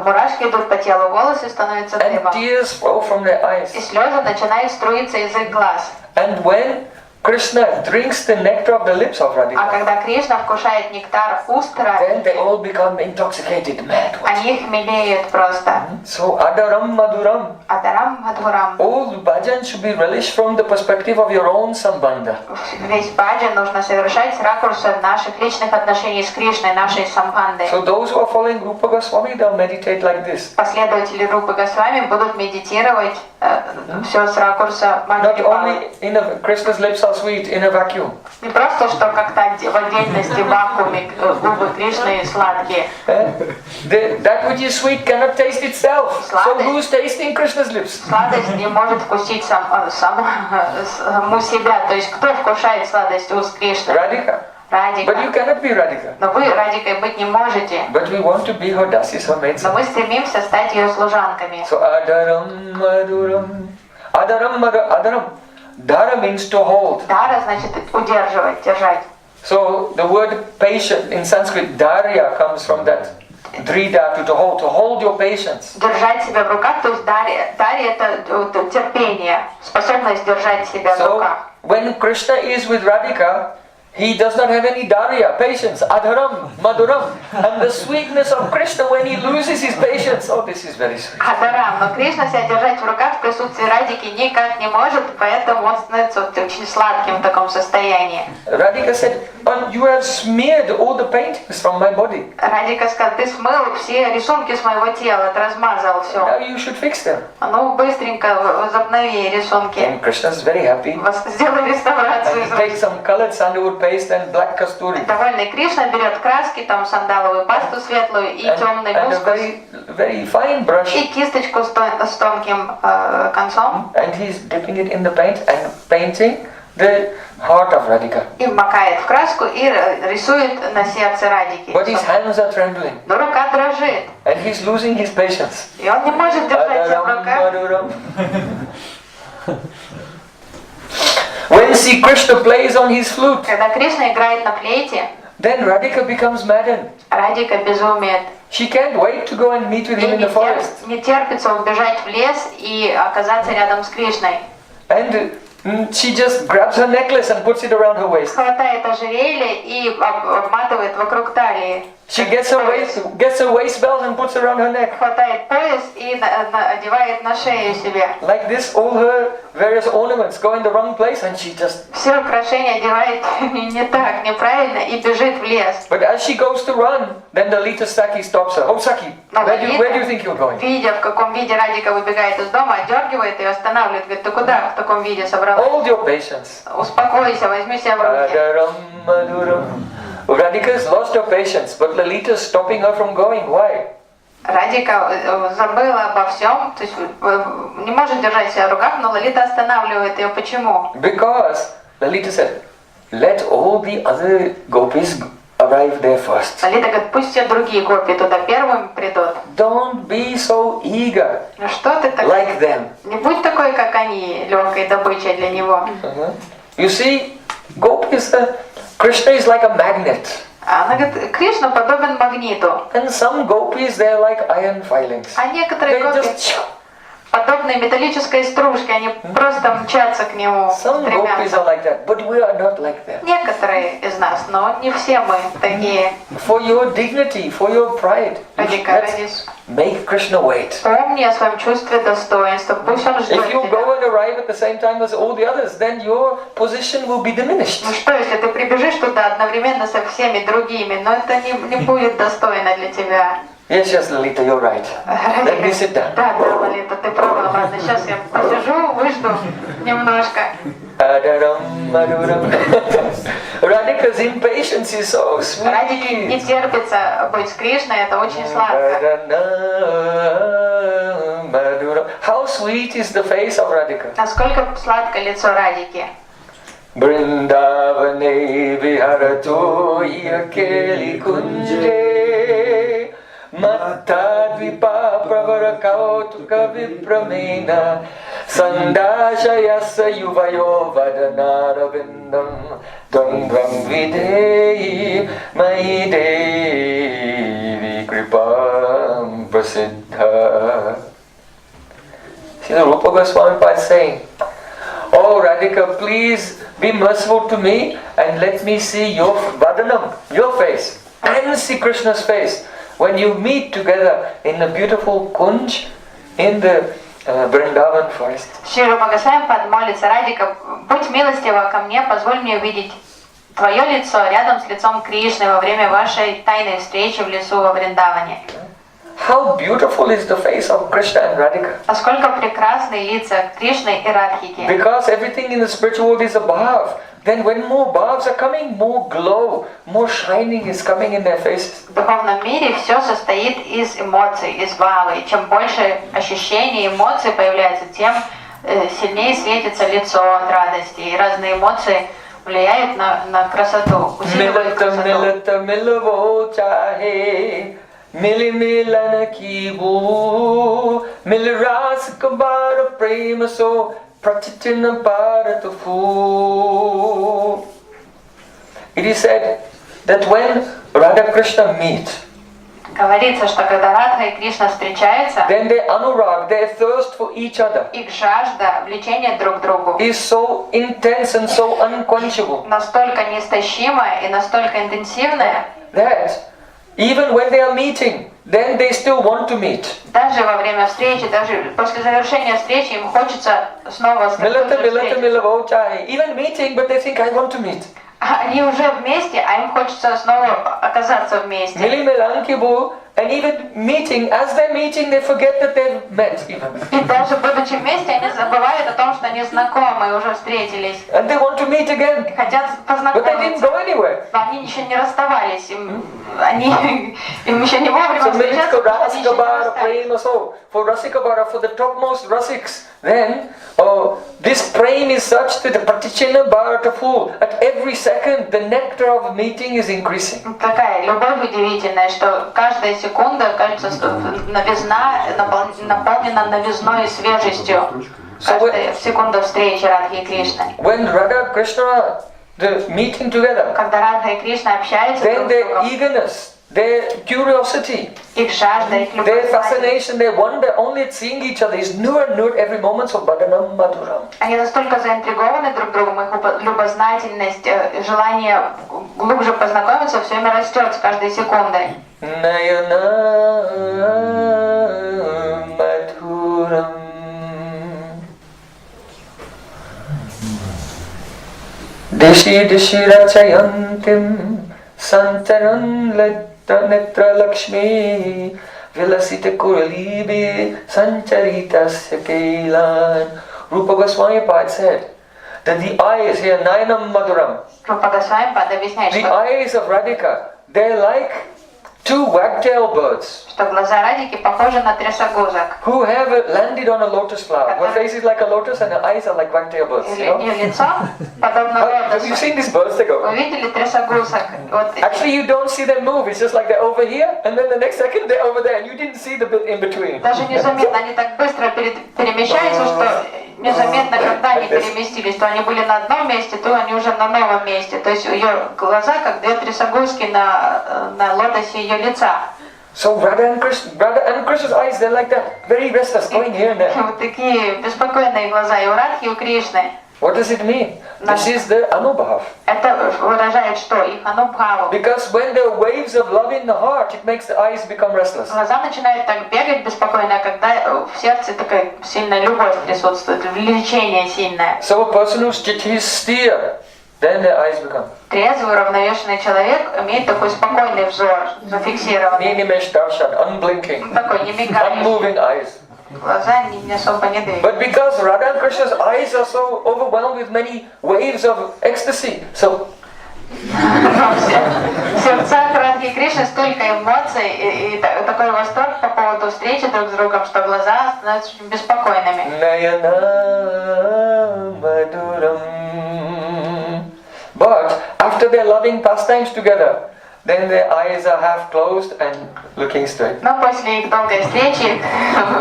Мурашки идут по телу, волосы становятся and дыбом. tears flow from their И eyes. слезы начинают струиться из их глаз. And when Krishna drinks the nectar of the lips of А Radhika, когда Кришна вкушает нектар уст then Радики, they all become intoxicated, mad. они хмелеют просто. So Adaram Maduram, Адарам Мадхурам. all bhajan should be relished from the perspective of your own sambandha. Весь баджан нужно совершать с ракурса наших личных отношений с Кришной, нашей самбанды. So those who are following Rupa Goswami, they'll meditate like this. Последователи Рупы Госвами будут медитировать все с ракурса Not Мадхури Бхавы. only in Krishna's lips are sweet in a vacuum. Не просто, что как-то в отдельности в вакууме губы Кришны сладкие. That which is sweet cannot taste itself. So who's tasting Krishna's lips? Сладость не может вкусить саму себя. То есть кто вкушает сладость уст Кришны? Radhika. But you Радика. cannot be Radhika. Но вы Радикой быть не можете. But we want to be her dasis, her maids. Но мы стремимся стать ее служанками. So Adaram Maduram. Adaram. Dara means to hold. Дара значит удерживать, держать. So the word patient in Sanskrit, darya, comes from that. Dridatu, to hold your patience. Держать себя в руках, то есть дарья это терпение, способность держать себя в So руках. when Krishna is with Radhika, he does not have any darya, patience, adharam, maduram. And the sweetness of Krishna when he loses his patience, oh, this is very sweet. Адарам, но Кришна себя держать в руках в присутствии Радики никак не может, поэтому он становится очень сладким в таком состоянии. Radhika said, and you have smeared all the paintings from my body. Радика сказал, ты смыл все рисунки с моего тела, ты размазал все. Now you should fix them. Ну, быстренько возобнови рисунки. And Krishna is very happy. Сделай реставрацию. And he takes some colored sandalwood paste and black kasturi. Довольный Кришна берет краски, там сандаловую пасту светлую и темный And a мускус. very fine brush. И кисточку с тонким концом. And he's dipping it in the paint and painting the heart of Radhika. И макает в краску и рисует на сердце Радики. But his hands are trembling. Но рука дрожит. And he's losing his patience. И он не может держать себя в руках. When Sri Krishna plays on his flute, Когда Кришна играет на флейте, then Radhika becomes maddened. Радика безумеет. She can't wait to go and meet with him in the forest. Не терпится убежать в лес и оказаться рядом с Кришной. And she just grabs her necklace and puts it around her waist. Хватает ожерелье и обматывает вокруг талии. She gets her waist belt and puts it around her neck. Хватает пояс и одевает на шею себе. Like this, all her various ornaments go in the wrong place, and she just. Все украшения одевает не так, неправильно и бежит в лес. But as she goes to run, then the Lita Saki stops her. Oh, Saki, where do you think you're going? Видя, в каком виде Радика выбегает из дома, отдергивает ее, останавливает, говорит, ты куда в таком виде собралась? Hold your patience. Успокойся, возьми себя в руки. Radhika has lost her patience, but Lalita is stopping her from going. Why? Радика забыла обо всем, то есть не может держать себя в руках, но Лалита останавливает ее. Почему? Because Lalita said, let all the other gopis arrive there first. Лалита говорит, пусть все другие гопи туда первыми придут. Don't be so eager Ну что ты такой? like them. Не будь такой, как они, легкой добычей для него. You see, gopis, Krishna is like a magnet. Она говорит, Кришна подобен магниту. And some gopis, they're like iron filings. А некоторые They гопи just. подобные металлической стружке, они просто мчатся к нему, Some gopis стремятся. are like that, but we are not like that. Некоторые из нас, но не все мы такие. For your dignity, for your pride, let's make Krishna wait. Помни о своем чувстве достоинства, пусть он ждет If you тебя. go and arrive at the same time as all the others, then your position will be diminished. Ну что, если ты прибежишь туда одновременно со всеми другими, но это не будет достойно для тебя. Yes, Lalita, you're right. Let me sit down. Да, Лалита, ты права, ладно, сейчас я посижу, выжду немножко. Radhika's impatience is so Радике не sweet. терпится быть с Кришной, это очень сладко. How sweet is the face of Radhika. Насколько сладко лицо Радики. Brindavane viharato yakeli kunje Matta dvipa pravarakautuka vipramena Sandashayasa yuvayo vadanarabindam Dandram videyi mai devi kripam prasiddha. See the Rupa Goswami is saying, oh Radhika, please be merciful to me and let me see your vadanam, your face, and see Krishna's face when you meet together in the beautiful kunj in the Vrindavan forest. Шри Рупа Госвами молится, Радика, будь милостива ко мне, позволь мне увидеть твое лицо рядом с лицом Кришны во время вашей тайной встречи в лесу во Вриндаване. How beautiful is the face of Krishna and Radhika. Насколько прекрасны лица Кришны и Радхики. Because everything in the spiritual world is a bhav. Then when more bhavs are coming, more glow, more shining is coming in their faces. В духовном мире все состоит из эмоций, из бхавы. И чем больше ощущений, эмоций появляется, тем сильнее светится лицо от радости. И разные эмоции влияют на красоту, усиливают красоту. Mili milana ki bu mil ras kabara prema so pratitina bharata fu. It is said that when Radha Krishna meet, Говорится, что когда Радха и Кришна встречаются, then their anurag, their thirst for each other, их жажда, влечение друг к другу is so intense and so unquenchable настолько неистощимая и настолько интенсивная, that even when they are meeting, then they still want to meet. даже во время встречи, даже после завершения встречи им хочется снова Milata milata встретиться. milavochai. Even meeting, but they think I want to meet. Они уже вместе, а им хочется снова оказаться вместе. Mili Melankibu, and even meeting, as they're meeting, they forget that they've met even. И даже будучи вместе, они забывают о том, что они знакомы, уже встретились. And they want to meet again. Хотят But they didn't познакомиться. go anywhere. Но они еще не расставались. Им еще не вовремя So встречаться, Milka потому что они еще не Rasikabara, расстались. Prem, so for Rasikabara, for the topmost Rasiks, then this Prem is such that the Pratichina Bharata full. At every second, the nectar of meeting is increasing. Такая любовь удивительная, что каждая секунда, кажется, новизна, наполнена новизной и свежестью. Каждая секунда встречи Радхи и Кришны. When Radha Krishna, the meeting together, Когда Радха и Кришна общаются then друг с their другом, eagerness, their curiosity, их жажда, их their любовь, fascination, their wonder only at seeing each other is new and new at every moment. So Bhadanam Madhuram. они настолько заинтригованы друг другом, их любознательность, желание глубже познакомиться все время растет с каждой секундой. Nayana Madhuram. Dishi Dishi Rachayantim Santaran Netra Lakshmi Vilasita Kuralibi Sancharita Sakelan. Rupa Goswami Pad said that the eyes here, Nayanam Madhuram, Рупа Госвами Пад объясняет, the что eyes of Radhika, they're like two wagtail birds глаза Радики похожи на трясогузок. who have landed on a lotus flower. Her face is like a lotus and her eyes are like wagtail birds. You know? Ее лицо подобно Have you лотосу. seen these birds? They Вы go. видели трясогузок? Вот Actually, you don't see them move. It's just like they're over here, and then the next second they're over there, and you didn't see the bit in between. даже незаметно, они так быстро перемещаются, что незаметно, когда они переместились, то они были на одном месте, то они уже на новом месте. То есть ее глаза, как две трясогузки на лотосе ее лица. So Radha and Krishna's eyes, they're like that, very restless, going here and there. Вот такие беспокойные глаза и у Радхи, и у Кришны. What does it mean? This is the Anubhav. Это выражает что? Их анубхаву. Because when there are waves of love in the heart, it makes the eyes become restless. Глаза начинают так бегать беспокойно, а когда в сердце такая сильная любовь присутствует, влечение сильное. So a person who's steer, then their eyes become. Трезвый, уравновешенный человек имеет такой спокойный взор, зафиксированный. Ninimesh darshan, unblinking, Такой не мигающий. unmoving eyes. Глаза не особо не двигаются. But because Radha and Krishna's eyes are so overwhelmed with many waves of ecstasy, so В сердцах Радхи и Кришны столько эмоций и такой восторг по поводу встречи друг с другом, что глаза становятся очень беспокойными. Nayana Madhuram. But after their loving pastimes together, then their eyes are half closed and looking straight. Но после их долгой встречи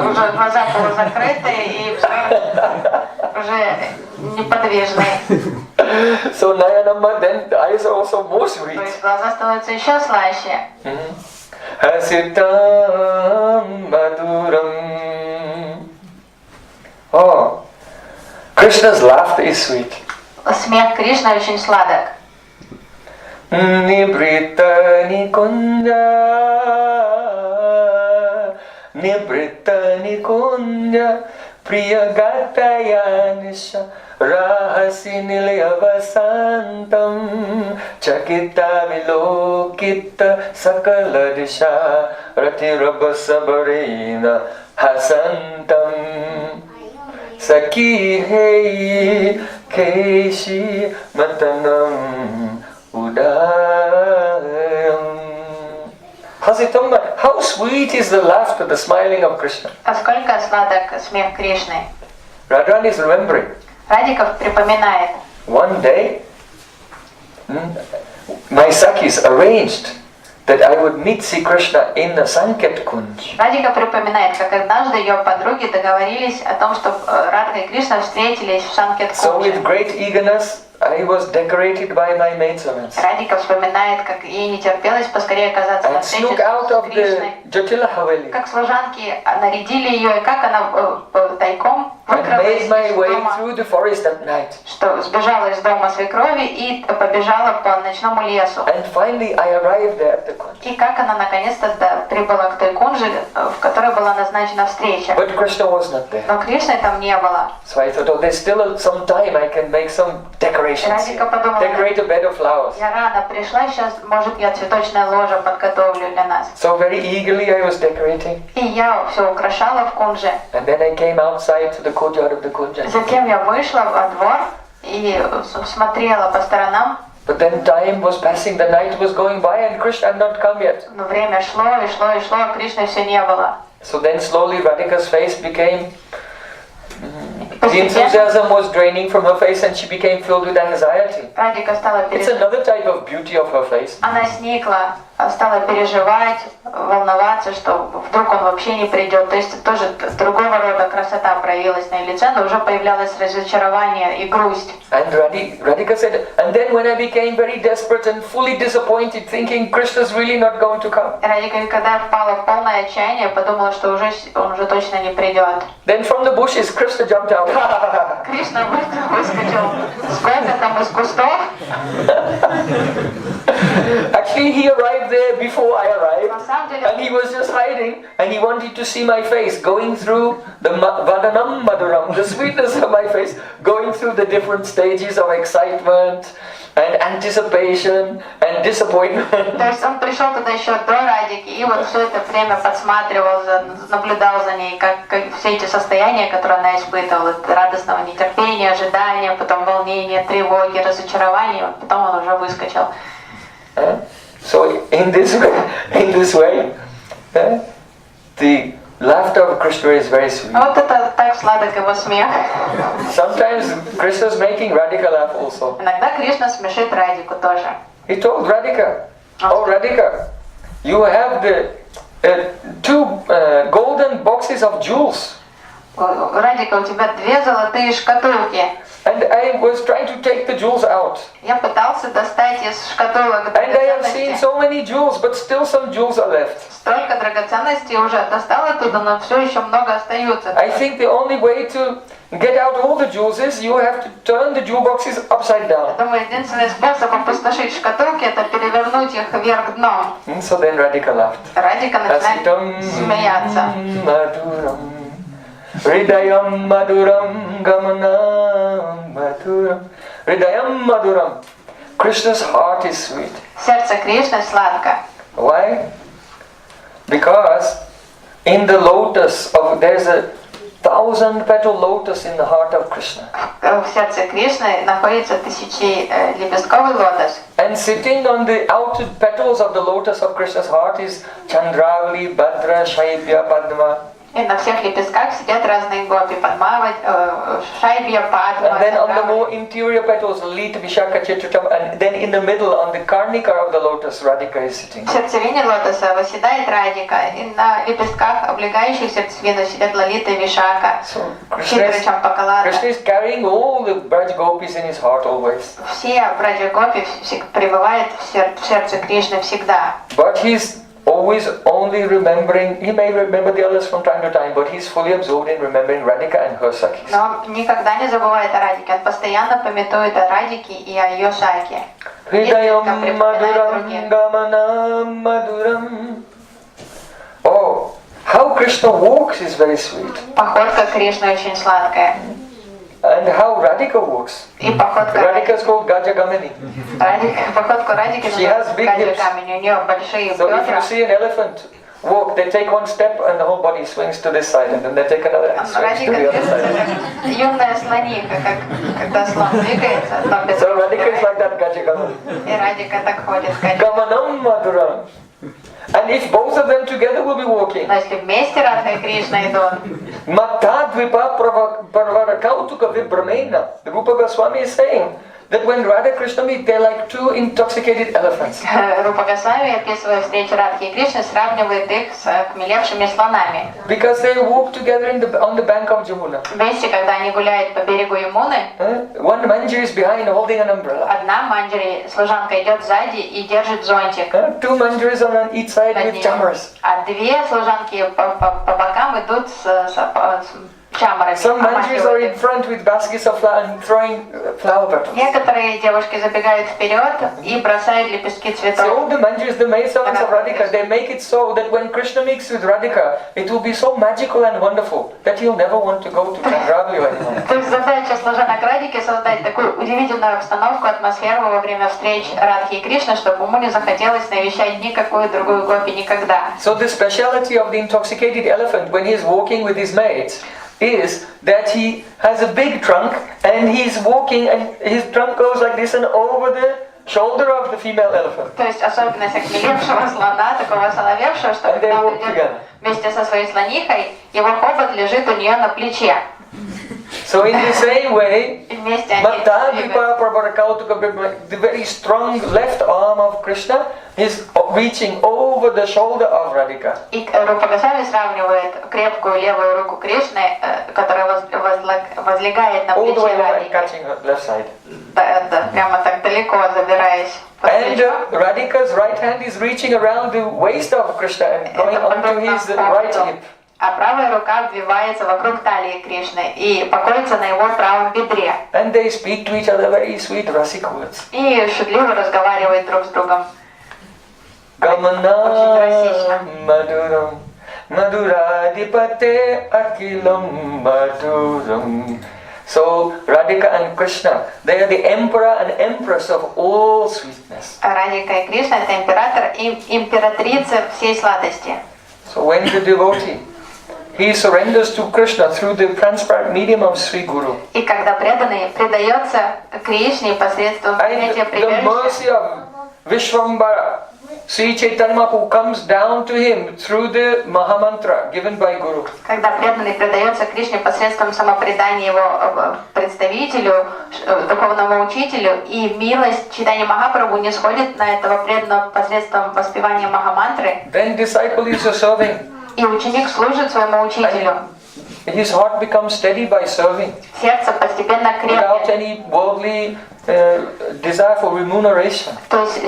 уже глаза полузакрыты и взор уже неподвижный. So Nayanamma, then the eyes are also more То sweet. есть глаза становятся еще слаще. Hasitam Madhuram. Oh, Krishna's laughter is sweet. Смех Кришны очень сладок. Nibrita Nikunja Priyagataya Nisha Rahasi Nilayavasantam Chakita Vilokita Sakala Disha Ratirabhasabarena Hasantam Saki Hei Keshi Matanam Udayam. Hasitamma, how sweet is the laughter, the smiling of Krishna. А сколько сладок смех Кришны. Radha is remembering. Радиков припоминает. One day, my Sakhis arranged that I would meet Sri Krishna in the Sanket Kunj. Радика припоминает, как однажды ее подруги договорились о том, что Радха и Кришна встретились в So with Санкет-Кунже. great eagerness, I was decorated by my maidservants. Радика вспоминает, как ей не терпелось поскорее оказаться на And встрече snook out с of the Кришной. Jatila Haveli Как служанки нарядили ее, и как она тайком and выкралась made my из way дома, through the forest at night. что сбежала из дома свекрови и побежала по ночному лесу. And finally I arrived there at the Kunj. И как она наконец-то прибыла к той кунже, в которой была назначена встреча. But Krishna was not there. Но Кришны там не было. So I thought, oh, there's still some time, I can make some decorations preparations. Радика подумала, Decorate a bed of flowers. я рано пришла, сейчас, может, я цветочное ложе подготовлю для нас. So very eagerly I was decorating. И я все украшала в кунже. And then I came outside to the courtyard of the kunja. Затем я вышла во двор и смотрела по сторонам. But then time was passing, the night was going by and Krishna had not come yet. Но время шло и шло и шло, а Кришны все не было. So then slowly Radhika's face became... The enthusiasm was draining from her face and she became filled with anxiety. Радика стала It's another type of beauty of her face. Она сникла, стала переживать, волноваться, что вдруг он вообще не придет. То есть тоже другого рода красота проявилась на ее лице, но уже появлялось разочарование и грусть. And Radhika said, and then when I became very desperate and fully disappointed, thinking Krishna's really not going to come. Радика, когда я впала в полное отчаяние, подумала, что он уже точно не придет. Then from the bushes, Krishna jumped out. Кришна выскочил сколько там из кустов. Actually, he arrived there before I arrived, На самом деле, and he was just hiding, and he wanted to see my face, going through the Vadanam Maduram, the sweetness of my face, going through the different stages of excitement, and anticipation, and disappointment. то есть он пришел туда еще до Радики, и вот все это время подсматривал, наблюдал за ней, как все эти состояния, которые она испытывала, радостного нетерпения, ожидания, потом волнения, тревоги, разочарования, потом он уже выскочил. So in this way, the laughter of Krishna is very sweet. Вот это так сладок его смех. Sometimes Krishna is making Radhika laugh also. Иногда Кришна смешит Радику тоже. He told Radhika, "Oh Radhika, you have the two golden boxes of jewels." Радика, у тебя 2 золотые шкатулки. And I was trying to take the jewels out. Я пытался достать из шкатулок And I have seen драгоценности. so many jewels, but still some jewels are left. Столько драгоценностей уже достал оттуда, но все еще много остается. I think the only way to get out all the jewels is you have to turn the jewel boxes upside down. Думаю, единственный способ опустошить шкатулки — это перевернуть их вверх дном. And so then Radhika laughed. Радика начинает смеяться. Maduram, Hridayam Maduram, Gamanam Maduram, Hridayam Maduram. Krishna's heart is sweet. Сердце Кришны сладко. Why? Because in the lotus there's a 1,000-petal lotus in the heart of Krishna. В сердце Кришны находится 1000-лепестковый лотос. And sitting on the outer petals of the lotus of Krishna's heart is Chandravali, Bhadra, Shaibya, Padma. И на всех лепестках сидят разные гопи, Падма, Шайбья, Падма. And then on the more interior petals, Lita, Vishaka, Chitratam, and then in the middle, on the karnika of the lotus, Radhika is sitting. В сердцевине лотоса восседает Радика, и на лепестках, облегающих сердцевину, сидят Лалита и Вишака. So Кришна Krishna is carrying all the Braj gopis in his heart always. Все браджа гопи пребывают в сердце Кришны всегда. But he's always only remembering, he may remember the others from time to time, but he's fully absorbed in remembering Radhika and her Sakhis. Но он никогда не забывает о Радике, он постоянно памятует о Радике и о ее Саке. Hridayam Maduram Gamanam Maduram. Oh, how Krishna walks is very sweet. Походка Кришны очень сладкая. And how Radhika walks. И походка Radhika is called Gajagamani. походку Радики She has big hips. камень, у нее большие So if you бедра. see an elephant walk, they take one step and the whole body swings to this side, and then they take another and swings to the other side. Юная слоника, когда слон двигается, то без So Radhika is like that Gajagamani. и Радика так ходит. Gamanam Maduram. And if both of them together will be walking, Но если вместе Радха и Кришна идут, Matadvipa Parvarakautuka Vibramena. The Rupa Goswami is saying that when Radha Krishna meet, they're like two intoxicated elephants. Рупа Госвами, описывая встречу Радхи и Кришны, сравнивает их с хмелевшими слонами. Because they walk together on the bank of Jamuna. Вместе, когда они гуляют по берегу Ямуны, One manjari is behind holding an umbrella. одна манджари, служанка, идет сзади и держит зонтик. Two manjaris on each side with chammers. А 2 служанки по бокам идут с чаморами. Some manjris are in обмахивают их. front with baskets of flower and throwing flower petals. Некоторые девушки забегают вперед и бросают лепестки So цветов. all the manjris, the maidservants of Radhika, they make it so that when Krishna meets with Radhika, it will be so magical and wonderful that he'll never want to go to Chandravayu anymore. То есть задача служанок Радхики создать такую удивительную обстановку, атмосферу во время встреч Радхи и Кришны, чтобы ему не захотелось навещать никакую другую гопи никогда. So the speciality of the intoxicated elephant when he is walking with his maids is that he has a big trunk and he's walking and his trunk goes like this and over the shoulder of the female elephant. То есть особенность окмелевшего слона, такого соловевшего, что And they когда он walk идет together. вместе со своей слонихой, его хобот лежит у нее на плече. So in the same way, И вместе они Mata двигаются. Vipa Prabharakautuka, the very strong left arm of Krishna is reaching over the shoulder of Radhika. И Рупа Госвами сравнивает крепкую левую руку Кришны, которая возлегает на All the way плече over and Радхики. catching her left side. Да, прямо так далеко забираясь под And плечо. Radhika's right hand is reaching around the waist of Krishna and going Это onto подобно his right хоббиту. hip. А правая рука обвивается вокруг талии Кришны и покоится на его правом бедре. And they speak to each other very sweet rasic words. И шутливо разговаривают друг с другом. Gamana Maduram Maduradipate Akilam Maduram. So Radhika and Krishna, they are the emperor and empress of all sweetness. Радхика и Кришна — это император и императрица всей сладости. So when the devotee, he surrenders to Krishna through the transparent medium of Sri Guru. И когда преданный предается Кришне посредством принятия And the mercy прибежища, of Vishvambara, Sri Chaitanya Mahaprabhu comes down to him through the Mahamantra given by Guru. когда преданный предается Кришне посредством самопредания его представителю, духовному учителю, и милость Чайтаньи Махапрабху не сходит на этого преданного посредством воспевания Махамантры, Then disciple is serving. и ученик служит своему учителю. His heart becomes steady by serving Сердце постепенно without крепнет. any worldly desire for remuneration. То есть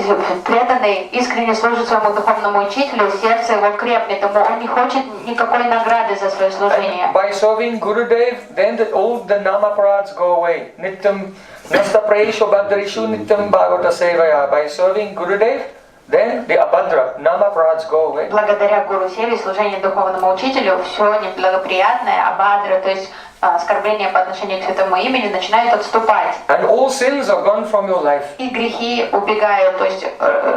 преданный искренне служит своему духовному учителю, сердце его крепнет, он не хочет никакой награды за свое служение. And by serving Gurudev, then all the namaparats go away. Nityam nasta prayesho bhaddarishu nityam bhagavata sevaya. By serving Gurudev, then the abhadra namaparats go away. Благодаря Гуру Севе, служению духовному учителю, все неблагоприятное, абадра, то есть оскорбления по отношению к святому имени начинают отступать. And all sins are gone from your life. И грехи убегают, то есть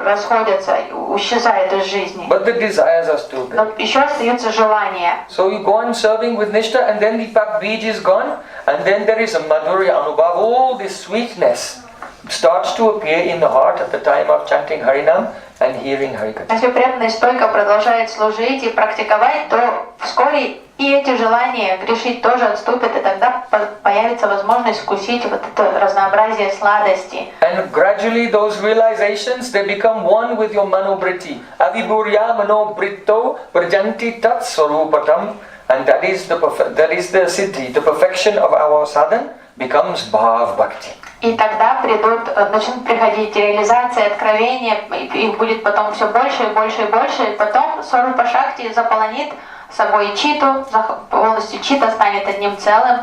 расходятся, исчезают из жизни. But the desires are still there. Но еще остаются желания. So you go on serving with Nishtha and then the pak bij is gone and then there is a madhurya anubhav. All this sweetness starts to appear in the heart at the time of chanting Harinam and hearing Harikatha. Если преданный стойко продолжает служить и практиковать, то вскоре и эти желания грешить тоже отступят, и тогда появится возможность вкусить вот это разнообразие сладости. And gradually those realizations, they become one with your manobriti. Aviburya manobritto prajanti tat sarupatam. And that is the siddhi, the perfection of our sadhan becomes bhav bhakti. И тогда начнут приходить реализации, откровения, их будет потом все больше и больше и больше, и потом Сварупа Шакти заполонит собой читу, полностью чита станет одним целым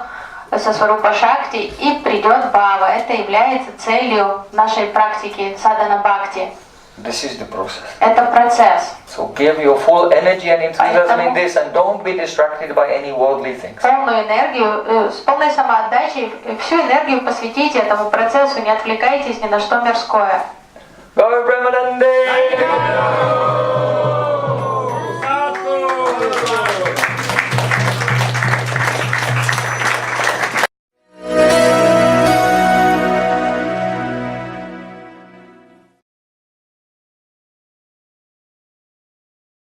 со Сварупа Шакти, и придет Бхава. Это является целью нашей практики садхана бхакти. This is the process. Это процесс. So give your full energy and enthusiasm in this and don't be distracted by any worldly things. Полную энергию, с полной самоотдачей, всю энергию посвятите этому процессу, не отвлекайтесь ни на что мирское. Gaur Premanande!